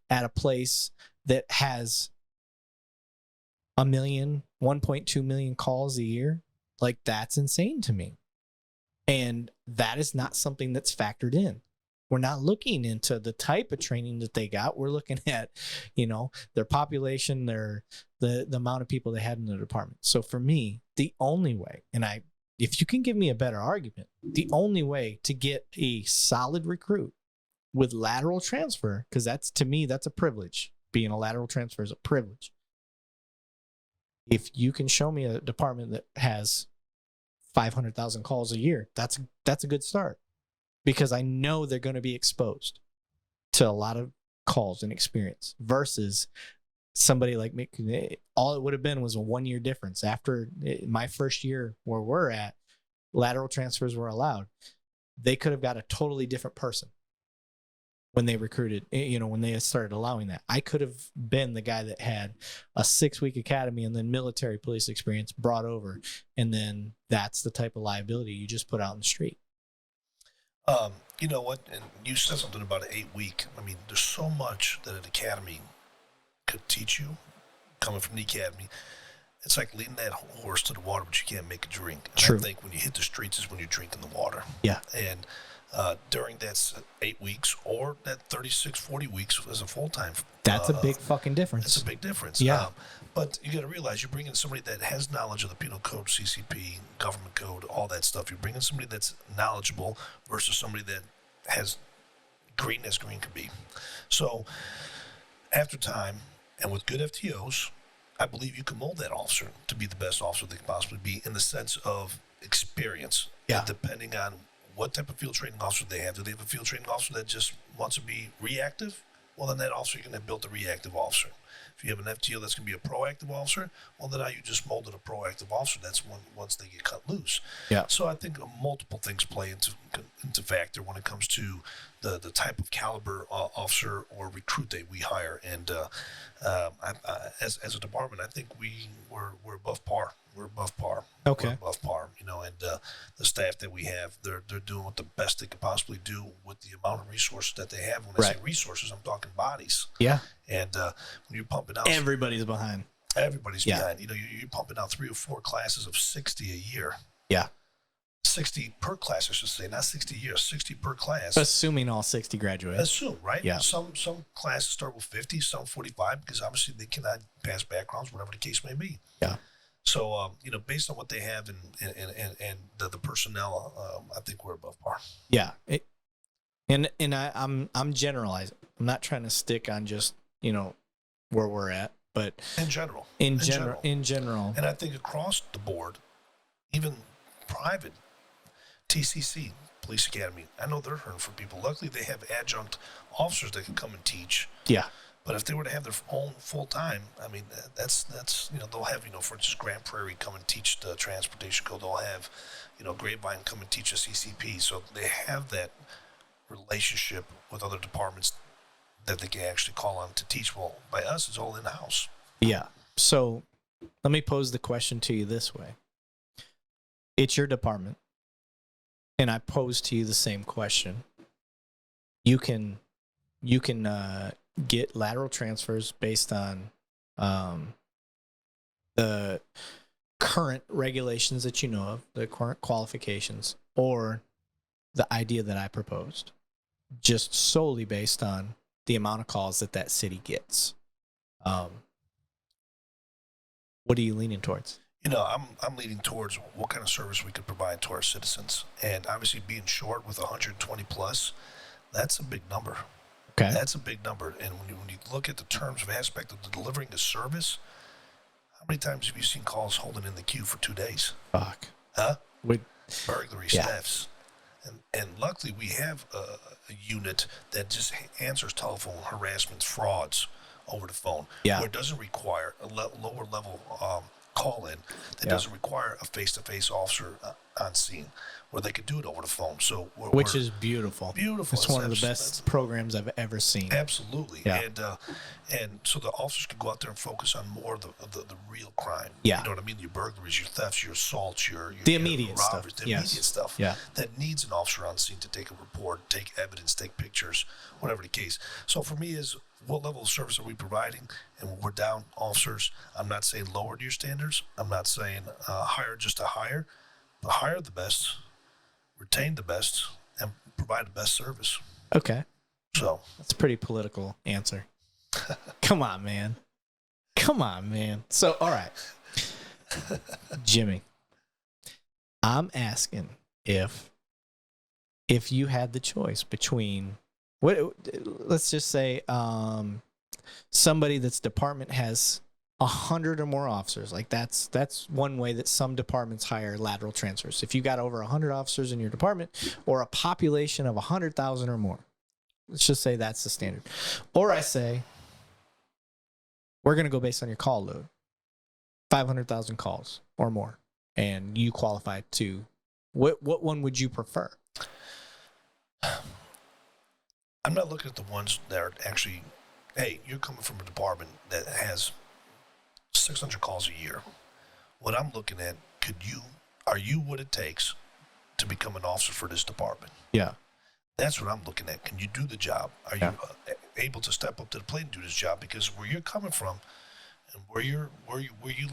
at a place that has 1.2 million calls a year. Like, that's insane to me. And that is not something that's factored in. We're not looking into the type of training that they got. We're looking at, their population, the amount of people they had in the department. So for me, the only way, if you can give me a better argument, the only way to get a solid recruit with lateral transfer, because to me, that's a privilege. Being a lateral transfer is a privilege. If you can show me a department that has 500,000 calls a year, that's a good start, because I know they're going to be exposed to a lot of calls and experience versus somebody like me. All it would have been was a 1-year difference. After my first year where we're at, lateral transfers were allowed. They could have got a totally different person when they recruited, when they started allowing that. I could have been the guy that had a 6-week academy and then military police experience brought over. And then that's the type of liability you just put out in the street. You know what? And you said something about an 8-week. I mean, there's so much that an academy could teach you coming from the academy. It's like leading that horse to the water, but you can't make it drink. And True. I think when you hit the streets is when you're drinking the water. Yeah. And during that 8 weeks or that 36, 40 weeks as a full-time. That's a big fucking difference. It's a big difference. Yeah. But you got to realize you're bringing somebody that has knowledge of the penal code, CCP, government code, all that stuff. You're bringing somebody that's knowledgeable versus somebody that has green as green could be. So after time and with good FTOs, I believe you can mold that officer to be the best officer they can possibly be in the sense of experience. Yeah. And depending on what type of field training officer they have. Do they have a field training officer that just wants to be reactive? Well, then that officer, you're going to build a reactive officer. If you have an FTO that's going to be a proactive officer, well, then now you just molded a proactive officer. That's once they get cut loose. Yeah. So I think multiple things play into factor when it comes to the type of caliber officer or recruit that we hire. And as a department, I think we're above par. We're above par. Okay. We're above par, and the staff that we have, they're doing what the best they could possibly do with the amount of resources that they have. When I say resources, I'm talking bodies. Yeah. And when you're pumping out, everybody's behind. Everybody's behind. You're pumping out 3 or 4 classes of 60 a year. Yeah. 60 per class, I should say, not 60 a year, 60 per class. Assuming all 60 graduate. Assume, right? Yeah. Some classes start with 50, some 45, because obviously they cannot pass backgrounds, whatever the case may be. Yeah. So, based on what they have and the personnel, I think we're above par. Yeah. I'm generalizing. I'm not trying to stick on just, where we're at, but In general. In general. And I think across the board, even private, TCC, Police Academy, I know they're hurting for people. Luckily, they have adjunct officers that can come and teach. Yeah. But if they were to have their own full-time, I mean, that's they'll have, for instance, Grand Prairie come and teach the transportation code. They'll have, Grapevine come and teach a CCP. So they have that relationship with other departments that they can actually call on to teach. Well, by us, it's all in-house. Yeah. So let me pose the question to you this way. It's your department, and I pose to you the same question. You can get lateral transfers based on the current regulations that you know of, the current qualifications, or the idea that I proposed, just solely based on the amount of calls that city gets. What are you leaning towards? I'm leaning towards what kind of service we could provide to our citizens. And obviously being short with 120 plus, that's a big number. Okay. That's a big number. And when you look at the terms of aspect of delivering the service, how many times have you seen calls holding in the queue for 2 days? Fuck. Huh? With burglary thefts. And luckily we have a unit that just answers telephone harassment frauds over the phone. Yeah. Where it doesn't require a lower level call in that doesn't require a face-to-face officer on scene, where they could do it over the phone. So which is beautiful. Beautiful. It's one of the best programs I've ever seen. Absolutely. Yeah. And so the officers can go out there and focus on more of the real crime. Yeah. You know what I mean? Your burglaries, your thefts, your assaults, your immediate robberies, stuff. the immediate stuff. Yeah. That needs an officer on scene to take a report, take evidence, take pictures, whatever the case. So for me is, what level of service are we providing? And when we're down officers, I'm not saying lower your standards. I'm not saying hire just to hire, but hire the best, retain the best, and provide the best service. Okay. So that's a pretty political answer. Come on, man. So, all right. Jimmy, I'm asking if you had the choice between let's just say somebody that's department has 100 or more officers. Like that's one way that some departments hire lateral transfers. If you got over 100 officers in your department, or a population of 100,000 or more, let's just say that's the standard. Or I say, we're going to go based on your call load, 500,000 calls or more, and you qualify to what one would you prefer? I'm not looking at the ones that are actually, hey, you're coming from a department that has 600 calls a year. What I'm looking at, are you what it takes to become an officer for this department? Yeah. That's what I'm looking at. Can you do the job? Are you able to step up to the plate and do this job? Because where you're coming from and where you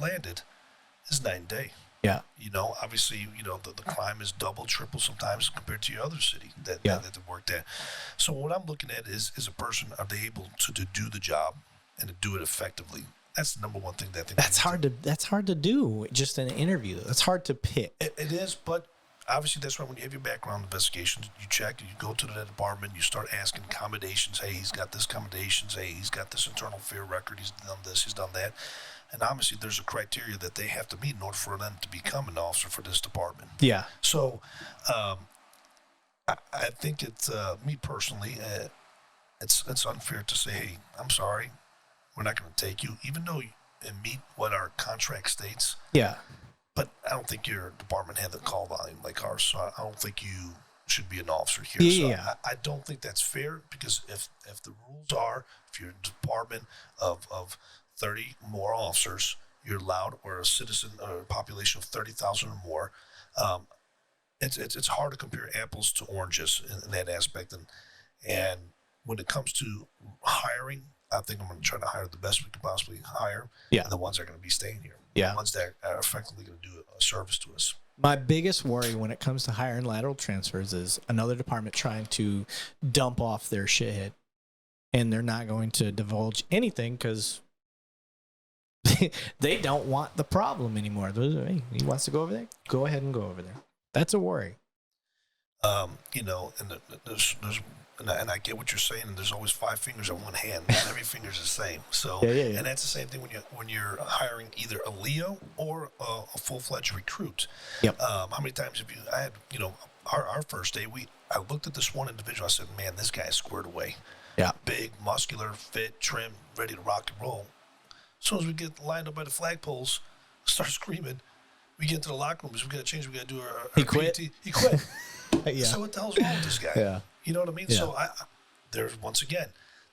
landed is night and day. Yeah. You know, obviously, you know, the crime is double, triple sometimes compared to your other city that they worked at. So what I'm looking at is a person, are they able to do the job and to do it effectively? That's the number one thing that I think that's hard to do just in an interview. That's hard to pick. It is, but obviously that's why when you have your background investigations, you check, you go to the department, you start asking accommodations. Hey, he's got this accommodations. Hey, he's got this internal affair record. He's done this, he's done that. And obviously there's a criteria that they have to meet in order for them to become an officer for this department. Yeah. So I think it's, me personally, it's unfair to say, hey, I'm sorry, we're not going to take you, even though you meet what our contract states. Yeah. But I don't think your department had the call volume like ours, so I don't think you should be an officer here. Yeah. So I don't think that's fair, because if the rules are, if you're a department of 30 more officers, you're allowed, or a citizen or a population of 30,000 or more, it's hard to compare apples to oranges in that aspect. And when it comes to hiring, I think I'm going to try to hire the best we can possibly hire. Yeah. And the ones that are going to be staying here. Yeah. The ones that are effectively going to do a service to us. My biggest worry when it comes to hiring lateral transfers is another department trying to dump off their shithead, and they're not going to divulge anything because they don't want the problem anymore. Hey, he wants to go over there? Go ahead and go over there. That's a worry. You know, and and I get what you're saying, and there's always 5 fingers on one hand. Not every finger's the same. So, yeah. And that's the same thing when you're hiring either a Leo or a full-fledged recruit. Yep. How many times have I had, you know, our first day, I looked at this one individual, I said, man, this guy's squared away. Yeah. Big, muscular, fit, trim, ready to rock and roll. As soon as we get lined up by the flagpoles, start screaming, we get into the locker rooms, we got to change, we got to do our He quit? PT. He quit. Yeah. So what the hell's wrong with this guy? Yeah. You know what I mean? Yeah. So there's, once again,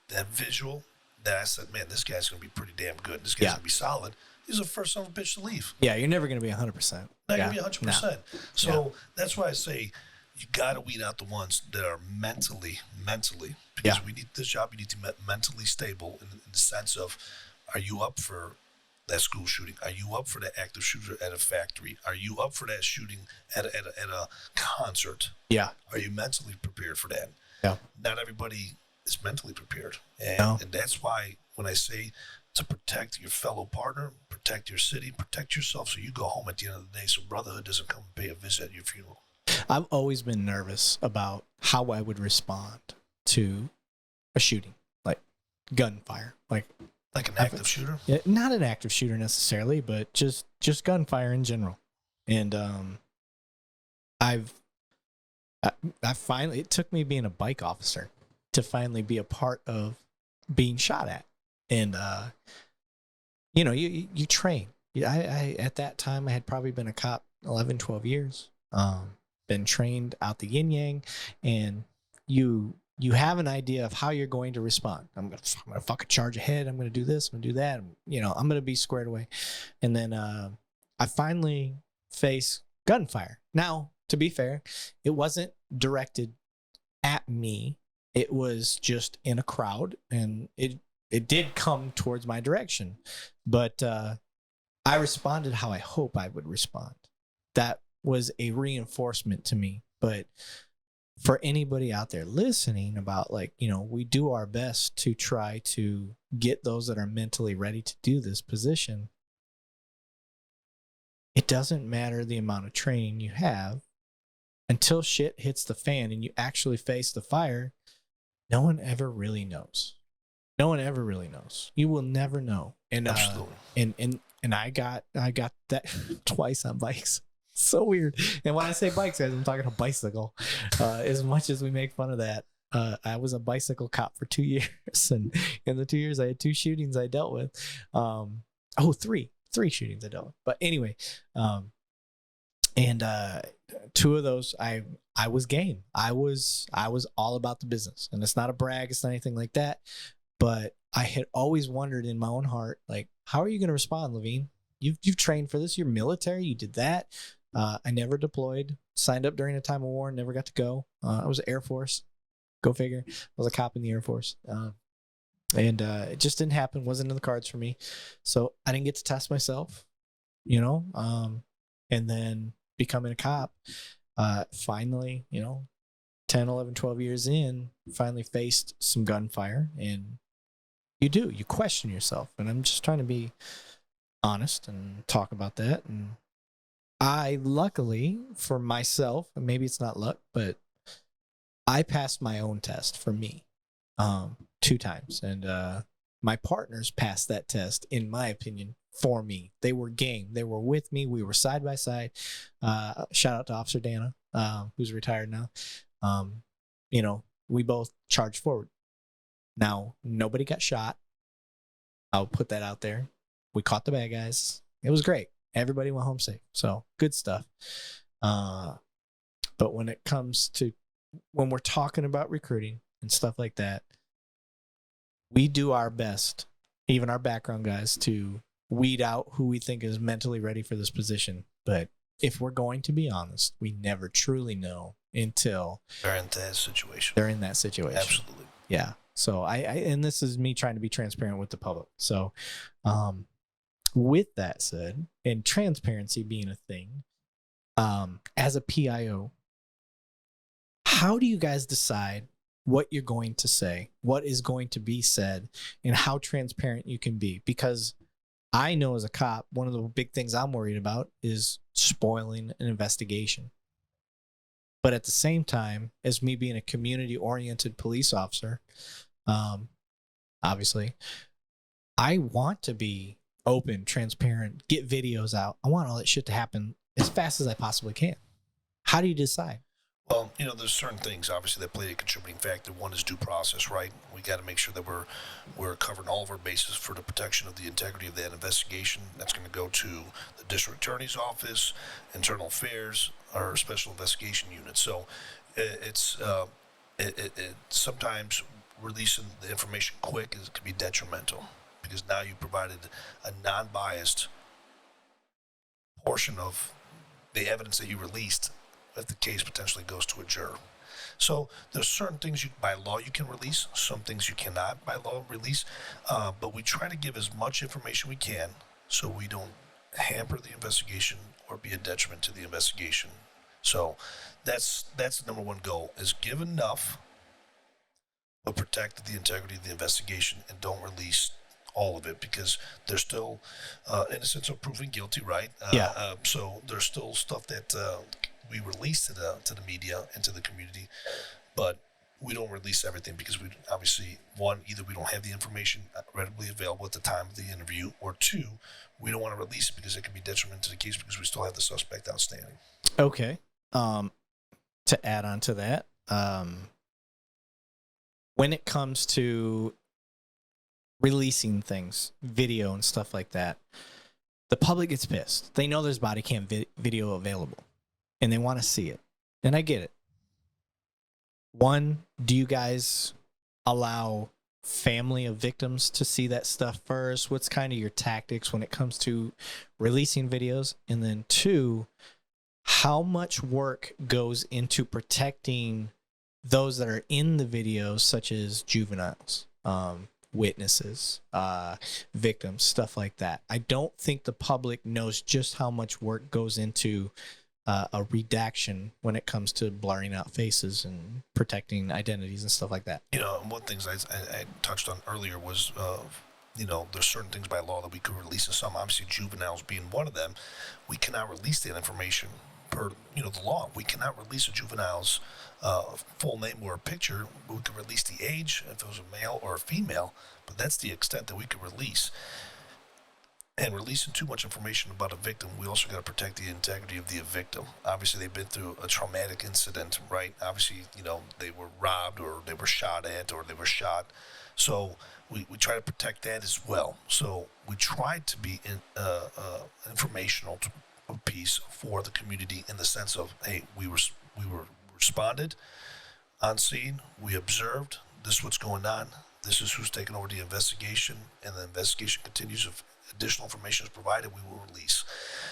that visual that I said, man, this guy's going to be pretty damn good. This guy's going to be solid. He's the first son of a bitch to leave. Yeah, you're never going to be 100%. Not going to be 100%. No. So that's why I say you got to weed out the ones that are mentally, because we need this job, you need to be mentally stable in the sense of, are you up for that school shooting? Are you up for that active shooter at a factory? Are you up for that shooting at a concert? Yeah. Are you mentally prepared for that? Yeah. Not everybody is mentally prepared. No. And that's why when I say to protect your fellow partner, protect your city, protect yourself so you go home at the end of the day so Brotherhood doesn't come and pay a visit at your funeral. I've always been nervous about how I would respond to a shooting, like gunfire. Like an active shooter? Yeah, not an active shooter necessarily, but just gunfire in general. And I finally, it took me being a bike officer to finally be a part of being shot at. And you know, you train Yeah, I at that time I had probably been a cop 11, 12 years. Been trained out the yin yang, and you have an idea of how you're going to respond. I'm gonna fucking charge ahead. I'm gonna do this. I'm gonna do that. I'm gonna be squared away. And then I finally face gunfire. Now, to be fair, it wasn't directed at me. It was just in a crowd, and it did come towards my direction, but I responded how I hope I would respond. That was a reinforcement to me. But for anybody out there listening, about like, we do our best to try to get those that are mentally ready to do this position. It doesn't matter the amount of training you have until shit hits the fan and you actually face the fire. No one ever really knows. No one ever really knows. You will never know. And Absolutely. And I got that twice on bikes. So weird. And when I say bikes, guys, I'm talking a bicycle. As much as we make fun of that, I was a bicycle cop for 2 years, and in the 2 years I had 2 shootings I dealt with. Three shootings I dealt with. But anyway, and 2 of those I was game. I was all about the business, and it's not a brag. It's not anything like that. But I had always wondered in my own heart, like, how are you going to respond, Levine? You've trained for this. You're military. You did that. I never deployed. Signed up during a time of war. Never got to go. I was Air Force. Go figure. I was a cop in the Air Force. And it just didn't happen. Wasn't in the cards for me. So I didn't get to test myself, and then becoming a cop, finally, 10, 11, 12 years in, finally faced some gunfire. And you question yourself. And I'm just trying to be honest and talk about that. And I, luckily for myself, and maybe it's not luck, but I passed my own test for me 2 times. And my partners passed that test, in my opinion, for me. They were game. They were with me. We were side by side. Shout out to Officer Dana, who's retired now. We both charged forward. Now, nobody got shot. I'll put that out there. We caught the bad guys. It was great. Everybody went home safe. So good stuff. But when it comes to when we're talking about recruiting and stuff like that, we do our best, even our background guys, to weed out who we think is mentally ready for this position. But if we're going to be honest, we never truly know until they're in that situation. Absolutely. Yeah. So and this is me trying to be transparent with the public. So, with that said, and transparency being a thing, as a PIO, how do you guys decide what you're going to say, what is going to be said, and how transparent you can be? Because I know as a cop, one of the big things I'm worried about is spoiling an investigation. But at the same time, as me being a community-oriented police officer, obviously, I want to be open, transparent, get videos out. I want all that shit to happen as fast as I possibly can. How do you decide? Well, there's certain things, obviously, that play a contributing factor. One is due process, right? We got to make sure that we're covering all of our bases for the protection of the integrity of that investigation. That's going to go to the district attorney's office, internal affairs, or special investigation unit. So it's sometimes releasing the information quick can be detrimental, because now you provided a non-biased portion of the evidence that you released if the case potentially goes to a juror. So there's certain things by law you can release, some things you cannot by law release, but we try to give as much information we can so we don't hamper the investigation or be a detriment to the investigation. So that's the number one goal, is give enough but protect the integrity of the investigation and don't release all of it, because there's still innocence of proven guilty, right? So there's still stuff that we release to the media and to the community, but we don't release everything because we obviously, one, either we don't have the information readily available at the time of the interview, or 2, we don't want to release it because it can be detrimental to the case because we still have the suspect outstanding. Okay. To add on to that, when it comes to releasing things, video and stuff like that, The public gets pissed. They know there's body cam video available, and they want to see it. And I get it. One, do you guys allow family of victims to see that stuff first? What's kind of your tactics when it comes to releasing videos? And then two, how much work goes into protecting those that are in the videos, such as juveniles, witnesses, victims, stuff like that? I don't think the public knows just how much work goes into a redaction when it comes to blurring out faces and protecting identities and stuff like that. You know, one of the things I touched on earlier was, you know, there's certain things by law that we could release, and some, obviously juveniles being one of them, we cannot release that information per, you know, the law. We cannot release a juvenile's full name or a picture. We could release the age, if it was a male or a female, but that's the extent that we could release. And releasing too much information about a victim, we also got to protect the integrity of the victim. Obviously, they've been through a traumatic incident, right? Obviously, you know, they were robbed or they were shot at or they were shot. So we try to protect that as well. So we try to be informational piece for the community in the sense of, hey, we responded on scene, we observed, this is what's going on, this is who's taking over the investigation, and the investigation continues. If additional information is provided, we will release.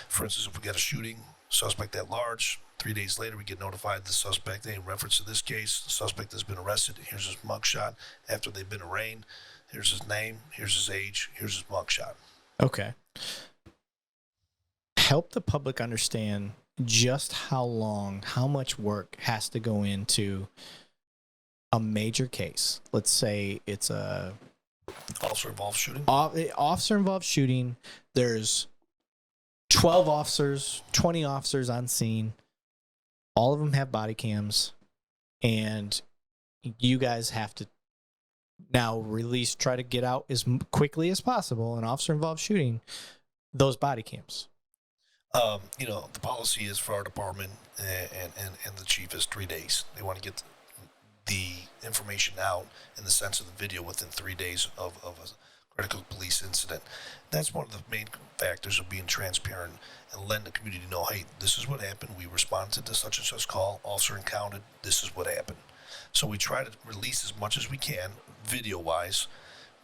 For instance, if we got a shooting, suspect at large, 3 days later we get notified the suspect, hey, in reference to this case, the suspect has been arrested, here's his mugshot after they've been arraigned, here's his name, here's his age, here's his mugshot. Okay. Help the public understand just how much work has to go into a major case. Let's say it's a officer-involved shooting. Officer-involved shooting. There's 12 officers, 20 officers on scene. All of them have body cams, and you guys have to now try to get out as quickly as possible, an officer-involved shooting, those body cams. You know, the policy is for our department and the chief is 3 days. They want to get the information out in the sense of the video within 3 days of a critical police incident. That's one of the main factors of being transparent and letting the community know, hey, this is what happened. We responded to such and such call. Officer encountered. This is what happened. So we try to release as much as we can, video-wise,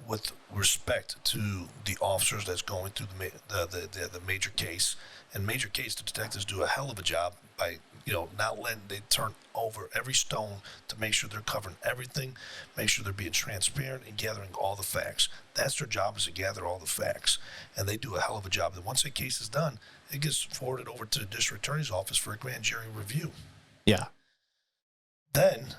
with respect to the officers that's going through the major case. And major case, the detectives do a hell of a job by, you know, not letting, they turn over every stone to make sure they're covering everything, make sure they're being transparent and gathering all the facts. That's their job, is to gather all the facts. And they do a hell of a job. And once that case is done, it gets forwarded over to the district attorney's office for a grand jury review. Yeah. Then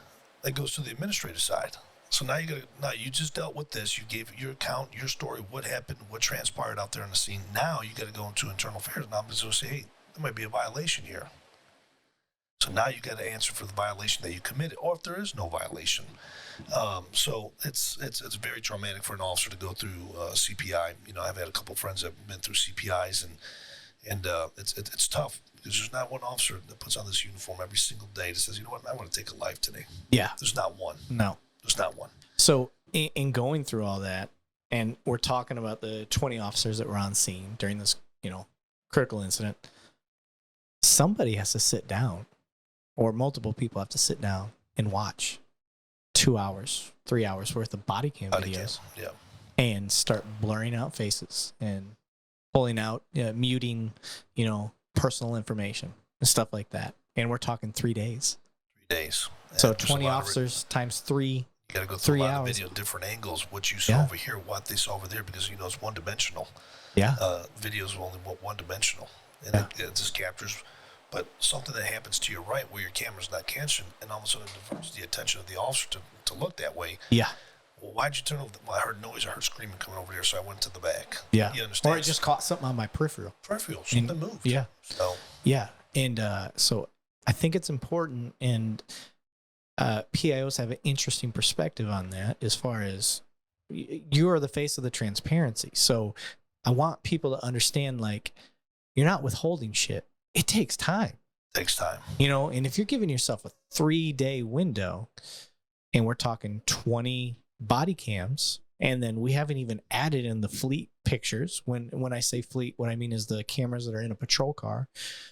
it goes to the administrative side. So now you just dealt with this. You gave your account, your story, what happened, what transpired out there on the scene. Now you got to go into internal affairs. Now I'm just going to say, hey, there might be a violation here. So now you got to answer for the violation that you committed, or if there is no violation. So it's very traumatic for an officer to go through CPI. You know, I've had a couple of friends that have been through CPIs, and it's tough because there's not one officer that puts on this uniform every single day that says, you know what, I want to take a life today. Yeah. There's not one. No. There's not one. So in going through all that, and we're talking about the 20 officers that were on scene during this, you know, critical incident, somebody has to sit down, or multiple people have to sit down and watch 2 hours, 3 hours worth of body cam videos. Yeah. And start blurring out faces and pulling out, muting, you know, personal information and stuff like that. And we're talking 3 days. 3 days. So 20 officers times 3. You got to go through 3 a lot hours. of video, different angles, what you saw over here, what they saw over there, because, you know, it's one-dimensional. Yeah. Videos are only one-dimensional. And it just captures, but something that happens to your right where your camera's not catching, and all of a sudden it diverts the attention of the officer to look that way. Yeah. Well, why'd you turn over? Well, I heard noise, I heard screaming coming over there, so I went to the back. Yeah. You understand? Or it just caught something on my peripheral. Something moved. Yeah. So. Yeah. And so I think it's important, and PIOs have an interesting perspective on that as far as you are the face of the transparency. So I want people to understand, like, you're not withholding shit. It takes time. Takes time. You know, and if you're giving yourself a 3-day window, and we're talking 20 body cams And then we haven't even added in the fleet pictures. When I say fleet, what I mean is the cameras that are in a patrol car.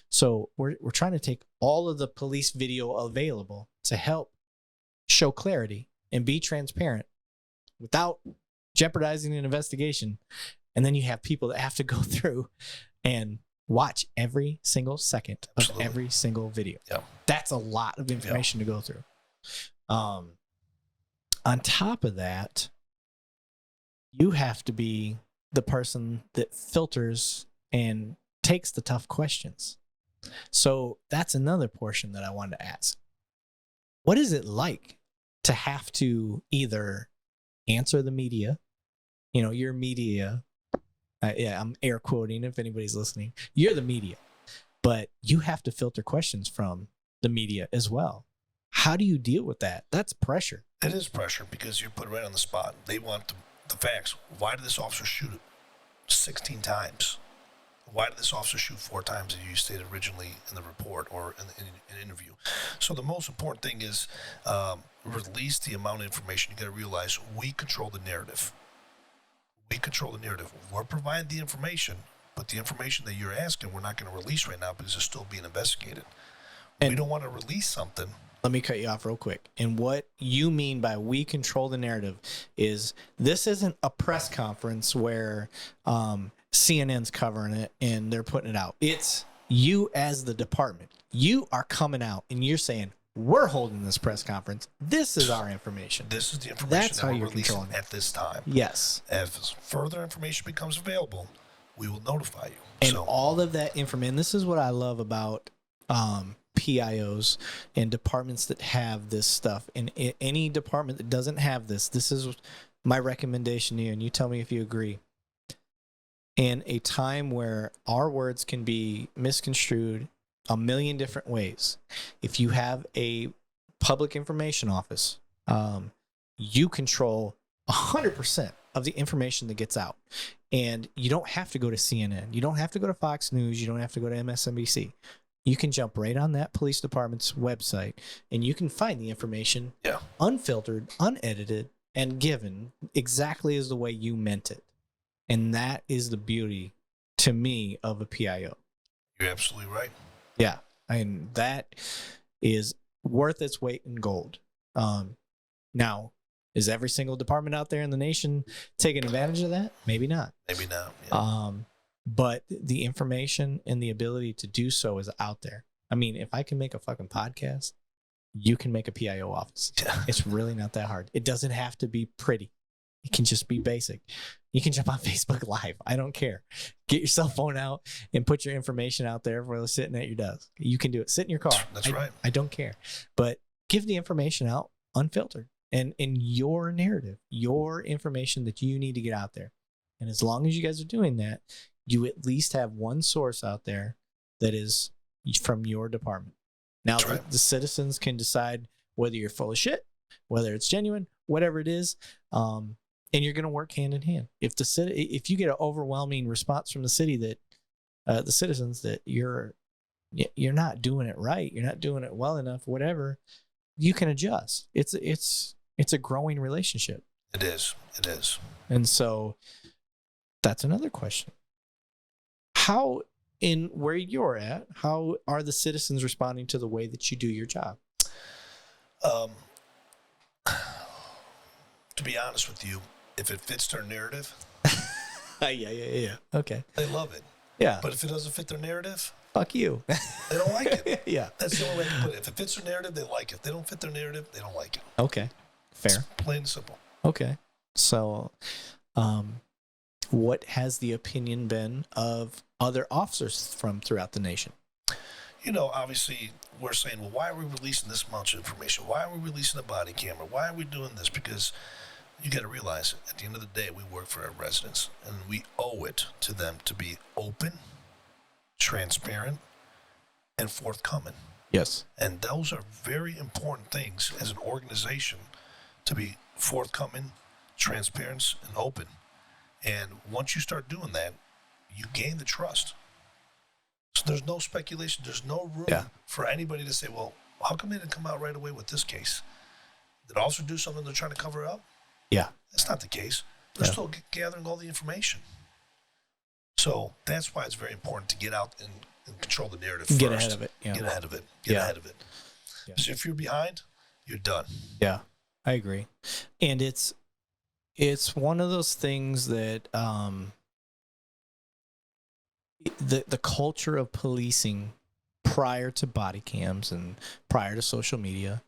So we're trying to take all of the police video available to help show clarity and be transparent without jeopardizing an investigation. And then you have people that have to go through and watch every single second of every single video. Yep. That's a lot of information to go through. On top of that, you have to be the person that filters and takes the tough questions. So that's another portion that I wanted to ask. What is it like to have to either answer the media? You know, your media. Yeah, I'm air quoting if anybody's listening. You're the media, but you have to filter questions from the media as well. How do you deal with that? That's pressure. It is pressure because you're put right on the spot. They want the facts. Why did this officer shoot 16 times? Why did this officer shoot 4 times, as you stated originally in the report or in an interview? So the most important thing is release the amount of information. You got to realize we control the narrative. We control the narrative. We're providing the information, but the information that you're asking, we're not going to release right now because it's still being investigated. And we don't want to release something. Let me cut you off real quick. And what you mean by we control the narrative is this isn't a press conference where CNN's covering it and they're putting it out. It's you as the department. You are coming out and you're saying, we're holding this press conference. This is our information. This is the information That's that how we're you're releasing controlling at this time. Yes. As further information becomes available, we will notify you. And all of that information, this is what I love about PIOs and departments that have this stuff. And any department that doesn't have this is my recommendation to you, and you tell me if you agree. In a time where our words can be misconstrued a million different ways, if you have a public information office, you control 100% of the information that gets out. And you don't have to go to CNN. You don't have to go to Fox News. You don't have to go to MSNBC. You can jump right on that police department's website and you can find the information unfiltered, unedited, and given exactly as the way you meant it. And that is the beauty, to me, of a PIO. You're absolutely right. Yeah. And that is worth its weight in gold. Now, is every single department out there in the nation taking advantage of that? Maybe not. Maybe not. Yeah. But the information and the ability to do so is out there. I mean, if I can make a fucking podcast, you can make a PIO office. Yeah. It's really not that hard. It doesn't have to be pretty. It can just be basic. You can jump on Facebook Live. I don't care. Get your cell phone out and put your information out there while sitting at your desk. You can do it. Sit in your car. That's right. I don't care. But give the information out unfiltered and in your narrative, your information that you need to get out there. And as long as you guys are doing that, you at least have one source out there that is from your department. Now, the citizens can decide whether you're full of shit, whether it's genuine, whatever it is. And you're going to work hand in hand. If you get an overwhelming response from the city that the citizens that you're not doing it right, you're not doing it well enough, whatever, you can adjust. It's a growing relationship. It is. It is. And so that's another question. How, in where you're at, how are the citizens responding to the way that you do your job? To be honest with you, if it fits their narrative, yeah. Okay. they love it. Yeah. But if it doesn't fit their narrative, fuck you. they don't like it. Yeah. That's the only way to put it. If it fits their narrative, they like it. If they don't fit their narrative, they don't like it. Okay. Fair. It's plain and simple. Okay. So, what has the opinion been of other officers from throughout the nation? You know, obviously, we're saying, well, why are we releasing this much information? Why are we releasing a body camera? Why are we doing this? Because you got to realize, at the end of the day, we work for our residents, and we owe it to them to be open, transparent, and forthcoming. Yes. And those are very important things as an organization, to be forthcoming, transparent, and open. And once you start doing that, you gain the trust. So there's no speculation. There's no room for anybody to say, well, how come they didn't come out right away with this case? Did the officer do something they're trying to cover up? Yeah. That's not the case. They're still gathering all the information. So that's why it's very important to get out and control the narrative first. Get ahead of it. Yeah. Get ahead of it. Get ahead of it. Yeah. Because if you're behind, you're done. Yeah, I agree. And it's one of those things that the culture of policing prior to body cams and prior to social media,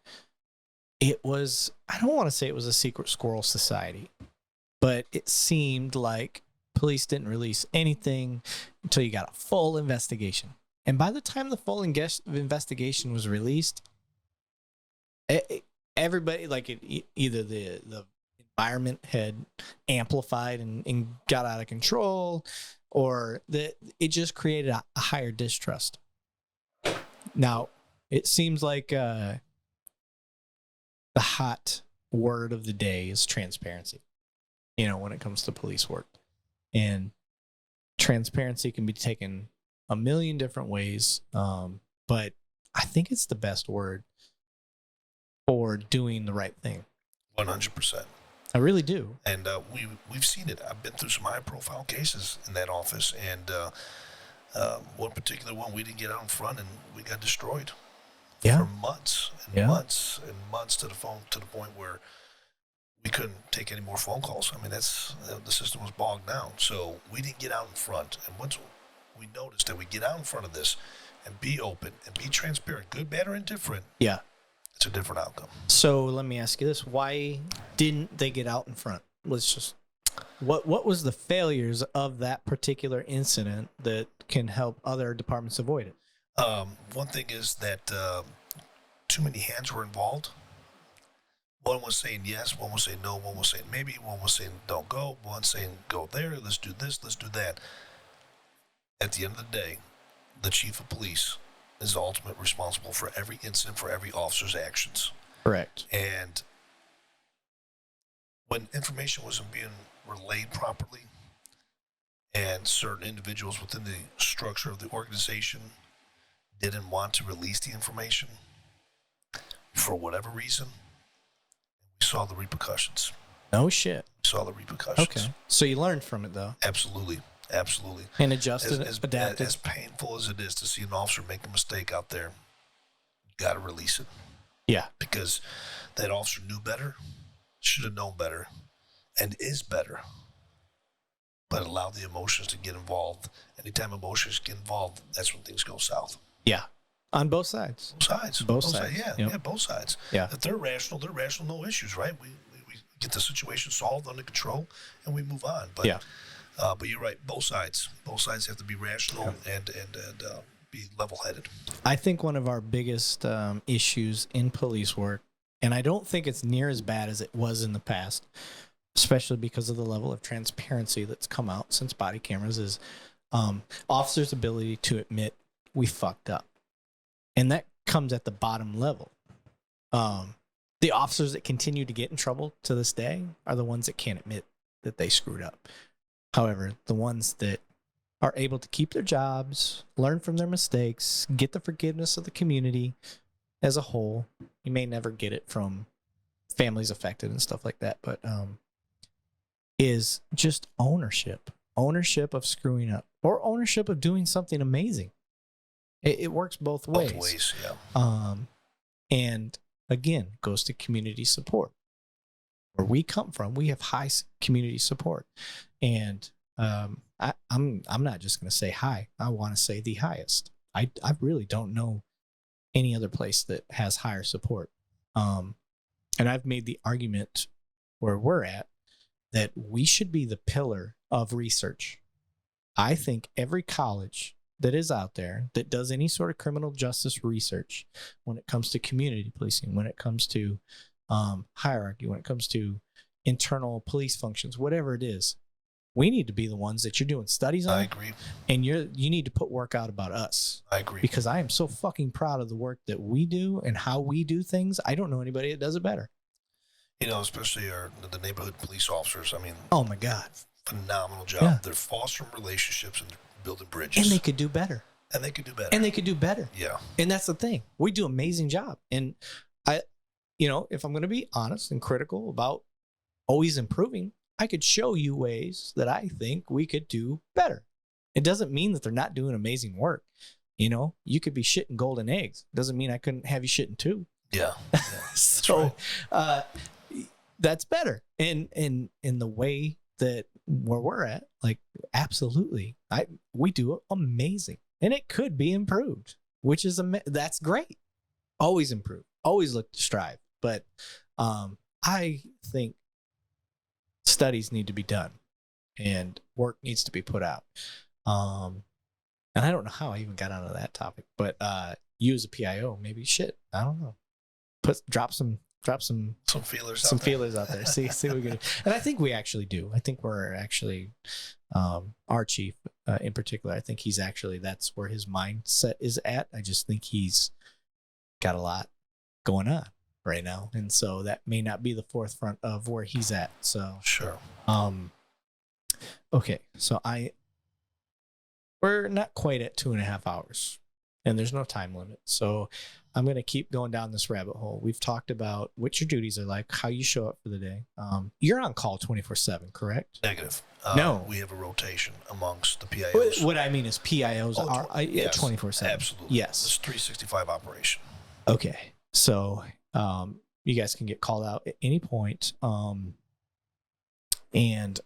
it was, I don't want to say it was a secret squirrel society, but it seemed like police didn't release anything until you got a full investigation. And by the time the full investigation was released, everybody, like, either the environment had amplified and got out of control, or that it just created a higher distrust. Now, it seems like the hot word of the day is transparency, when it comes to police work. And transparency can be taken a million different ways, but I think it's the best word for doing the right thing. 100%. I really do. And we've seen it. I've been through some high-profile cases in that office, and one particular one, we didn't get out in front, and we got destroyed for months and months and months to the point where we couldn't take any more phone calls. I mean, the system was bogged down. So we didn't get out in front. And once we noticed that we get out in front of this and be open and be transparent, good, bad, or indifferent, it's a different outcome. So let me ask you this. Why didn't they get out in front? Let's just, what was the failures of that particular incident that can help other departments avoid it? One thing is that too many hands were involved. One was saying yes, one was saying no, one was saying maybe, one was saying don't go, one saying go there, let's do this, let's do that. At the end of the day, the chief of police is ultimately responsible for every incident, for every officer's actions. Correct. And when information wasn't being relayed properly, and certain individuals within the structure of the organization didn't want to release the information for whatever reason, we saw the repercussions. No shit. We saw the repercussions. Okay. So you learned from it, though. Absolutely. And adjusted, adapted. As painful as it is to see an officer make a mistake out there, you got to release it. Yeah. Because that officer knew better, should have known better, and is better. But allow the emotions to get involved. Anytime emotions get involved, that's when things go south. Yeah. On both sides. Both sides. Yeah. Yeah, both sides. Yeah. If they're rational, no issues, right? We get the situation solved, under control, and we move on. But but you're right, both sides. Both sides have to be rational and be level-headed. I think one of our biggest issues in police work, and I don't think it's near as bad as it was in the past, especially because of the level of transparency that's come out since body cameras, is officers' ability to admit we fucked up. And that comes at the bottom level. The officers that continue to get in trouble to this day are the ones that can't admit that they screwed up. However, the ones that are able to keep their jobs, learn from their mistakes, get the forgiveness of the community as a whole, you may never get it from families affected and stuff like that, but is just ownership of screwing up, or ownership of doing something amazing. It works both ways. Both ways, yeah. And again, goes to community support. Where we come from, we have high community support, and I'm not just going to say high. I want to say the highest. I really don't know any other place that has higher support. And I've made the argument where we're at that we should be the pillar of research. I think every college that is out there that does any sort of criminal justice research, when it comes to community policing, when it comes to hierarchy, when it comes to internal police functions, whatever it is, we need to be the ones that you're doing studies on. I agree. And you need to put work out about us. I agree. Because I am so fucking proud of the work that we do and how we do things. I don't know anybody that does it better. Especially the neighborhood police officers. I mean, oh my God, phenomenal job. Yeah. They're fostering relationships and building bridges. And they could do better. Yeah. And that's the thing. We do an amazing job. And if I'm going to be honest and critical about always improving, I could show you ways that I think we could do better. It doesn't mean that they're not doing amazing work. You know, you could be shitting golden eggs. Doesn't mean I couldn't have you shitting too. Yeah. So that's better. And in the way that where we're at, like, absolutely, we do amazing, and it could be improved, which is that's great. Always improve. Always look to strive. But I think studies need to be done, and work needs to be put out. And I don't know how I even got onto that topic, but you as a PIO, maybe shit. I don't know. Drop some feelers out there. See what we can do. And I think we actually do. I think we're actually our chief in particular. I think he's actually, that's where his mindset is at. I just think he's got a lot going on right now, and so that may not be the forefront of where he's at. So sure. Okay, so we're not quite at 2.5 hours, and there's no time limit. So I'm going to keep going down this rabbit hole. We've talked about what your duties are like, how you show up for the day. You're on call 24/7, correct? Negative. No. We have a rotation amongst the PIOs. What I mean is PIOs are 24/7. Absolutely. Yes. It's 365 operation. Okay. So you guys can get called out at any point. And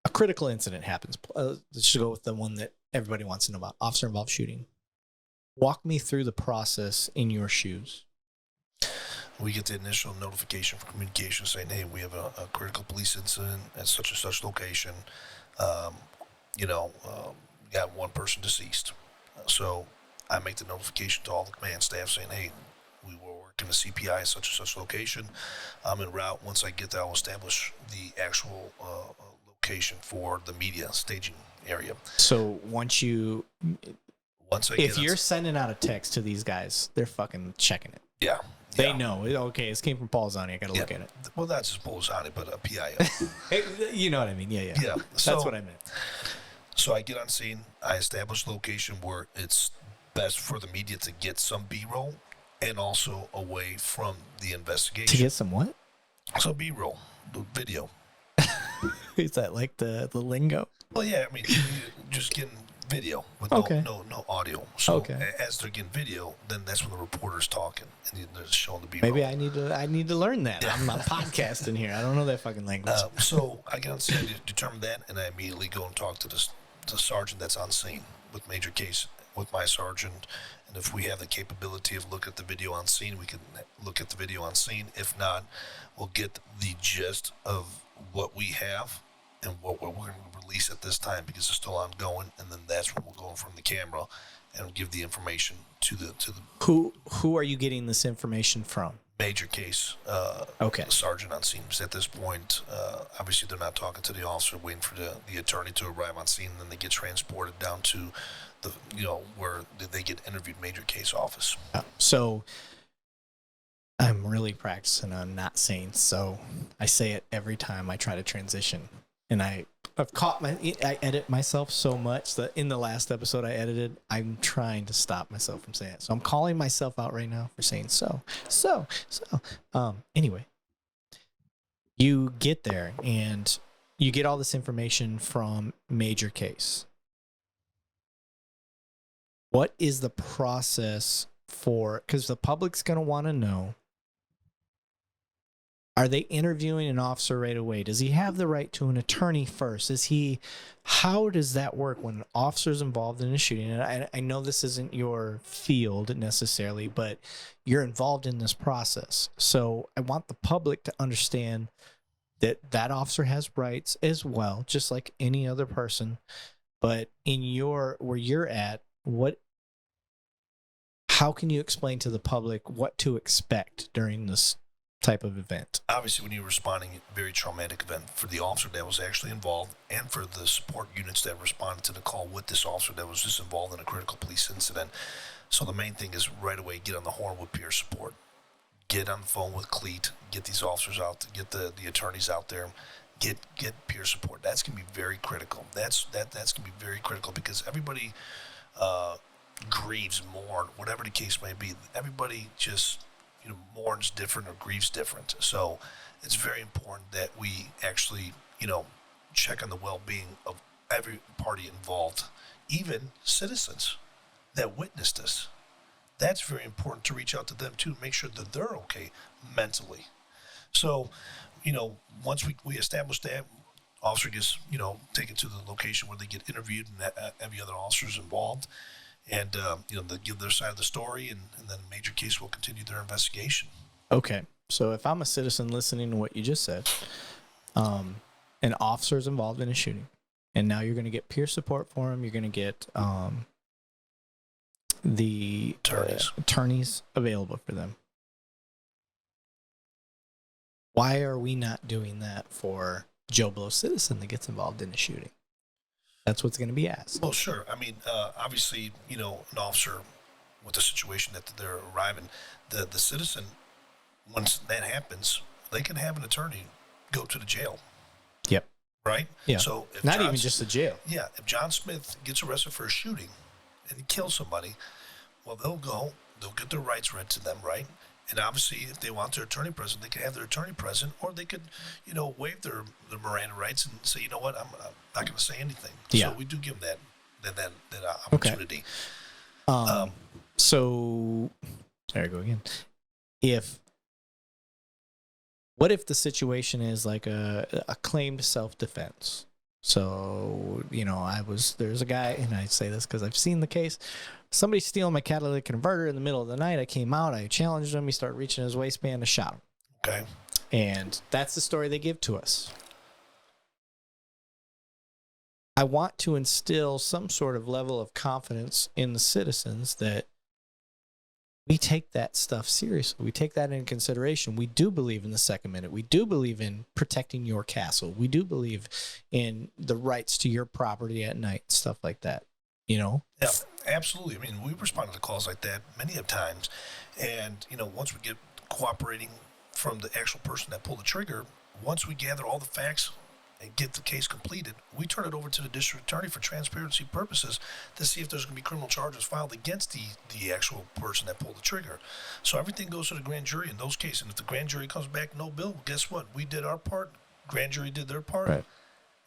a critical incident happens. Let's just go with the one that everybody wants to know about. Officer involved shooting. Walk me through the process in your shoes. We get the initial notification from communication saying, hey, we have a critical police incident at such and such location. We got one person deceased. So I make the notification to all the command staff saying, hey, we were working a CPI at such and such location. I'm en route. Once I get there, I'll establish the actual location for the media staging area. So if you're sending sending out a text to these guys, they're fucking checking it. Yeah. They know. Okay, this came from Pollozani. I got to look at it. Well, that's just Pollozani, but a PIO. You know what I mean? Yeah. Yeah. That's what I meant. So I get on scene. I establish location where it's best for the media to get some B-roll and also away from the investigation. To get some what? Some B-roll, the video. Is that like the lingo? Well, yeah. I mean, just getting video with no audio. So as they're getting video, then that's when the reporter's talking and they're just showing the B-roll. Maybe I need to learn that. I'm not podcasting here. I don't know that fucking language. So I get on scene to determine that, and I immediately go and talk to the sergeant that's on scene with major case with my sergeant. And if we have the capability of looking at the video on scene, we can look at the video on scene. If not, we'll get the gist of what we have and what we're going to release at this time because it's still ongoing, and then that's when we'll go in from the camera and give the information to the Who are you getting this information from? Major case sergeant on scene. Because at this point, obviously they're not talking to the officer, waiting for the attorney to arrive on scene, and then they get transported down to the where they get interviewed, major case office. So I'm really practicing on not saying so. I say it every time I try to transition. And I've caught I edit myself so much that in the last episode I edited, I'm trying to stop myself from saying it. So I'm calling myself out right now for saying so. Anyway, you get there and you get all this information from major case. What is the process for, because the public's going to want to know, are they interviewing an officer right away? Does he have the right to an attorney first? How does that work when an officer's involved in a shooting? And I know this isn't your field necessarily, but you're involved in this process. So I want the public to understand that officer has rights as well, just like any other person. But where you're at, how can you explain to the public what to expect during this type of event? Obviously, when you're responding to a very traumatic event for the officer that was actually involved and for the support units that responded to the call with this officer that was just involved in a critical police incident. So the main thing is right away, get on the horn with peer support. Get on the phone with Cleat, get these officers out, get the attorneys out there, get peer support. That's going to be very critical. That's going to be very critical because everybody grieves more, whatever the case may be. Everybody just mourns different or grieves different. So it's very important that we actually, check on the well-being of every party involved, even citizens that witnessed this. That's very important to reach out to them too, make sure that they're okay mentally. So, once we establish that, officer gets, taken to the location where they get interviewed and every other officer's involved. And, they give their side of the story, and then a major case will continue their investigation. Okay. So if I'm a citizen listening to what you just said, an officer is involved in a shooting, and now you're going to get peer support for him. You're going to get the attorneys available for them. Why are we not doing that for Joe Blow citizen that gets involved in a shooting? That's what's going to be asked. Well, sure. I mean, obviously, an officer with the situation that they're arriving, the citizen, once that happens, they can have an attorney go to the jail. Yep. Right? Yeah. So if not even just the jail. Yeah. If John Smith gets arrested for a shooting and he kills somebody, well, they'll get their rights read to them, right? And obviously, if they want their attorney present, they can have their attorney present, or they could, waive their Miranda rights and say, you know what, I'm not going to say anything. Yeah. So we do give them that opportunity. Okay. So there I go again. What if the situation is like a claimed self-defense? So, there's a guy, and I say this because I've seen the case. Somebody stealing my catalytic converter in the middle of the night. I came out, I challenged him. He started reaching his waistband, I shot him. Okay. And that's the story they give to us. I want to instill some sort of level of confidence in the citizens that we take that stuff seriously. We take that into consideration. We do believe in the Second Amendment. We do believe in protecting your castle. We do believe in the rights to your property at night, stuff like that. Yeah, absolutely. I mean, we responded to calls like that many of times. And, once we get cooperating from the actual person that pulled the trigger, once we gather all the facts and get the case completed, we turn it over to the district attorney for transparency purposes to see if there's going to be criminal charges filed against the actual person that pulled the trigger. So everything goes to the grand jury in those cases. And if the grand jury comes back no bill, well, guess what? We did our part. Grand jury did their part. Right.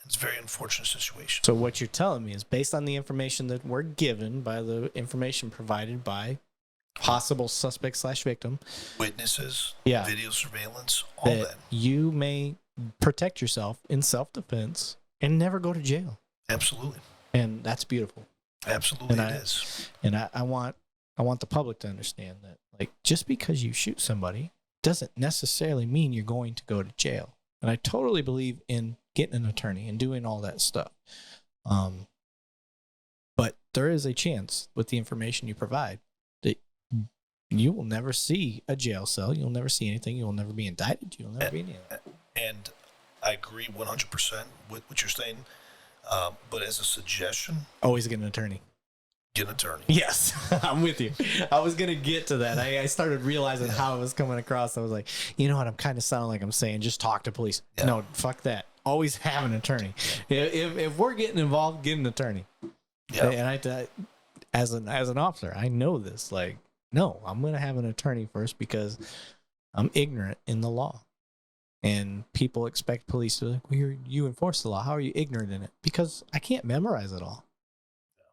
It's a very unfortunate situation. So what you're telling me is based on the information that we're given by the information provided by possible suspect / victim, witnesses, yeah, video surveillance, all that. You may protect yourself in self-defense and never go to jail. Absolutely. And that's beautiful. Absolutely, it is. And I want the public to understand that, like, just because you shoot somebody doesn't necessarily mean you're going to go to jail. And I totally believe in getting an attorney and doing all that stuff. But there is a chance with the information you provide that you will never see a jail cell. You'll never see anything. You'll never be indicted. You'll never be anything. And I agree 100% with what you're saying. But as a suggestion, always get an attorney. Get an attorney. Yes, I'm with you. I was going to get to that. I started realizing how it was coming across. I was like, you know what? I'm kind of sounding like I'm saying just talk to police. Yeah. No, fuck that. Always have an attorney. If we're getting involved, get an attorney. Yeah. And I as an officer, I know this. Like, no, I'm going to have an attorney first because I'm ignorant in the law. And people expect police to, like, well, you enforce the law. How are you ignorant in it? Because I can't memorize it all.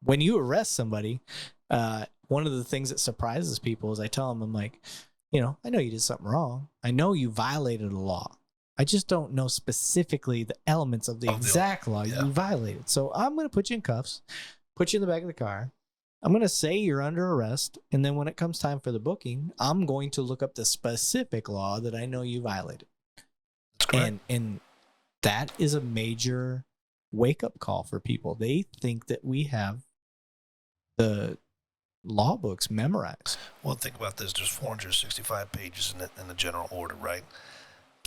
When you arrest somebody, one of the things that surprises people is I tell them, I'm like, I know you did something wrong. I know you violated a law. I just don't know specifically the elements of the exact law you violated. So I'm going to put you in cuffs, put you in the back of the car. I'm going to say you're under arrest. And then when it comes time for the booking, I'm going to look up the specific law that I know you violated. And that is a major wake-up call for people. They think that we have the law books memorized. Well, think about this. There's 465 pages in the general order, right?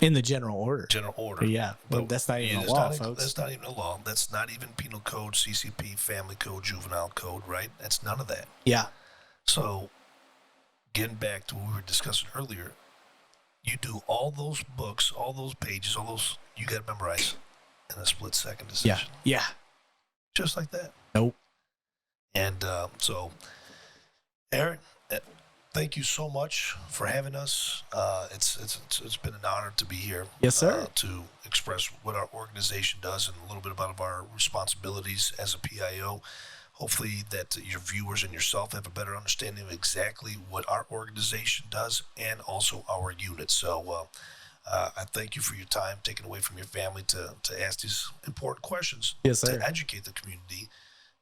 In the general order. General order. Yeah, but that's not even a law, folks. That's not even a law. That's not even penal code, CCP, family code, juvenile code, right? That's none of that. Yeah. So, getting back to what we were discussing earlier, you do all those books, all those pages, you got to memorize in a split-second decision. Yeah. Just like that. Nope. And so, Eric, thank you so much for having us. It's been an honor to be here. Yes, sir. To express what our organization does and a little bit about our responsibilities as a PIO. Hopefully that your viewers and yourself have a better understanding of exactly what our organization does and also our unit. So I thank you for your time taken away from your family to ask these important questions. Yes, sir. To educate the community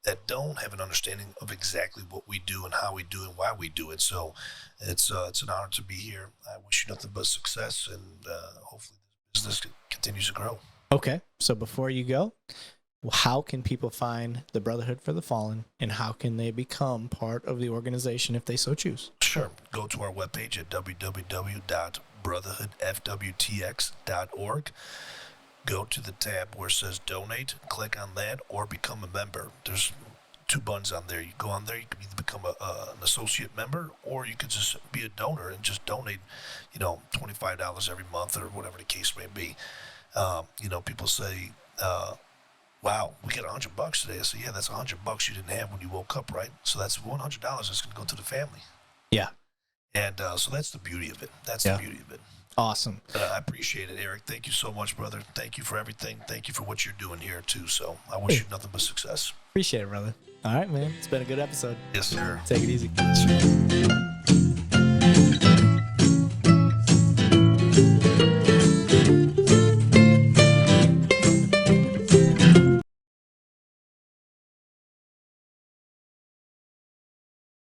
that don't have an understanding of exactly what we do and how we do and why we do it. So it's an honor to be here. I wish you nothing but success, and hopefully this business continues to grow. Okay, so before you go, how can people find the Brotherhood for the Fallen, and how can they become part of the organization if they so choose? Sure. Go to our webpage at www.brotherhoodftx.org. Go to the tab where it says donate, click on that, or become a member. There's 2 buttons on there. You go on there, you can either become an associate member, or you could just be a donor and just donate, $25 every month or whatever the case may be. People say, wow, we get $100 today. I say, yeah, that's $100 you didn't have when you woke up, right? So that's $100 that's going to go to the family. Yeah. And so that's the beauty of it. That's Yeah. the beauty of it. Awesome. I appreciate it, Eric. Thank you so much, brother. Thank you for everything. Thank you for what you're doing here, too. So I wish you nothing but success. Appreciate it, brother. All right, man. It's been a good episode. Yes, sir. Take it easy. Yes, sir.